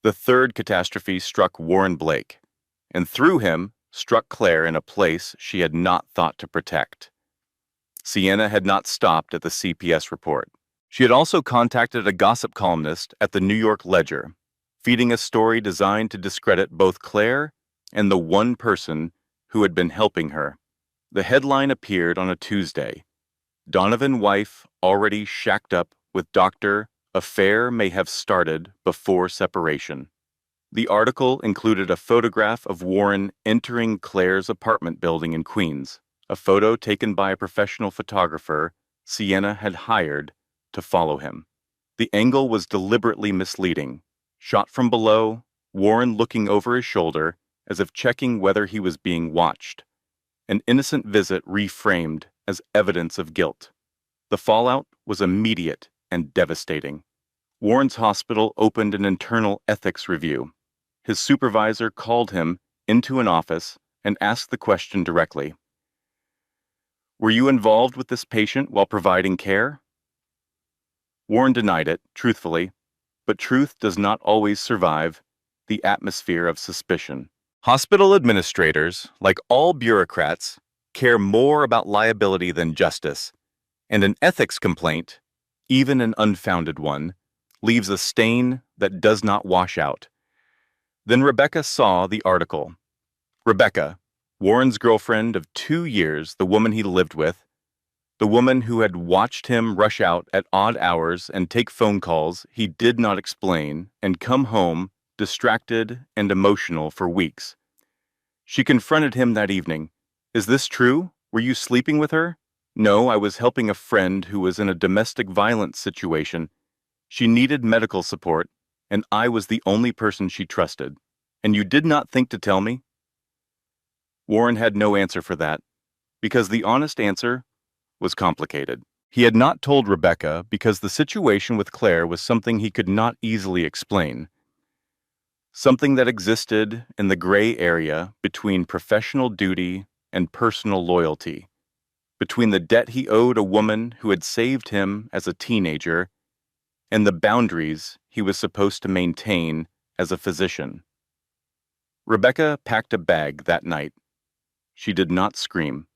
The third catastrophe struck Warren Blake, and through him struck Claire in a place she had not thought to protect. Sienna had not stopped at the CPS report. She had also contacted a gossip columnist at the New York Ledger, feeding a story designed to discredit both Claire and the one person who had been helping her. The headline appeared on a Tuesday. Donovan wife already shacked up with doctor, affair may have started before separation. The article included a photograph of Warren entering Claire's apartment building in Queens, a photo taken by a professional photographer Sienna had hired to follow him. The angle was deliberately misleading. Shot from below, Warren looking over his shoulder as if checking whether he was being watched. An innocent visit reframed as evidence of guilt. The fallout was immediate and devastating. Warren's hospital opened an internal ethics review. His supervisor called him into an office and asked the question directly. "Were you involved with this patient while providing care?" Warren denied it, truthfully, but truth does not always survive the atmosphere of suspicion. Hospital administrators, like all bureaucrats, care more about liability than justice, and an ethics complaint, even an unfounded one, leaves a stain that does not wash out. Then Rebecca saw the article. Rebecca, Warren's girlfriend of 2 years, the woman he lived with, the woman who had watched him rush out at odd hours and take phone calls he did not explain and come home distracted and emotional for weeks. She confronted him that evening. "Is this true? Were you sleeping with her?" "No, I was helping a friend who was in a domestic violence situation. She needed medical support, and I was the only person she trusted. And you did not think to tell me?" Warren had no answer for that, because the honest answer was complicated. He had not told Rebecca because the situation with Claire was something he could not easily explain. Something that existed in the gray area between professional duty and personal loyalty, between the debt he owed a woman who had saved him as a teenager and the boundaries he was supposed to maintain as a physician. Rebecca packed a bag that night. She did not scream.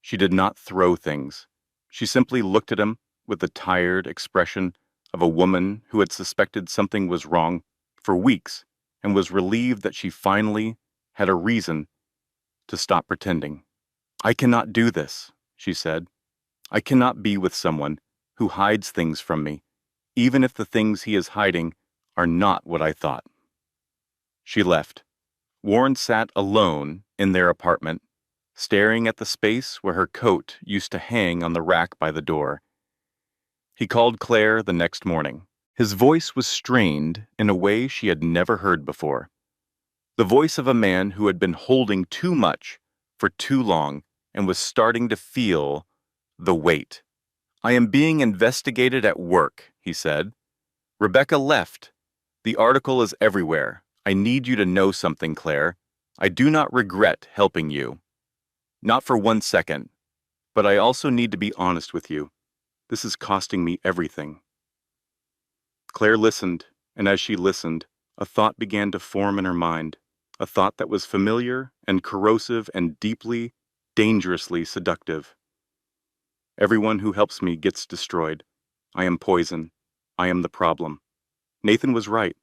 She did not throw things. She simply looked at him with the tired expression of a woman who had suspected something was wrong for weeks and was relieved that she finally had a reason to stop pretending. "I cannot do this," she said. "I cannot be with someone who hides things from me, even if the things he is hiding are not what I thought." She left. Warren sat alone in their apartment, staring at the space where her coat used to hang on the rack by the door. He called Claire the next morning. His voice was strained in a way she had never heard before. The voice of a man who had been holding too much for too long and was starting to feel the weight. "I am being investigated at work," he said. "Rebecca left. The article is everywhere. I need you to know something, Claire. I do not regret helping you. Not for 1 second. But I also need to be honest with you. This is costing me everything." Claire listened, and as she listened, a thought began to form in her mind, a thought that was familiar and corrosive and deeply, dangerously seductive. "Everyone who helps me gets destroyed. I am poison. I am the problem. Nathan was right.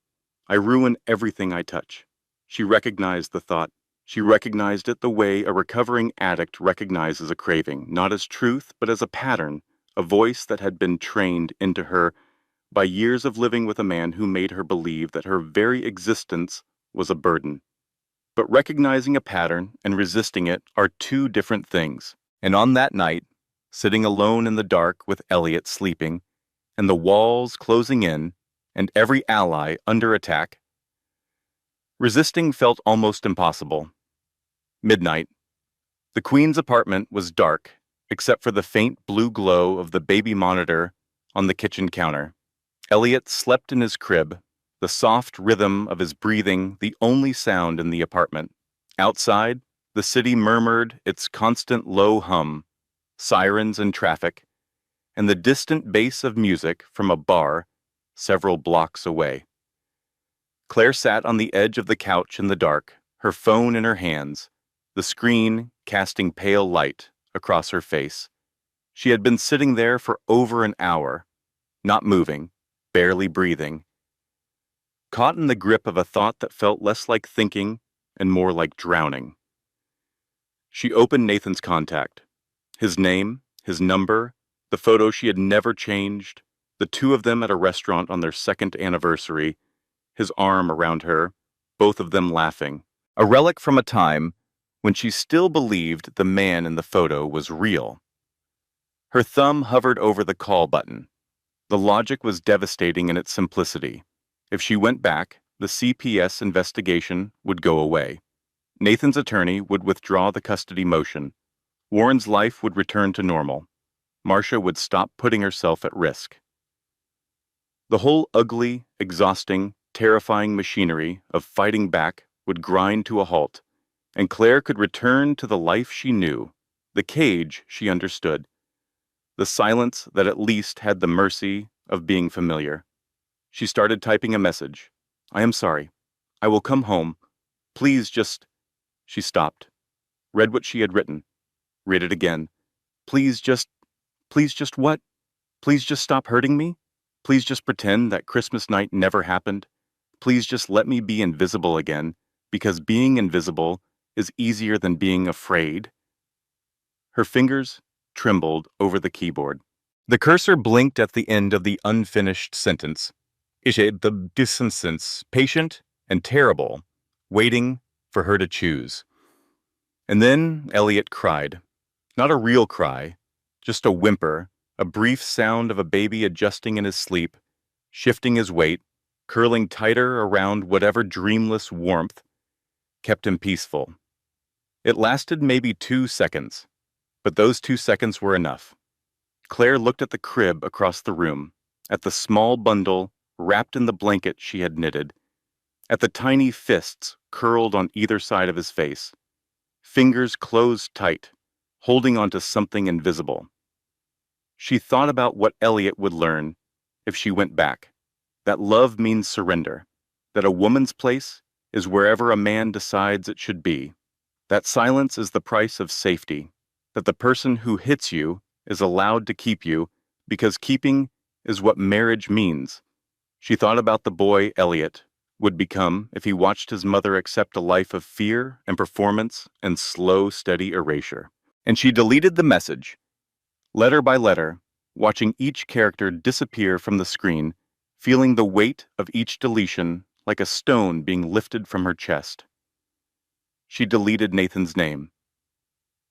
I ruin everything I touch." She recognized the thought. She recognized it the way a recovering addict recognizes a craving, not as truth, but as a pattern, a voice that had been trained into her by years of living with a man who made her believe that her very existence was a burden. But recognizing a pattern and resisting it are two different things. And on that night, sitting alone in the dark with Elliot sleeping, and the walls closing in, and every ally under attack, resisting felt almost impossible. Midnight. The Queen's apartment was dark, except for the faint blue glow of the baby monitor on the kitchen counter. Elliot slept in his crib, the soft rhythm of his breathing the only sound in the apartment. Outside, the city murmured its constant low hum, sirens and traffic, and the distant bass of music from a bar several blocks away. Claire sat on the edge of the couch in the dark, her phone in her hands, the screen casting pale light across her face. She had been sitting there for over an hour, not moving, barely breathing, caught in the grip of a thought that felt less like thinking and more like drowning. She opened Nathan's contact. His name, his number, the photo she had never changed, the two of them at a restaurant on their second anniversary, his arm around her, both of them laughing. A relic from a time when she still believed the man in the photo was real. Her thumb hovered over the call button. The logic was devastating in its simplicity. If she went back, the CPS investigation would go away. Nathan's attorney would withdraw the custody motion. Warren's life would return to normal. Marcia would stop putting herself at risk. The whole ugly, exhausting, terrifying machinery of fighting back would grind to a halt, and Claire could return to the life she knew, the cage she understood, the silence that at least had the mercy of being familiar. She started typing a message. "I am sorry. I will come home. Please just—" She stopped, read what she had written, read it again. Please just what? Please just stop hurting me? Please just pretend that Christmas night never happened? Please just let me be invisible again, because being invisible is easier than being afraid." Her fingers trembled over the keyboard. The cursor blinked at the end of the unfinished sentence. J'ai the distance, patient and terrible, waiting for her to choose. And then Elliot cried. Not a real cry, just a whimper, a brief sound of a baby adjusting in his sleep, shifting his weight, curling tighter around whatever dreamless warmth kept him peaceful. It lasted maybe 2 seconds, but those 2 seconds were enough. Claire looked at the crib across the room, at the small bundle wrapped in the blanket she had knitted, at the tiny fists curled on either side of his face, fingers closed tight, holding onto something invisible. She thought about what Elliot would learn if she went back, that love means surrender, that a woman's place is wherever a man decides it should be, that silence is the price of safety, that the person who hits you is allowed to keep you because keeping is what marriage means. She thought about the boy Elliot would become if he watched his mother accept a life of fear and performance and slow, steady erasure. And she deleted the message, letter by letter, watching each character disappear from the screen, feeling the weight of each deletion like a stone being lifted from her chest. She deleted Nathan's name.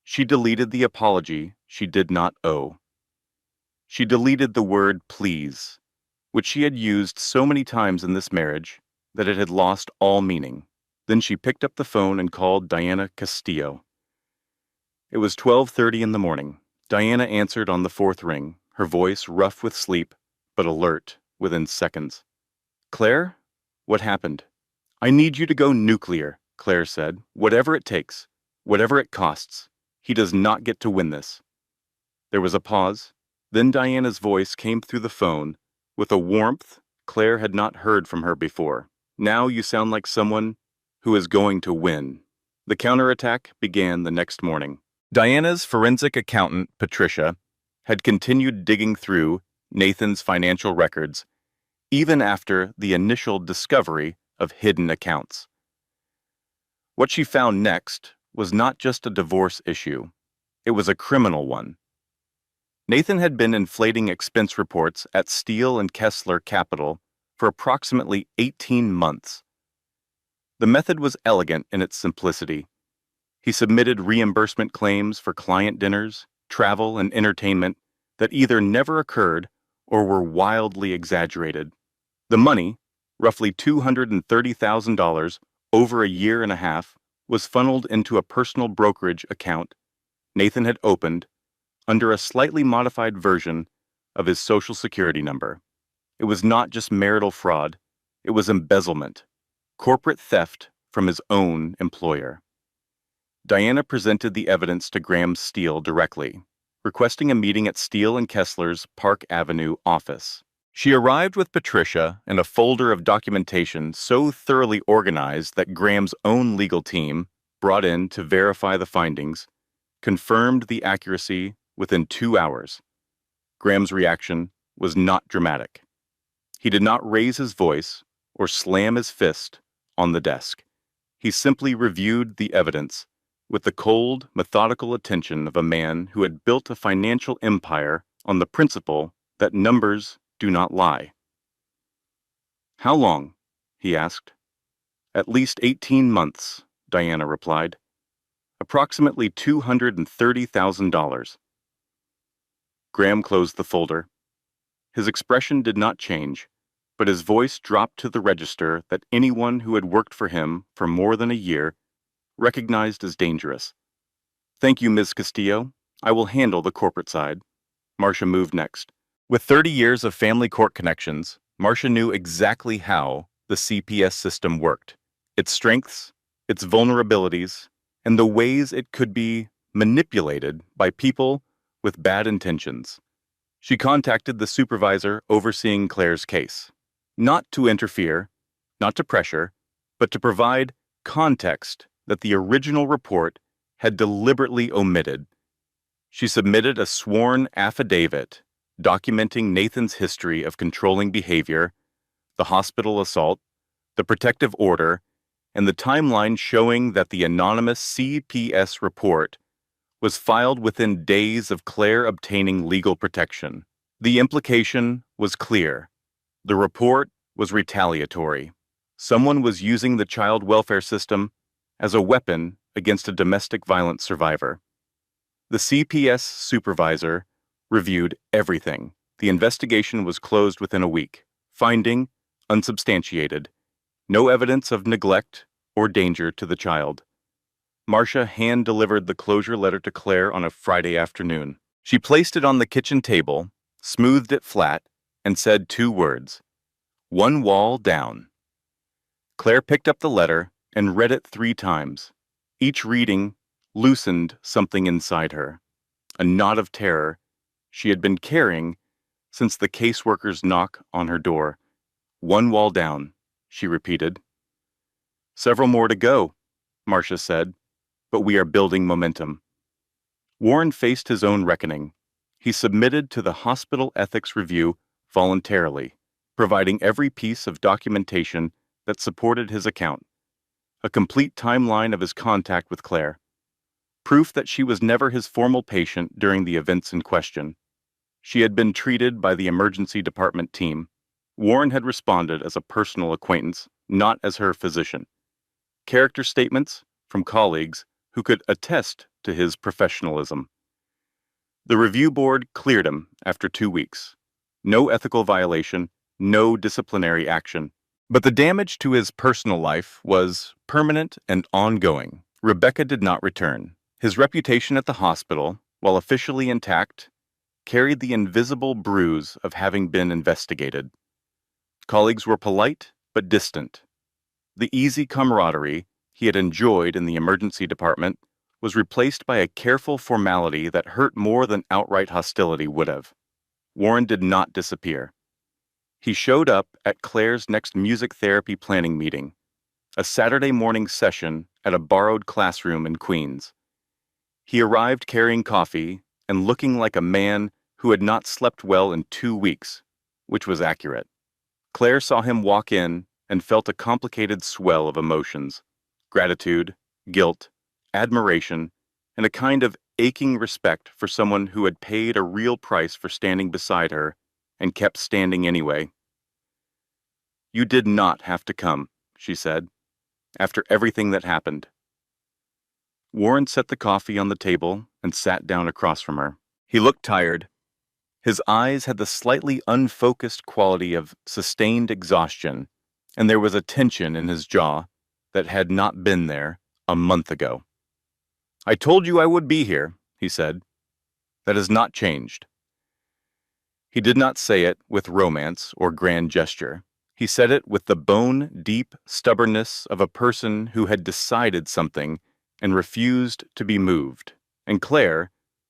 She deleted the apology she did not owe. She deleted the word please. which she had used so many times in this marriage that it had lost all meaning. Then she picked up the phone and called Diana Castillo. It was 12:30 in the morning. Diana answered on the fourth ring, her voice rough with sleep, but alert within seconds. Claire? What happened? I need you to go nuclear, Claire said. Whatever it takes. Whatever it costs. He does not get to win this. There was a pause. Then Diana's voice came through the phone with a warmth Claire had not heard from her before. Now you sound like someone who is going to win. The counterattack began the next morning. Diana's forensic accountant, Patricia, had continued digging through Nathan's financial records even after the initial discovery of hidden accounts. What she found next was not just a divorce issue. It was a criminal one. Nathan had been inflating expense reports at Steele and Kessler Capital for approximately 18 months. The method was elegant in its simplicity. He submitted reimbursement claims for client dinners, travel, and entertainment that either never occurred or were wildly exaggerated. The money, roughly $230,000 over a year and a half, was funneled into a personal brokerage account Nathan had opened under a slightly modified version of his Social Security number. It was not just marital fraud, it was embezzlement, corporate theft from his own employer. Diana presented the evidence to Graham Steele directly, requesting a meeting at Steele and Kessler's Park Avenue office. She arrived with Patricia and a folder of documentation so thoroughly organized that Graham's own legal team, brought in to verify the findings, confirmed the accuracy within 2 hours. Graham's reaction was not dramatic. He did not raise his voice or slam his fist on the desk. He simply reviewed the evidence with the cold, methodical attention of a man who had built a financial empire on the principle that numbers do not lie. How long? He asked. At least 18 months, Diana replied. Approximately $230,000. Graham closed the folder. His expression did not change, but his voice dropped to the register that anyone who had worked for him for more than a year recognized as dangerous. Thank you, Ms. Castillo. I will handle the corporate side. Marcia moved next. With 30 years of family court connections, Marcia knew exactly how the CPS system worked, its strengths, its vulnerabilities, and the ways it could be manipulated by people with bad intentions. She contacted the supervisor overseeing Claire's case, not to interfere, not to pressure, but to provide context that the original report had deliberately omitted. She submitted a sworn affidavit documenting Nathan's history of controlling behavior, the hospital assault, the protective order, and the timeline showing that the anonymous CPS report was filed within days of Claire obtaining legal protection. The implication was clear. The report was retaliatory. Someone was using the child welfare system as a weapon against a domestic violence survivor. The CPS supervisor reviewed everything. The investigation was closed within a week. Finding unsubstantiated. No evidence of neglect or danger to the child. Marcia hand-delivered the closure letter to Claire on a Friday afternoon. She placed it on the kitchen table, smoothed it flat, and said 2 words. One wall down. Claire picked up the letter and read it 3 times. Each reading loosened something inside her, a knot of terror she had been carrying since the caseworker's knock on her door. One wall down, she repeated. Several more to go, Marcia said, but we are building momentum. Warren faced his own reckoning. He submitted to the hospital ethics review voluntarily, providing every piece of documentation that supported his account. A complete timeline of his contact with Claire. Proof that she was never his formal patient during the events in question. She had been treated by the emergency department team. Warren had responded as a personal acquaintance, not as her physician. Character statements from colleagues who could attest to his professionalism. The review board cleared him after 2 weeks. No ethical violation, no disciplinary action. But the damage to his personal life was permanent and ongoing. Rebecca did not return. His reputation at the hospital, while officially intact, carried the invisible bruise of having been investigated. Colleagues were polite but distant. The easy camaraderie he had enjoyed in the emergency department was replaced by a careful formality that hurt more than outright hostility would have. Warren did not disappear. He showed up at Claire's next music therapy planning meeting, a Saturday morning session at a borrowed classroom in Queens. He arrived carrying coffee and looking like a man who had not slept well in 2 weeks, which was accurate. Claire saw him walk in and felt a complicated swell of emotions: gratitude, guilt, admiration, and a kind of aching respect for someone who had paid a real price for standing beside her and kept standing anyway. "You did not have to come," she said, "after everything that happened." Warren set the coffee on the table and sat down across from her. He looked tired. His eyes had the slightly unfocused quality of sustained exhaustion, and there was a tension in his jaw that had not been there a month ago. "I told you I would be here," he said. "That has not changed." He did not say it with romance or grand gesture. He said it with the bone-deep stubbornness of a person who had decided something and refused to be moved. And Claire,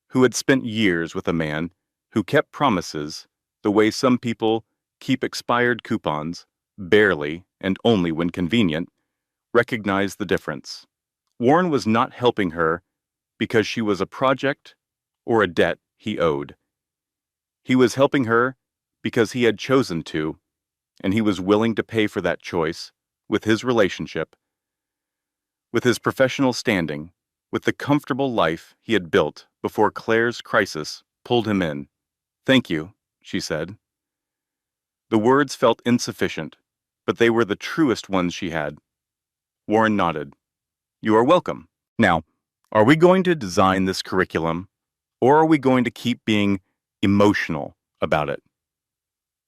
who had spent years with a man who kept promises the way some people keep expired coupons, barely and only when convenient, recognized the difference. Warren was not helping her because she was a project or a debt he owed. He was helping her because he had chosen to, and he was willing to pay for that choice with his relationship, with his professional standing, with the comfortable life he had built before Claire's crisis pulled him in. "Thank you," she said. The words felt insufficient, but they were the truest ones she had. Warren nodded. "You are welcome. Now, are we going to design this curriculum, or are we going to keep being emotional about it?"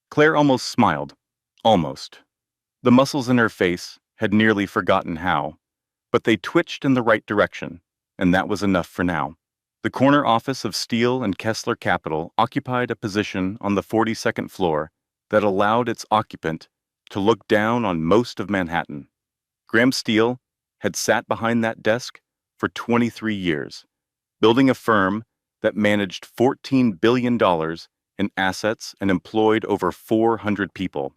Claire almost smiled. Almost. The muscles in her face had nearly forgotten how, but they twitched in the right direction, and that was enough for now. The corner office of Steele and Kessler Capital occupied a position on the 42nd floor that allowed its occupant to look down on most of Manhattan. Graham Steele had sat behind that desk for 23 years, building a firm that managed $14 billion in assets and employed over 400 people.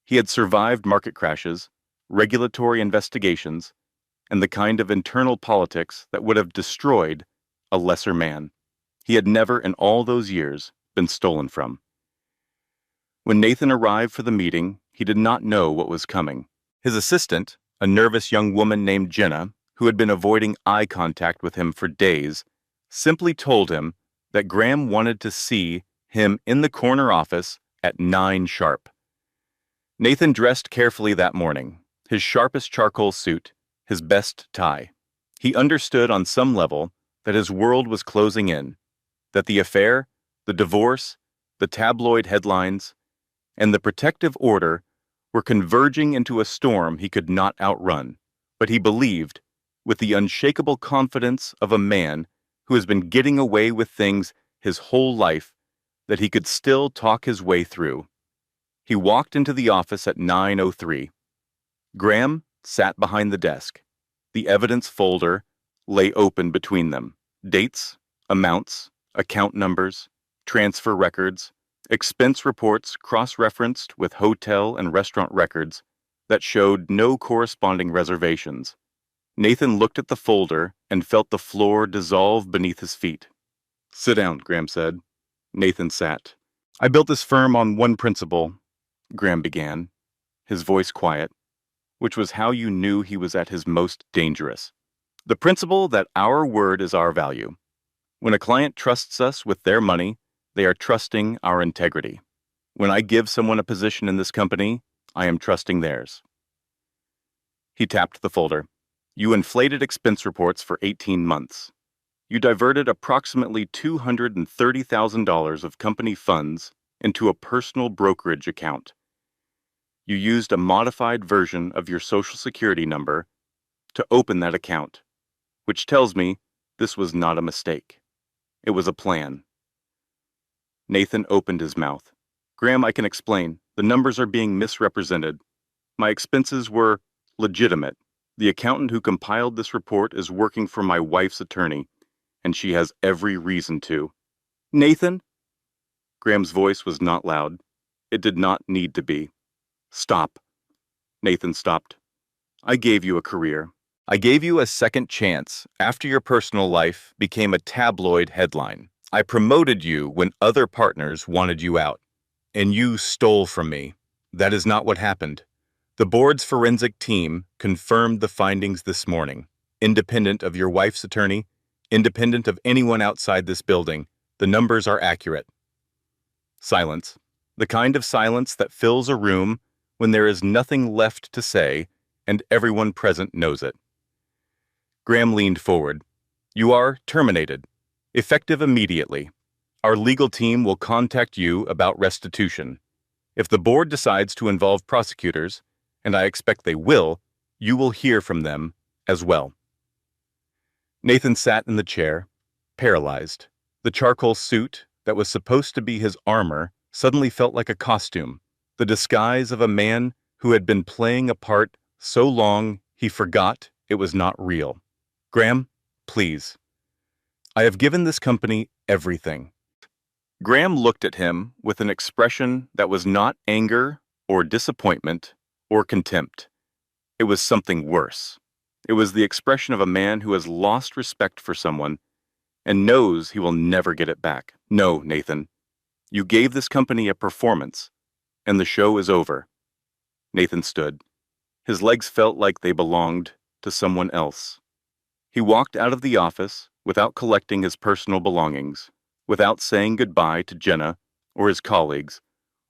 He had survived market crashes, regulatory investigations, and the kind of internal politics that would have destroyed a lesser man. He had never in all those years been stolen from. When Nathan arrived for the meeting, he did not know what was coming. His assistant, a nervous young woman named Jenna, who had been avoiding eye contact with him for days, simply told him that Graham wanted to see him in the corner office at 9 sharp. Nathan dressed carefully that morning, his sharpest charcoal suit, his best tie. He understood on some level that his world was closing in, that the affair, the divorce, the tabloid headlines, and the protective order were converging into a storm he could not outrun. But he believed, with the unshakable confidence of a man who has been getting away with things his whole life, that he could still talk his way through. He walked into the office at 9:03. Graham sat behind the desk. The evidence folder lay open between them. Dates, amounts, account numbers, transfer records, expense reports cross-referenced with hotel and restaurant records that showed no corresponding reservations. Nathan looked at the folder and felt the floor dissolve beneath his feet. "Sit down," Graham said. Nathan sat. "I built this firm on one principle," Graham began, his voice quiet, which was how you knew he was at his most dangerous. "The principle that our word is our value. When a client trusts us with their money, they are trusting our integrity. When I give someone a position in this company, I am trusting theirs." He tapped the folder. "You inflated expense reports for 18 months. You diverted approximately $230,000 of company funds into a personal brokerage account. You used a modified version of your social security number to open that account, which tells me this was not a mistake. It was a plan. Nathan opened his mouth. Graham, I can explain. The numbers are being misrepresented. My expenses were legitimate. The accountant who compiled this report is working for my wife's attorney, and she has every reason to. Nathan? Graham's voice was not loud. It did not need to be. Stop. Nathan stopped. I gave you a career. I gave you a second chance after your personal life became a tabloid headline. I promoted you when other partners wanted you out. And you stole from me. That is not what happened. The board's forensic team confirmed the findings this morning. Independent of your wife's attorney, independent of anyone outside this building, the numbers are accurate. Silence. The kind of silence that fills a room when there is nothing left to say and everyone present knows it. Graham leaned forward. You are terminated. Effective immediately. Our legal team will contact you about restitution. If the board decides to involve prosecutors, and I expect they will, you will hear from them as well. Nathan sat in the chair, paralyzed. The charcoal suit that was supposed to be his armor suddenly felt like a costume, the disguise of a man who had been playing a part so long he forgot it was not real. Graham, please. I have given this company everything. Graham looked at him with an expression that was not anger or disappointment or contempt. It was something worse. It was the expression of a man who has lost respect for someone and knows he will never get it back. No, Nathan. You gave this company a performance, and the show is over. Nathan stood. His legs felt like they belonged to someone else. He walked out of the office without collecting his personal belongings, without saying goodbye to Jenna or his colleagues,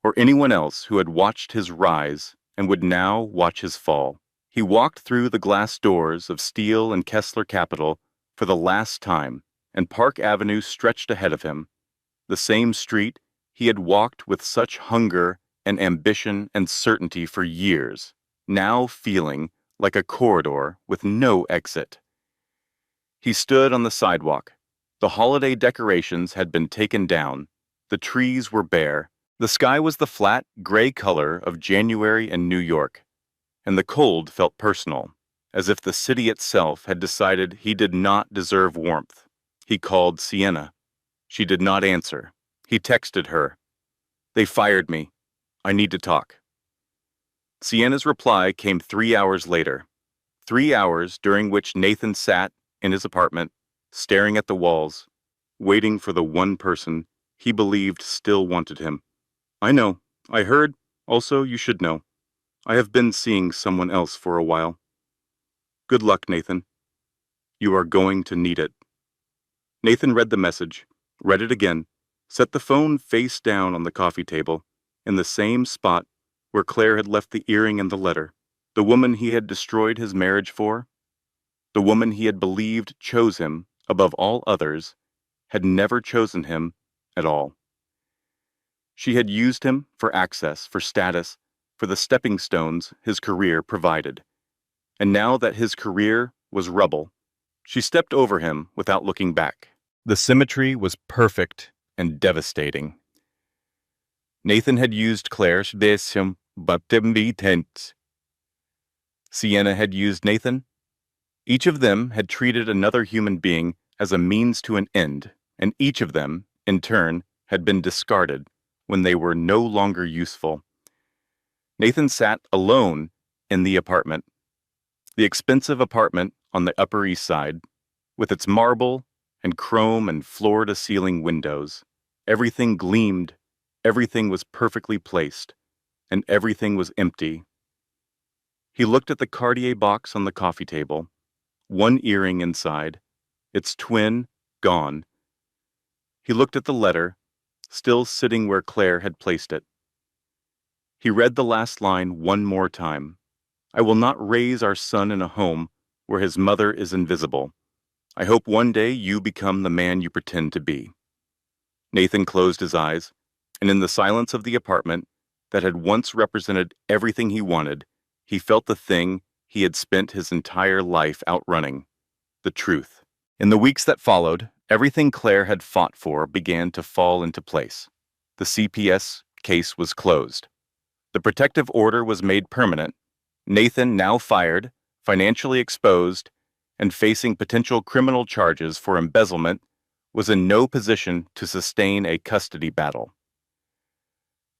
or anyone else who had watched his rise and would now watch his fall. He walked through the glass doors of Steele and Kessler Capital for the last time, and Park Avenue stretched ahead of him, the same street he had walked with such hunger and ambition and certainty for years, now feeling like a corridor with no exit. He stood on the sidewalk. The holiday decorations had been taken down. The trees were bare. The sky was the flat, gray color of January in New York, and the cold felt personal, as if the city itself had decided he did not deserve warmth. He called Sienna. She did not answer. He texted her. They fired me. I need to talk. Sienna's reply came 3 hours later. 3 hours during which Nathan sat in his apartment, staring at the walls, waiting for the one person he believed still wanted him. I know. I heard. Also, you should know. I have been seeing someone else for a while. Good luck, Nathan. You are going to need it. Nathan read the message, read it again, set the phone face down on the coffee table, in the same spot where Claire had left the earring and the letter. The woman he had destroyed his marriage for, the woman he had believed chose him above all others, had never chosen him at all. She had used him for access, for status, for the stepping stones his career provided. And now that his career was rubble, she stepped over him without looking back. The symmetry was perfect and devastating. Nathan had used Claire. Sienna had used Nathan. Each of them had treated another human being as a means to an end, and each of them, in turn, had been discarded when they were no longer useful. Nathan sat alone in the apartment, the expensive apartment on the Upper East Side, with its marble and chrome and floor-to-ceiling windows. Everything gleamed, everything was perfectly placed, and everything was empty. He looked at the Cartier box on the coffee table, one earring inside, its twin gone. He looked at the letter, still sitting where Claire had placed it. He read the last line one more time. I will not raise our son in a home where his mother is invisible. I hope one day you become the man you pretend to be. Nathan closed his eyes. and in the silence of the apartment that had once represented everything he wanted, he felt the thing he had spent his entire life outrunning: the truth. In the weeks that followed, everything Claire had fought for began to fall into place. The CPS case was closed. The protective order was made permanent. Nathan, now fired, financially exposed, and facing potential criminal charges for embezzlement, was in no position to sustain a custody battle.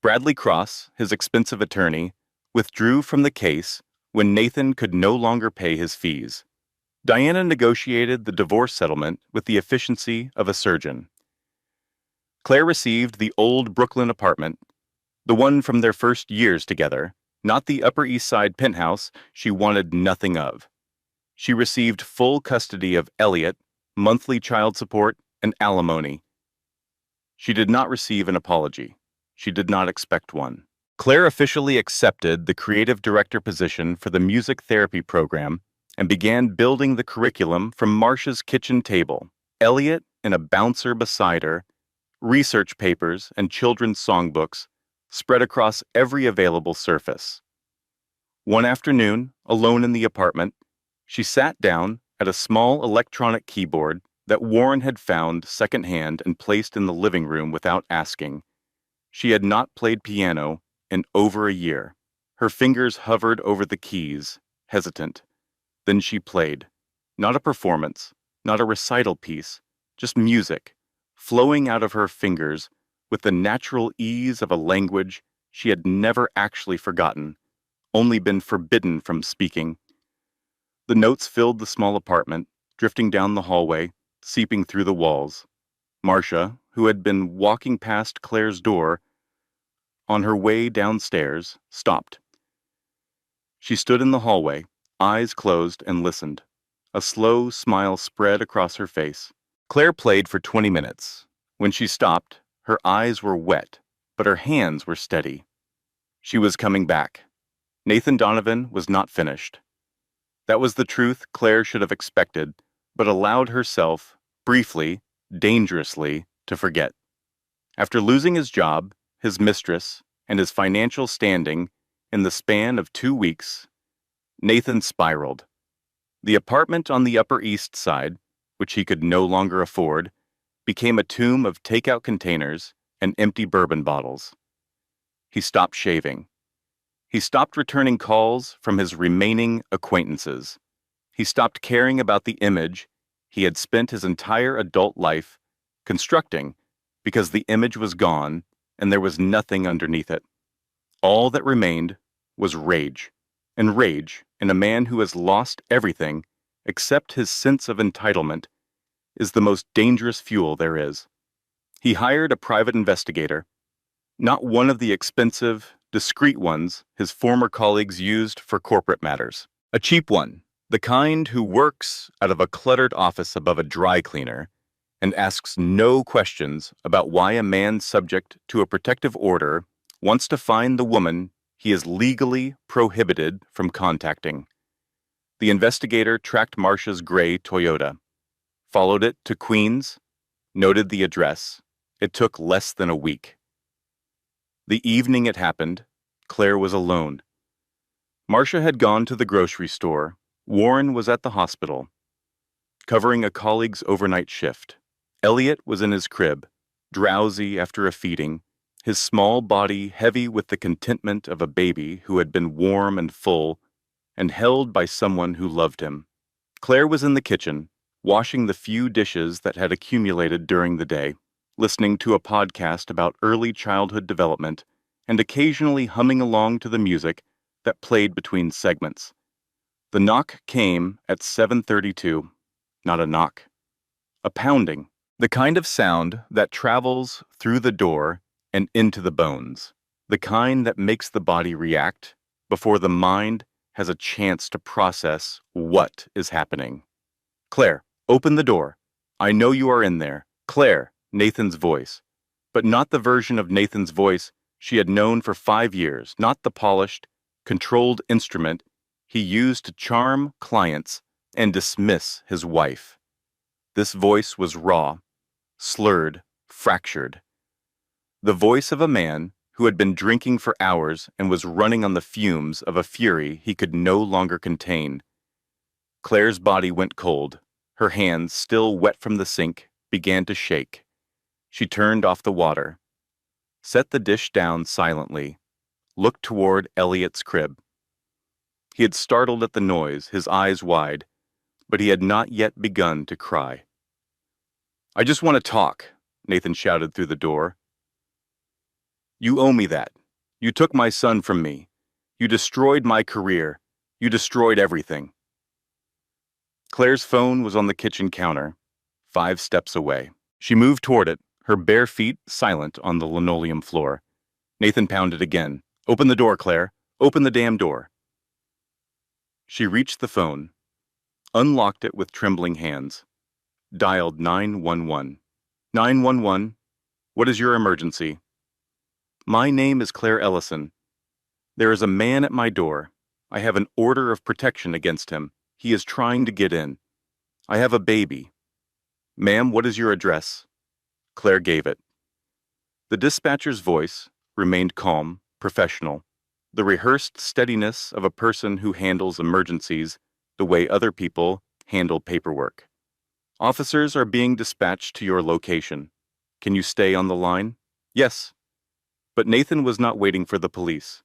Bradley Cross, his expensive attorney, withdrew from the case when Nathan could no longer pay his fees. Diana negotiated the divorce settlement with the efficiency of a surgeon. Claire received the old Brooklyn apartment, the one from their first years together, not the Upper East Side penthouse she wanted nothing of. She received full custody of Elliot, monthly child support, and alimony. She did not receive an apology. She did not expect one. Claire officially accepted the creative director position for the music therapy program and began building the curriculum from Marcia's kitchen table, Elliot and a bouncer beside her, research papers and children's songbooks spread across every available surface. One afternoon, alone in the apartment, she sat down at a small electronic keyboard that Warren had found secondhand and placed in the living room without asking. She had not played piano in over a year. Her fingers hovered over the keys, hesitant. Then she played. Not a performance, not a recital piece, just music, flowing out of her fingers with the natural ease of a language she had never actually forgotten, only been forbidden from speaking. The notes filled the small apartment, drifting down the hallway, seeping through the walls. Marcia, who had been walking past Claire's door on her way downstairs, stopped. She stood in the hallway, eyes closed, and listened. A slow smile spread across her face. Claire played for 20 minutes. When she stopped, her eyes were wet, but her hands were steady. She was coming back. Nathan Donovan was not finished. That was the truth Claire should have expected, but allowed herself, briefly, dangerously, to forget. After losing his job, his mistress, and his financial standing in the span of 2 weeks, Nathan spiraled. The apartment on the Upper East Side, which he could no longer afford, became a tomb of takeout containers and empty bourbon bottles. He stopped shaving. He stopped returning calls from his remaining acquaintances. He stopped caring about the image he had spent his entire adult life constructing, because the image was gone and there was nothing underneath it. All that remained was rage, and rage in a man who has lost everything except his sense of entitlement is the most dangerous fuel there is. He hired a private investigator, not one of the expensive, discreet ones his former colleagues used for corporate matters. A cheap one, the kind who works out of a cluttered office above a dry cleaner and asks no questions about why a man subject to a protective order wants to find the woman he is legally prohibited from contacting. The investigator tracked Marcia's gray Toyota, followed it to Queens, noted the address. It took less than a week. The evening it happened, Claire was alone. Marcia had gone to the grocery store. Warren was at the hospital, covering a colleague's overnight shift. Elliot was in his crib, drowsy after a feeding, his small body heavy with the contentment of a baby who had been warm and full and held by someone who loved him. Claire was in the kitchen, washing the few dishes that had accumulated during the day, listening to a podcast about early childhood development, and occasionally humming along to the music that played between segments. The knock came at 7:32. Not a knock. A pounding. The kind of sound that travels through the door and into the bones. The kind that makes the body react before the mind has a chance to process what is happening. Claire, open the door. I know you are in there. Claire, Nathan's voice. But not the version of Nathan's voice she had known for 5 years, not the polished, controlled instrument he used to charm clients and dismiss his wife. This voice was raw, slurred, fractured. The voice of a man who had been drinking for hours and was running on the fumes of a fury he could no longer contain. Claire's body went cold. Her hands, still wet from the sink, began to shake. She turned off the water, set the dish down silently, looked toward Elliot's crib. He had startled at the noise, his eyes wide, but he had not yet begun to cry. "I just want to talk," Nathan shouted through the door. "You owe me that. You took my son from me. You destroyed my career. You destroyed everything." Claire's phone was on the kitchen counter, 5 steps away. She moved toward it, her bare feet silent on the linoleum floor. Nathan pounded again. "Open the door, Claire. Open the damn door." She reached the phone, unlocked it with trembling hands, dialed 911. 911, what is your emergency? "My name is Claire Ellison. There is a man at my door. I have an order of protection against him. He is trying to get in. I have a baby. Ma'am, what is your address?" Claire gave it. The dispatcher's voice remained calm, professional, the rehearsed steadiness of a person who handles emergencies the way other people handle paperwork. "Officers are being dispatched to your location. Can you stay on the line?" "Yes." But Nathan was not waiting for the police.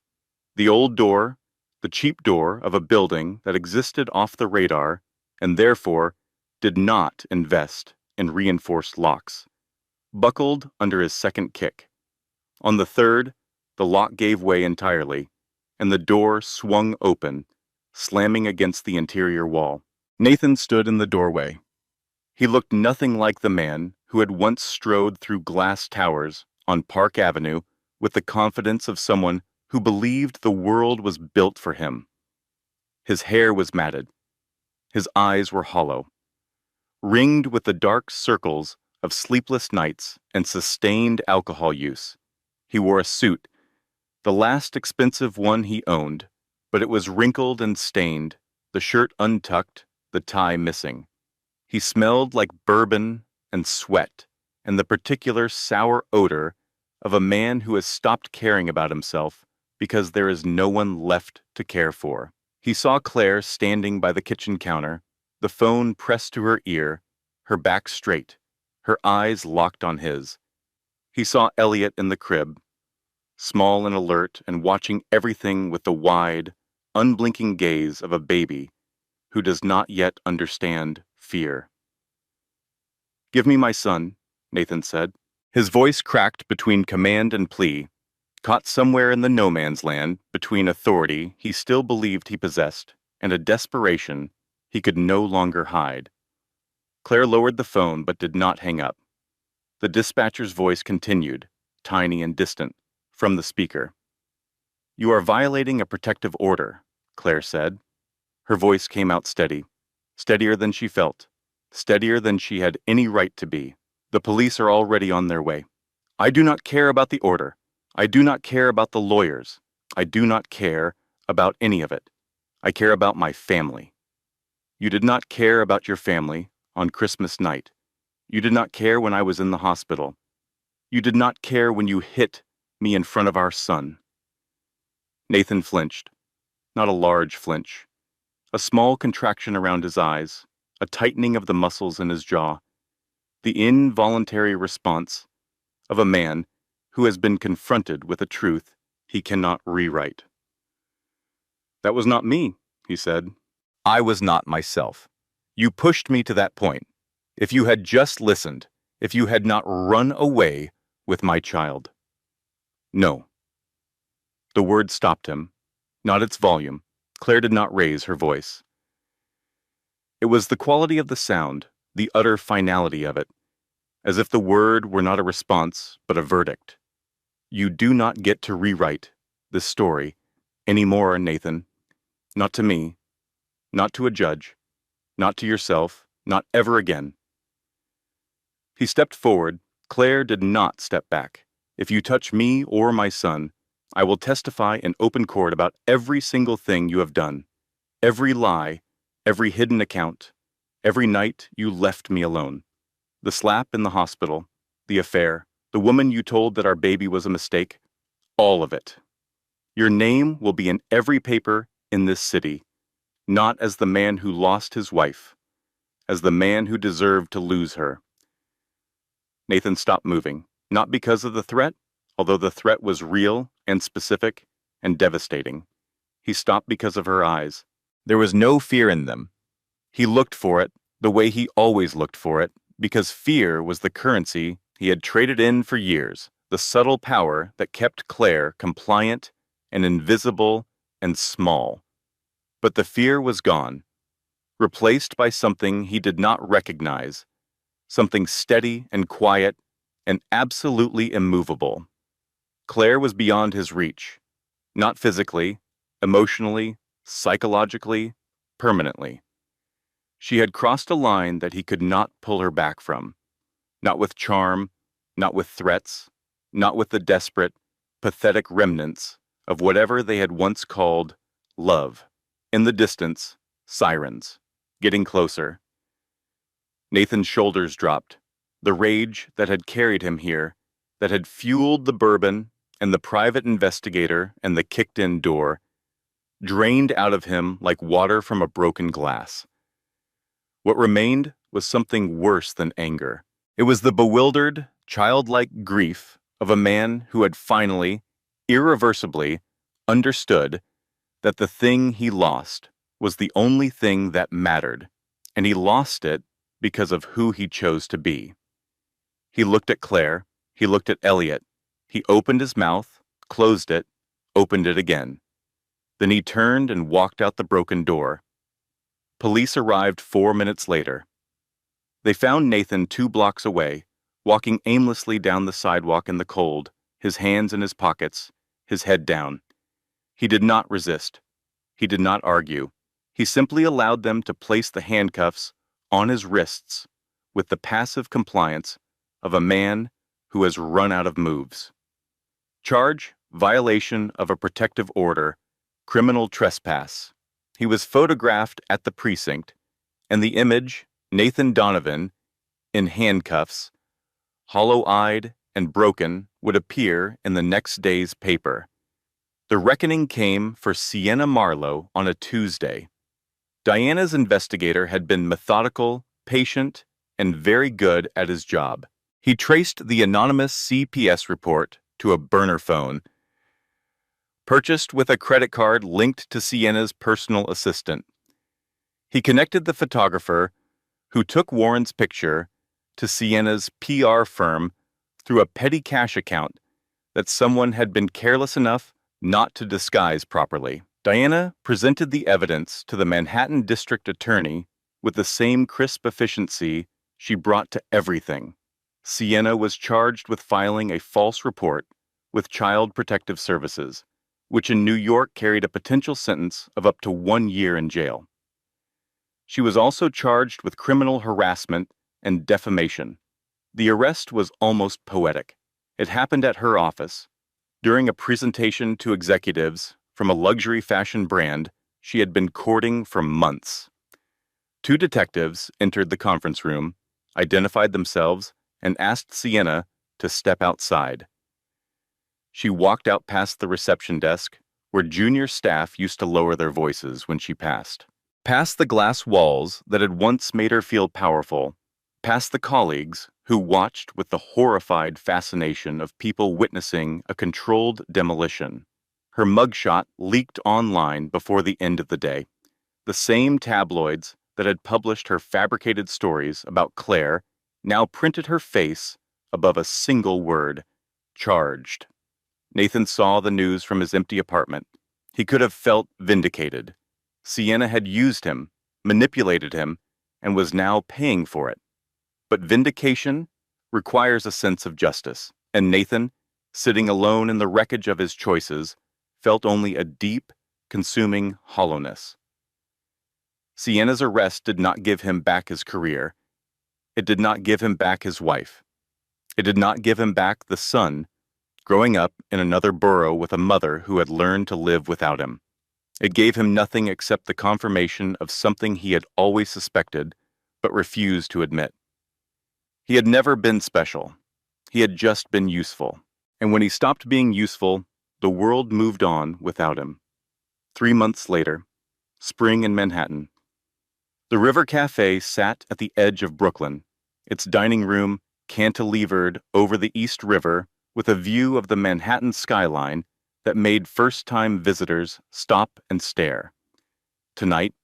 The old door, the cheap door of a building that existed off the radar and therefore did not invest in reinforced locks, buckled under his second kick. On the third, the lock gave way entirely, and the door swung open, slamming against the interior wall. Nathan stood in the doorway. He looked nothing like the man who had once strode through glass towers on Park Avenue with the confidence of someone who believed the world was built for him. His hair was matted. His eyes were hollow, ringed with the dark circles of sleepless nights and sustained alcohol use. He wore a suit, the last expensive one he owned, but it was wrinkled and stained, the shirt untucked, the tie missing. He smelled like bourbon and sweat and the particular sour odor of a man who has stopped caring about himself because there is no one left to care for. He saw Claire standing by the kitchen counter, the phone pressed to her ear, her back straight, her eyes locked on his. He saw Elliot in the crib, small and alert and watching everything with the wide, unblinking gaze of a baby who does not yet understand fear. "Give me my son," Nathan said. His voice cracked between command and plea, caught somewhere in the no man's land between authority he still believed he possessed and a desperation he could no longer hide. Claire lowered the phone but did not hang up. The dispatcher's voice continued, tiny and distant, from the speaker. "You are violating a protective order," Claire said. Her voice came out steady, steadier than she felt, steadier than she had any right to be. "The police are already on their way. I do not care about the order. I do not care about the lawyers. I do not care about any of it. I care about my family. You did not care about your family on Christmas night. You did not care when I was in the hospital. You did not care when you hit me in front of our son." Nathan flinched. Not a large flinch. A small contraction around his eyes, a tightening of the muscles in his jaw. The involuntary response of a man who has been confronted with a truth he cannot rewrite. "That was not me," he said. "I was not myself. You pushed me to that point. If you had just listened, if you had not run away with my child." "No." The word stopped him, not its volume. Claire did not raise her voice. It was the quality of the sound, the utter finality of it, as if the word were not a response, but a verdict. "You do not get to rewrite this story anymore, Nathan. Not to me, not to a judge, not to yourself, not ever again." He stepped forward. Claire did not step back. "If you touch me or my son, I will testify in open court about every single thing you have done, every lie, every hidden account, every night you left me alone. The slap in the hospital, the affair, The woman you told that our baby was a mistake? All of it. Your name will be in every paper in this city, not as the man who lost his wife, as the man who deserved to lose her." Nathan stopped moving, not because of the threat, although the threat was real and specific and devastating. He stopped because of her eyes. There was no fear in them. He looked for it the way he always looked for it, because fear was the currency he had traded in for years, the subtle power that kept Claire compliant and invisible and small. But the fear was gone, replaced by something he did not recognize, something steady and quiet and absolutely immovable. Claire was beyond his reach, not physically, emotionally, psychologically, permanently. She had crossed a line that he could not pull her back from, not with charm, not with threats, not with the desperate, pathetic remnants of whatever they had once called love. In the distance, sirens, getting closer. Nathan's shoulders dropped. The rage that had carried him here, that had fueled the bourbon and the private investigator and the kicked-in door, drained out of him like water from a broken glass. What remained was something worse than anger. It was the bewildered, childlike grief of a man who had finally, irreversibly, understood that the thing he lost was the only thing that mattered, and he lost it because of who he chose to be. He looked at Claire, he looked at Elliot, he opened his mouth, closed it, opened it again. Then he turned and walked out the broken door. Police arrived 4 minutes later. They found Nathan 2 blocks away, walking aimlessly down the sidewalk in the cold, his hands in his pockets, his head down. He did not resist. He did not argue. He simply allowed them to place the handcuffs on his wrists with the passive compliance of a man who has run out of moves. Charge: violation of a protective order, criminal trespass. He was photographed at the precinct, and the image, Nathan Donovan, in handcuffs, hollow-eyed and broken, would appear in the next day's paper. The reckoning came for Sienna Marlowe on a Tuesday. Diana's investigator had been methodical, patient, and very good at his job. He traced the anonymous CPS report to a burner phone, purchased with a credit card linked to Sienna's personal assistant. He connected the photographer who took Warren's picture to Sienna's PR firm through a petty cash account that someone had been careless enough not to disguise properly. Diana presented the evidence to the Manhattan District Attorney with the same crisp efficiency she brought to everything. Sienna was charged with filing a false report with Child Protective Services, which in New York carried a potential sentence of up to 1 year in jail. She was also charged with criminal harassment and defamation. The arrest was almost poetic. It happened at her office, during a presentation to executives from a luxury fashion brand she had been courting for months. 2 detectives entered the conference room, identified themselves, and asked Sienna to step outside. She walked out past the reception desk, where junior staff used to lower their voices when she passed. Past the glass walls that had once made her feel powerful, past the colleagues who watched with the horrified fascination of people witnessing a controlled demolition. Her mugshot leaked online before the end of the day. The same tabloids that had published her fabricated stories about Claire now printed her face above a single word: charged. Nathan saw the news from his empty apartment. He could have felt vindicated. Sienna had used him, manipulated him, and was now paying for it. But vindication requires a sense of justice, and Nathan, sitting alone in the wreckage of his choices, felt only a deep, consuming hollowness. Sienna's arrest did not give him back his career. It did not give him back his wife. It did not give him back the son, growing up in another borough with a mother who had learned to live without him. It gave him nothing except the confirmation of something he had always suspected, but refused to admit. He had never been special. He had just been useful. And when he stopped being useful, the world moved on without him. 3 months later, spring in Manhattan. The River Cafe sat at the edge of Brooklyn, its dining room cantilevered over the East River with a view of the Manhattan skyline that made first-time visitors stop and stare. Tonight,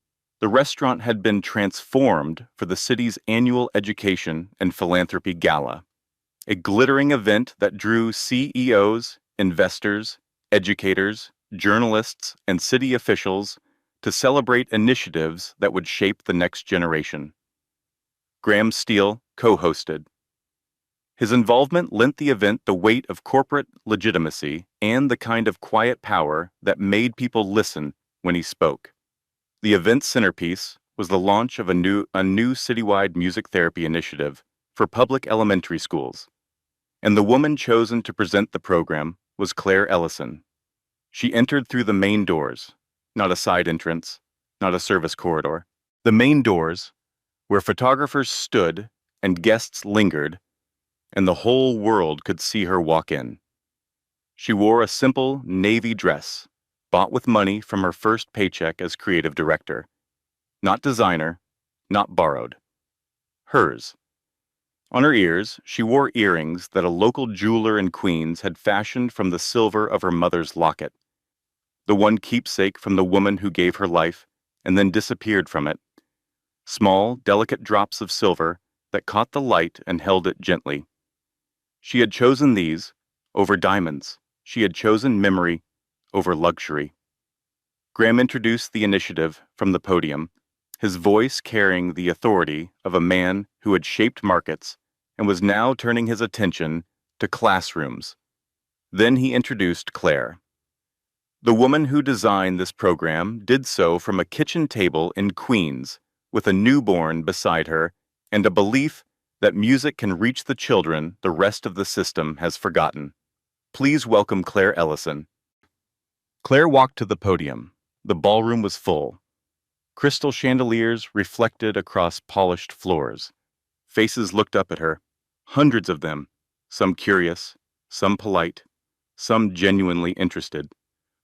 the restaurant had been transformed for the city's annual education and philanthropy gala, a glittering event that drew CEOs, investors, educators, journalists, and city officials to celebrate initiatives that would shape the next generation. Graham Steele co-hosted. His involvement lent the event the weight of corporate legitimacy and the kind of quiet power that made people listen when he spoke. The event's centerpiece was the launch of a new citywide music therapy initiative for public elementary schools, and the woman chosen to present the program was Claire Ellison. She entered through the main doors, not a side entrance, not a service corridor. The main doors, where photographers stood and guests lingered, and the whole world could see her walk in. She wore a simple navy dress, bought with money from her first paycheck as creative director. Not designer, not borrowed. Hers. On her ears, she wore earrings that a local jeweler in Queens had fashioned from the silver of her mother's locket, the one keepsake from the woman who gave her life and then disappeared from it. Small, delicate drops of silver that caught the light and held it gently. She had chosen these over diamonds. She had chosen memory over luxury. Graham introduced the initiative from the podium, his voice carrying the authority of a man who had shaped markets and was now turning his attention to classrooms. Then he introduced Claire. The woman who designed this program did so from a kitchen table in Queens, with a newborn beside her and a belief that music can reach the children the rest of the system has forgotten. Please welcome Claire Ellison. Claire walked to the podium. The ballroom was full. Crystal chandeliers reflected across polished floors. Faces looked up at her, hundreds of them, some curious, some polite, some genuinely interested.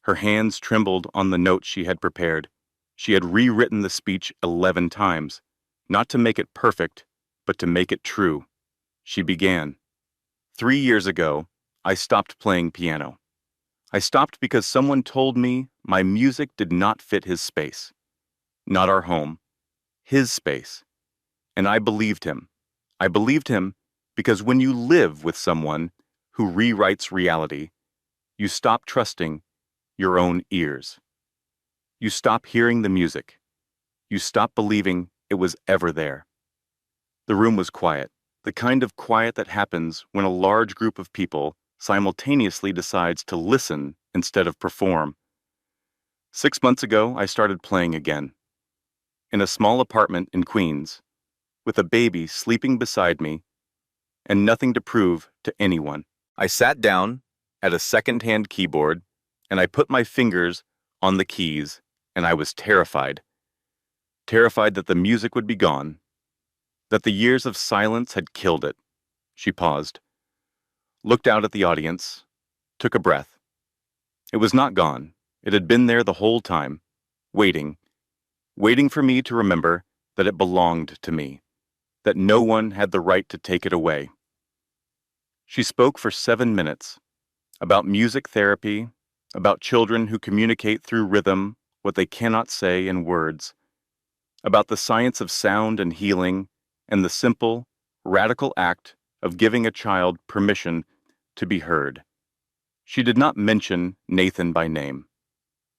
Her hands trembled on the notes she had prepared. She had rewritten the speech 11 times, not to make it perfect, but to make it true. She began. 3 years ago, I stopped playing piano. I stopped because someone told me my music did not fit his space. Not our home, his space. And I believed him. I believed him because when you live with someone who rewrites reality, you stop trusting your own ears. You stop hearing the music. You stop believing it was ever there. The room was quiet, the kind of quiet that happens when a large group of people simultaneously decides to listen instead of perform. 6 months ago, I started playing again. In a small apartment in Queens, with a baby sleeping beside me, and nothing to prove to anyone. I sat down at a second-hand keyboard, and I put my fingers on the keys, and I was terrified. Terrified that the music would be gone, that the years of silence had killed it. She paused, looked out at the audience, took a breath. It was not gone. It had been there the whole time, waiting for me to remember that it belonged to me, that no one had the right to take it away. She spoke for 7 minutes about music therapy, about children who communicate through rhythm what they cannot say in words, about the science of sound and healing, and the simple, radical act of giving a child permission to be heard. She did not mention Nathan by name.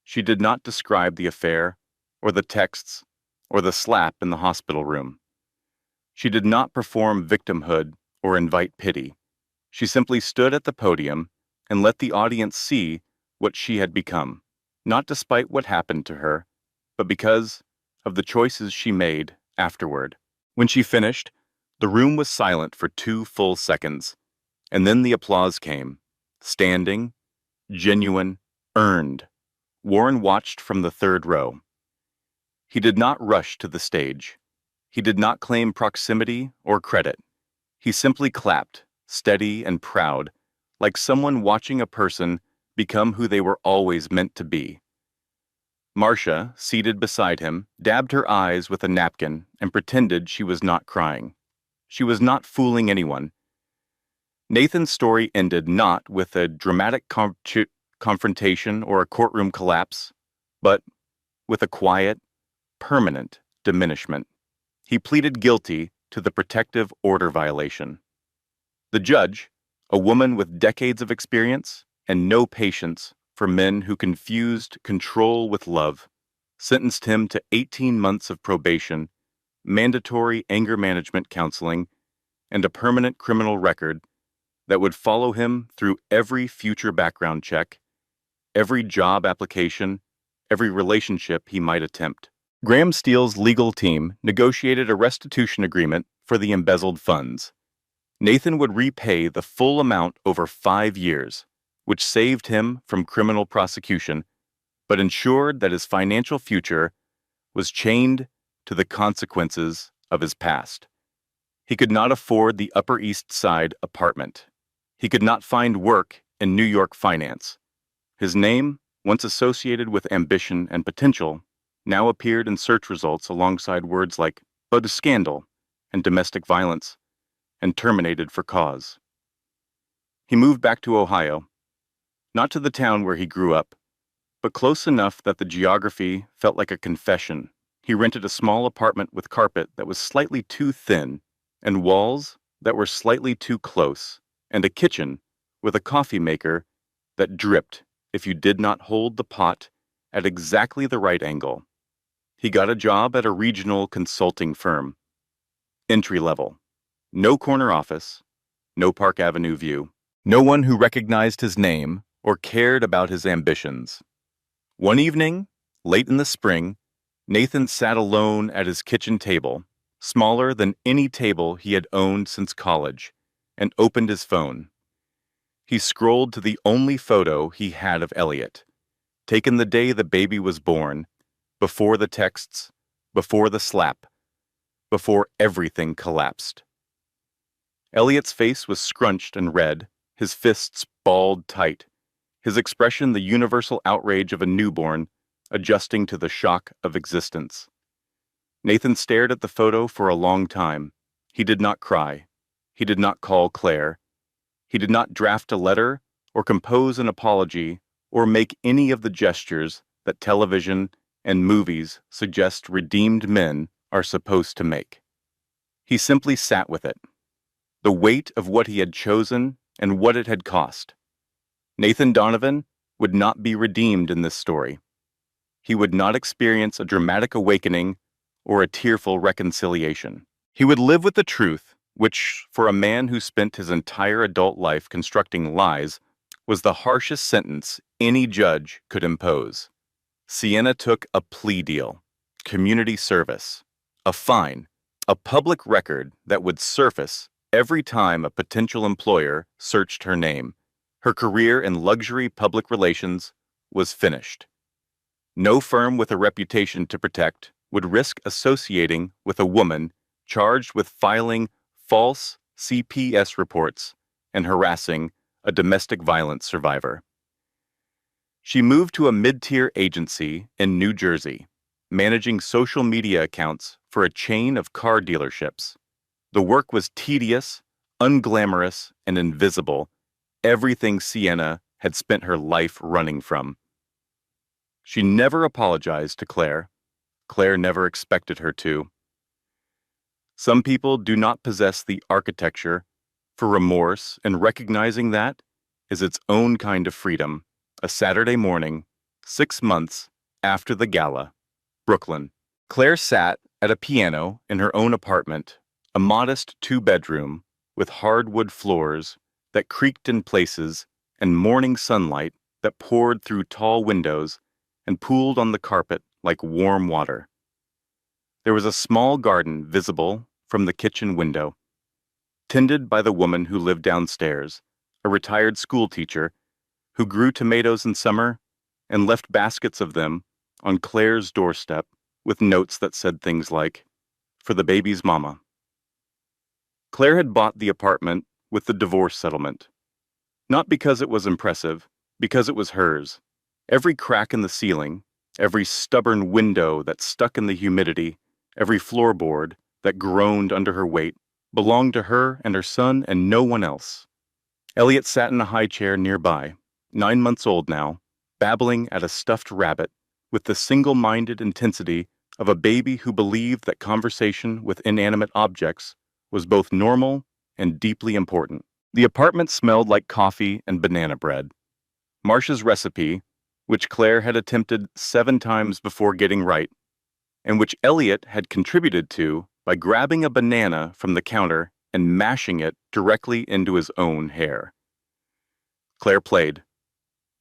She did not describe the affair, or the texts, or the slap in the hospital room. She did not perform victimhood or invite pity. She simply stood at the podium and let the audience see what she had become, not despite what happened to her, but because of the choices she made afterward. When she finished, the room was silent for 2 full seconds, and then the applause came. Standing, genuine, earned. Warren watched from the 3rd row. He did not rush to the stage. He did not claim proximity or credit. He simply clapped, steady and proud, like someone watching a person become who they were always meant to be. Marcia, seated beside him, dabbed her eyes with a napkin and pretended she was not crying. She was not fooling anyone. Nathan's story ended not with a dramatic confrontation or a courtroom collapse, but with a quiet, permanent diminishment. He pleaded guilty to the protective order violation. The judge, a woman with decades of experience and no patience for men who confused control with love, sentenced him to 18 months of probation, mandatory anger management counseling, and a permanent criminal record that would follow him through every future background check, every job application, every relationship he might attempt. Graham Steele's legal team negotiated a restitution agreement for the embezzled funds. Nathan would repay the full amount over 5 years, which saved him from criminal prosecution, but ensured that his financial future was chained to the consequences of his past. He could not afford the Upper East Side apartment. He could not find work in New York finance. His name, once associated with ambition and potential, now appeared in search results alongside words like "but scandal" and domestic violence, and terminated for cause. He moved back to Ohio, not to the town where he grew up, but close enough that the geography felt like a confession. He rented a small apartment with carpet that was slightly too thin, and walls that were slightly too close, and a kitchen with a coffee maker that dripped if you did not hold the pot at exactly the right angle. He got a job at a regional consulting firm. Entry level. No corner office, no Park Avenue view, no one who recognized his name or cared about his ambitions. One evening, late in the spring, Nathan sat alone at his kitchen table, smaller than any table he had owned since college, and opened his phone. He scrolled to the only photo he had of Elliot, taken the day the baby was born, before the texts, before the slap, before everything collapsed. Elliot's face was scrunched and red, his fists balled tight, his expression the universal outrage of a newborn adjusting to the shock of existence. Nathan stared at the photo for a long time. He did not cry. He did not call Claire. He did not draft a letter or compose an apology or make any of the gestures that television and movies suggest redeemed men are supposed to make. He simply sat with it, the weight of what he had chosen and what it had cost. Nathan Donovan would not be redeemed in this story. He would not experience a dramatic awakening or a tearful reconciliation. He would live with the truth, which, for a man who spent his entire adult life constructing lies, was the harshest sentence any judge could impose. Sienna took a plea deal, community service, a fine, a public record that would surface every time a potential employer searched her name. Her career in luxury public relations was finished. No firm with a reputation to protect would risk associating with a woman charged with filing false CPS reports and harassing a domestic violence survivor. She moved to a mid-tier agency in New Jersey, managing social media accounts for a chain of car dealerships. The work was tedious, unglamorous, and invisible, everything Sienna had spent her life running from. She never apologized to Claire. Claire never expected her to. Some people do not possess the architecture for remorse, and recognizing that is its own kind of freedom. A Saturday morning, 6 months after the gala, Brooklyn. Claire sat at a piano in her own apartment, a modest 2-bedroom with hardwood floors that creaked in places and morning sunlight that poured through tall windows and pooled on the carpet like warm water. There was a small garden visible from the kitchen window, tended by the woman who lived downstairs, a retired school teacher who grew tomatoes in summer and left baskets of them on Claire's doorstep with notes that said things like, "For the baby's mama." Claire had bought the apartment with the divorce settlement. Not because it was impressive, because it was hers. Every crack in the ceiling, every stubborn window that stuck in the humidity, every floorboard that groaned under her weight, belonged to her and her son and no one else. Elliot sat in a high chair nearby, 9 months old now, babbling at a stuffed rabbit with the single-minded intensity of a baby who believed that conversation with inanimate objects was both normal and deeply important. The apartment smelled like coffee and banana bread. Marcia's recipe, which Claire had attempted 7 times before getting right, and which Elliot had contributed to by grabbing a banana from the counter and mashing it directly into his own hair. Claire played.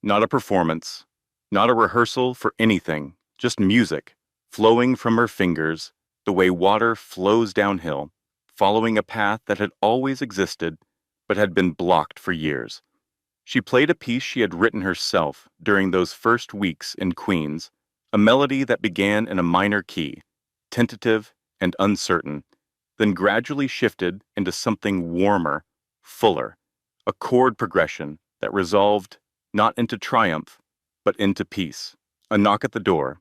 Not a performance, not a rehearsal for anything, just music, flowing from her fingers the way water flows downhill, following a path that had always existed but had been blocked for years. She played a piece she had written herself during those first weeks in Queens, a melody that began in a minor key, tentative and uncertain, then gradually shifted into something warmer, fuller, a chord progression that resolved not into triumph, but into peace. A knock at the door.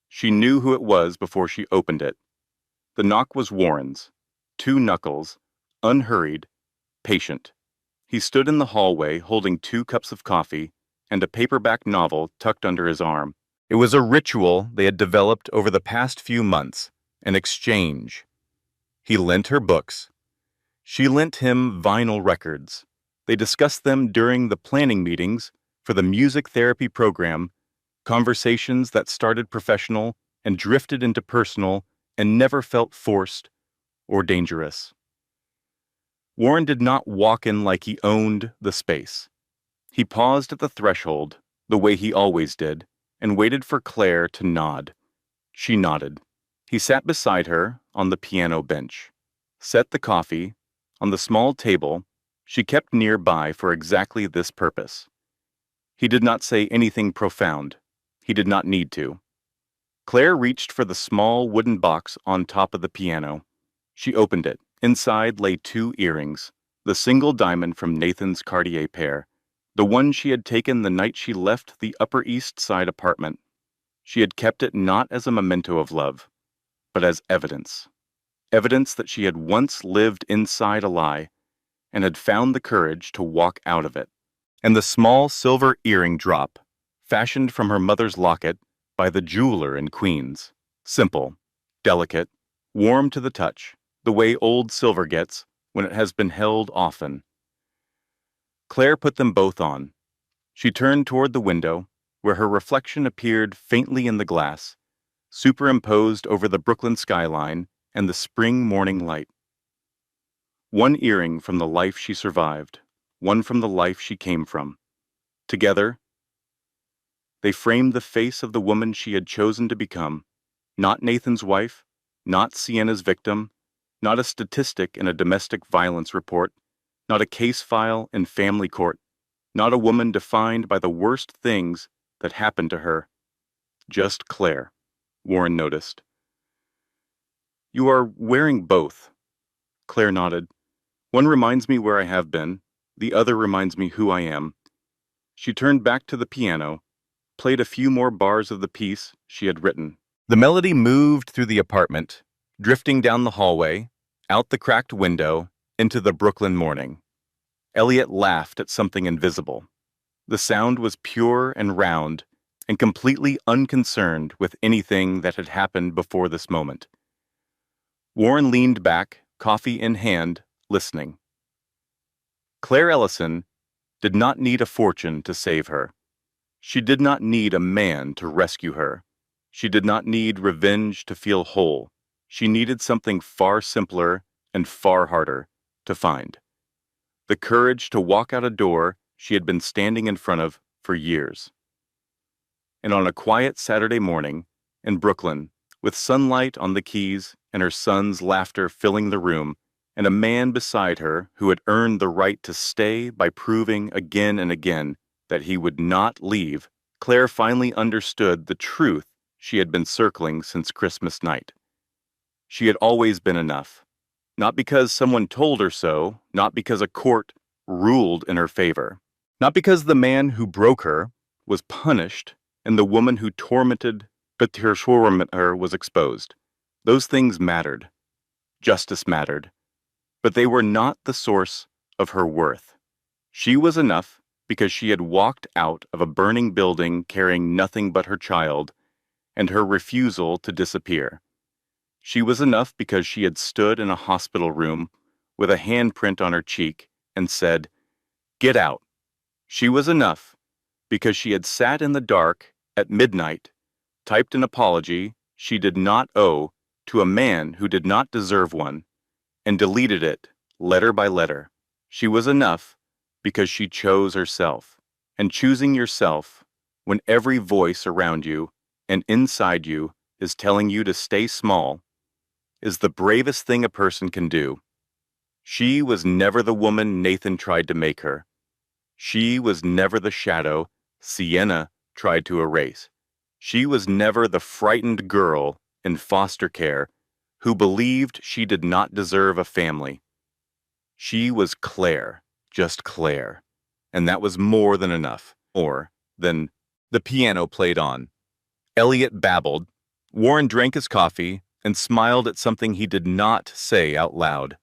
She knew who it was before she opened it. The knock was Warren's. 2 knuckles, unhurried, patient. He stood in the hallway holding 2 cups of coffee and a paperback novel tucked under his arm. It was a ritual they had developed over the past few months, an exchange. He lent her books. She lent him vinyl records. They discussed them during the planning meetings for the music therapy program, conversations that started professional and drifted into personal and never felt forced or dangerous. Warren did not walk in like he owned the space. He paused at the threshold, the way he always did, and waited for Claire to nod. She nodded. He sat beside her on the piano bench, set the coffee on the small table she kept nearby for exactly this purpose. He did not say anything profound. He did not need to. Claire reached for the small wooden box on top of the piano. She opened it. Inside lay 2 earrings, the single diamond from Nathan's Cartier pair, the one she had taken the night she left the Upper East Side apartment. She had kept it not as a memento of love, but as evidence. Evidence that she had once lived inside a lie and had found the courage to walk out of it. And the small silver earring drop, fashioned from her mother's locket by the jeweler in Queens. Simple, delicate, warm to the touch, the way old silver gets when it has been held often. Claire put them both on. She turned toward the window, where her reflection appeared faintly in the glass, superimposed over the Brooklyn skyline and the spring morning light. 1 earring from the life she survived, 1 from the life she came from. Together, they framed the face of the woman she had chosen to become, not Nathan's wife, not Sienna's victim, not a statistic in a domestic violence report, not a case file in family court, not a woman defined by the worst things that happened to her. Just Claire, Warren noticed. You are wearing both. Claire nodded. One reminds me where I have been, the other reminds me who I am. She turned back to the piano, played a few more bars of the piece she had written. The melody moved through the apartment, drifting down the hallway, out the cracked window, into the Brooklyn morning. Elliot laughed at something invisible. The sound was pure and round, and completely unconcerned with anything that had happened before this moment. Warren leaned back, coffee in hand, listening. Claire Ellison did not need a fortune to save her. She did not need a man to rescue her. She did not need revenge to feel whole. She needed something far simpler and far harder to find. The courage to walk out a door she had been standing in front of for years. And on a quiet Saturday morning in Brooklyn, with sunlight on the quays and her son's laughter filling the room, and a man beside her who had earned the right to stay by proving again and again that he would not leave, Claire finally understood the truth she had been circling since Christmas night. She had always been enough. Not because someone told her so, not because a court ruled in her favor, not because the man who broke her was punished and the woman who tormented her was exposed. Those things mattered. Justice mattered. But they were not the source of her worth. She was enough because she had walked out of a burning building carrying nothing but her child and her refusal to disappear. She was enough because she had stood in a hospital room with a handprint on her cheek and said, "Get out." She was enough because she had sat in the dark at midnight, typed an apology she did not owe to a man who did not deserve one, and deleted it letter by letter. She was enough because she chose herself. And choosing yourself, when every voice around you and inside you is telling you to stay small, is the bravest thing a person can do. She was never the woman Nathan tried to make her. She was never the shadow Sienna tried to erase. She was never the frightened girl in foster care who believed she did not deserve a family. She was Claire, just Claire, and that was more than enough, more than. The piano played on. Elliot babbled. Warren drank his coffee and smiled at something he did not say out loud.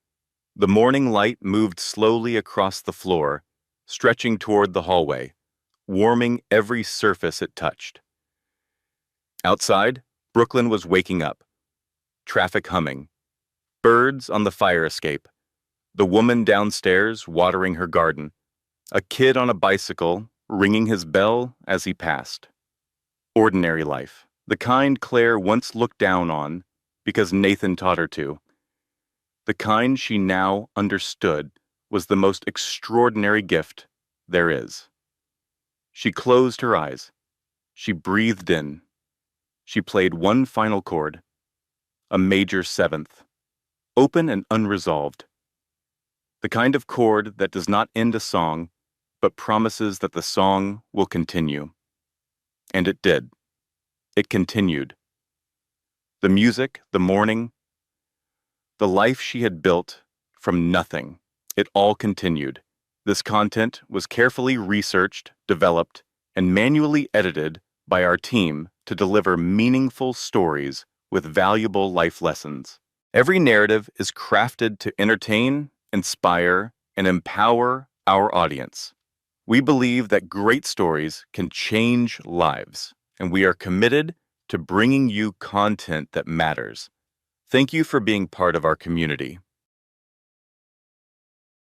The morning light moved slowly across the floor, stretching toward the hallway, warming every surface it touched. Outside, Brooklyn was waking up. Traffic humming. Birds on the fire escape. The woman downstairs watering her garden. A kid on a bicycle ringing his bell as he passed. Ordinary life. The kind Claire once looked down on because Nathan taught her to. The kind she now understood was the most extraordinary gift there is. She closed her eyes. She breathed in. She played one final chord, a major seventh, open and unresolved. The kind of chord that does not end a song, but promises that the song will continue. And it did. It continued. The music, the morning, the life she had built from nothing, it all continued. This content was carefully researched, developed, and manually edited by our team to deliver meaningful stories with valuable life lessons. Every narrative is crafted to entertain, inspire, and empower our audience. We believe that great stories can change lives, and we are committed to bringing you content that matters. Thank you for being part of our community.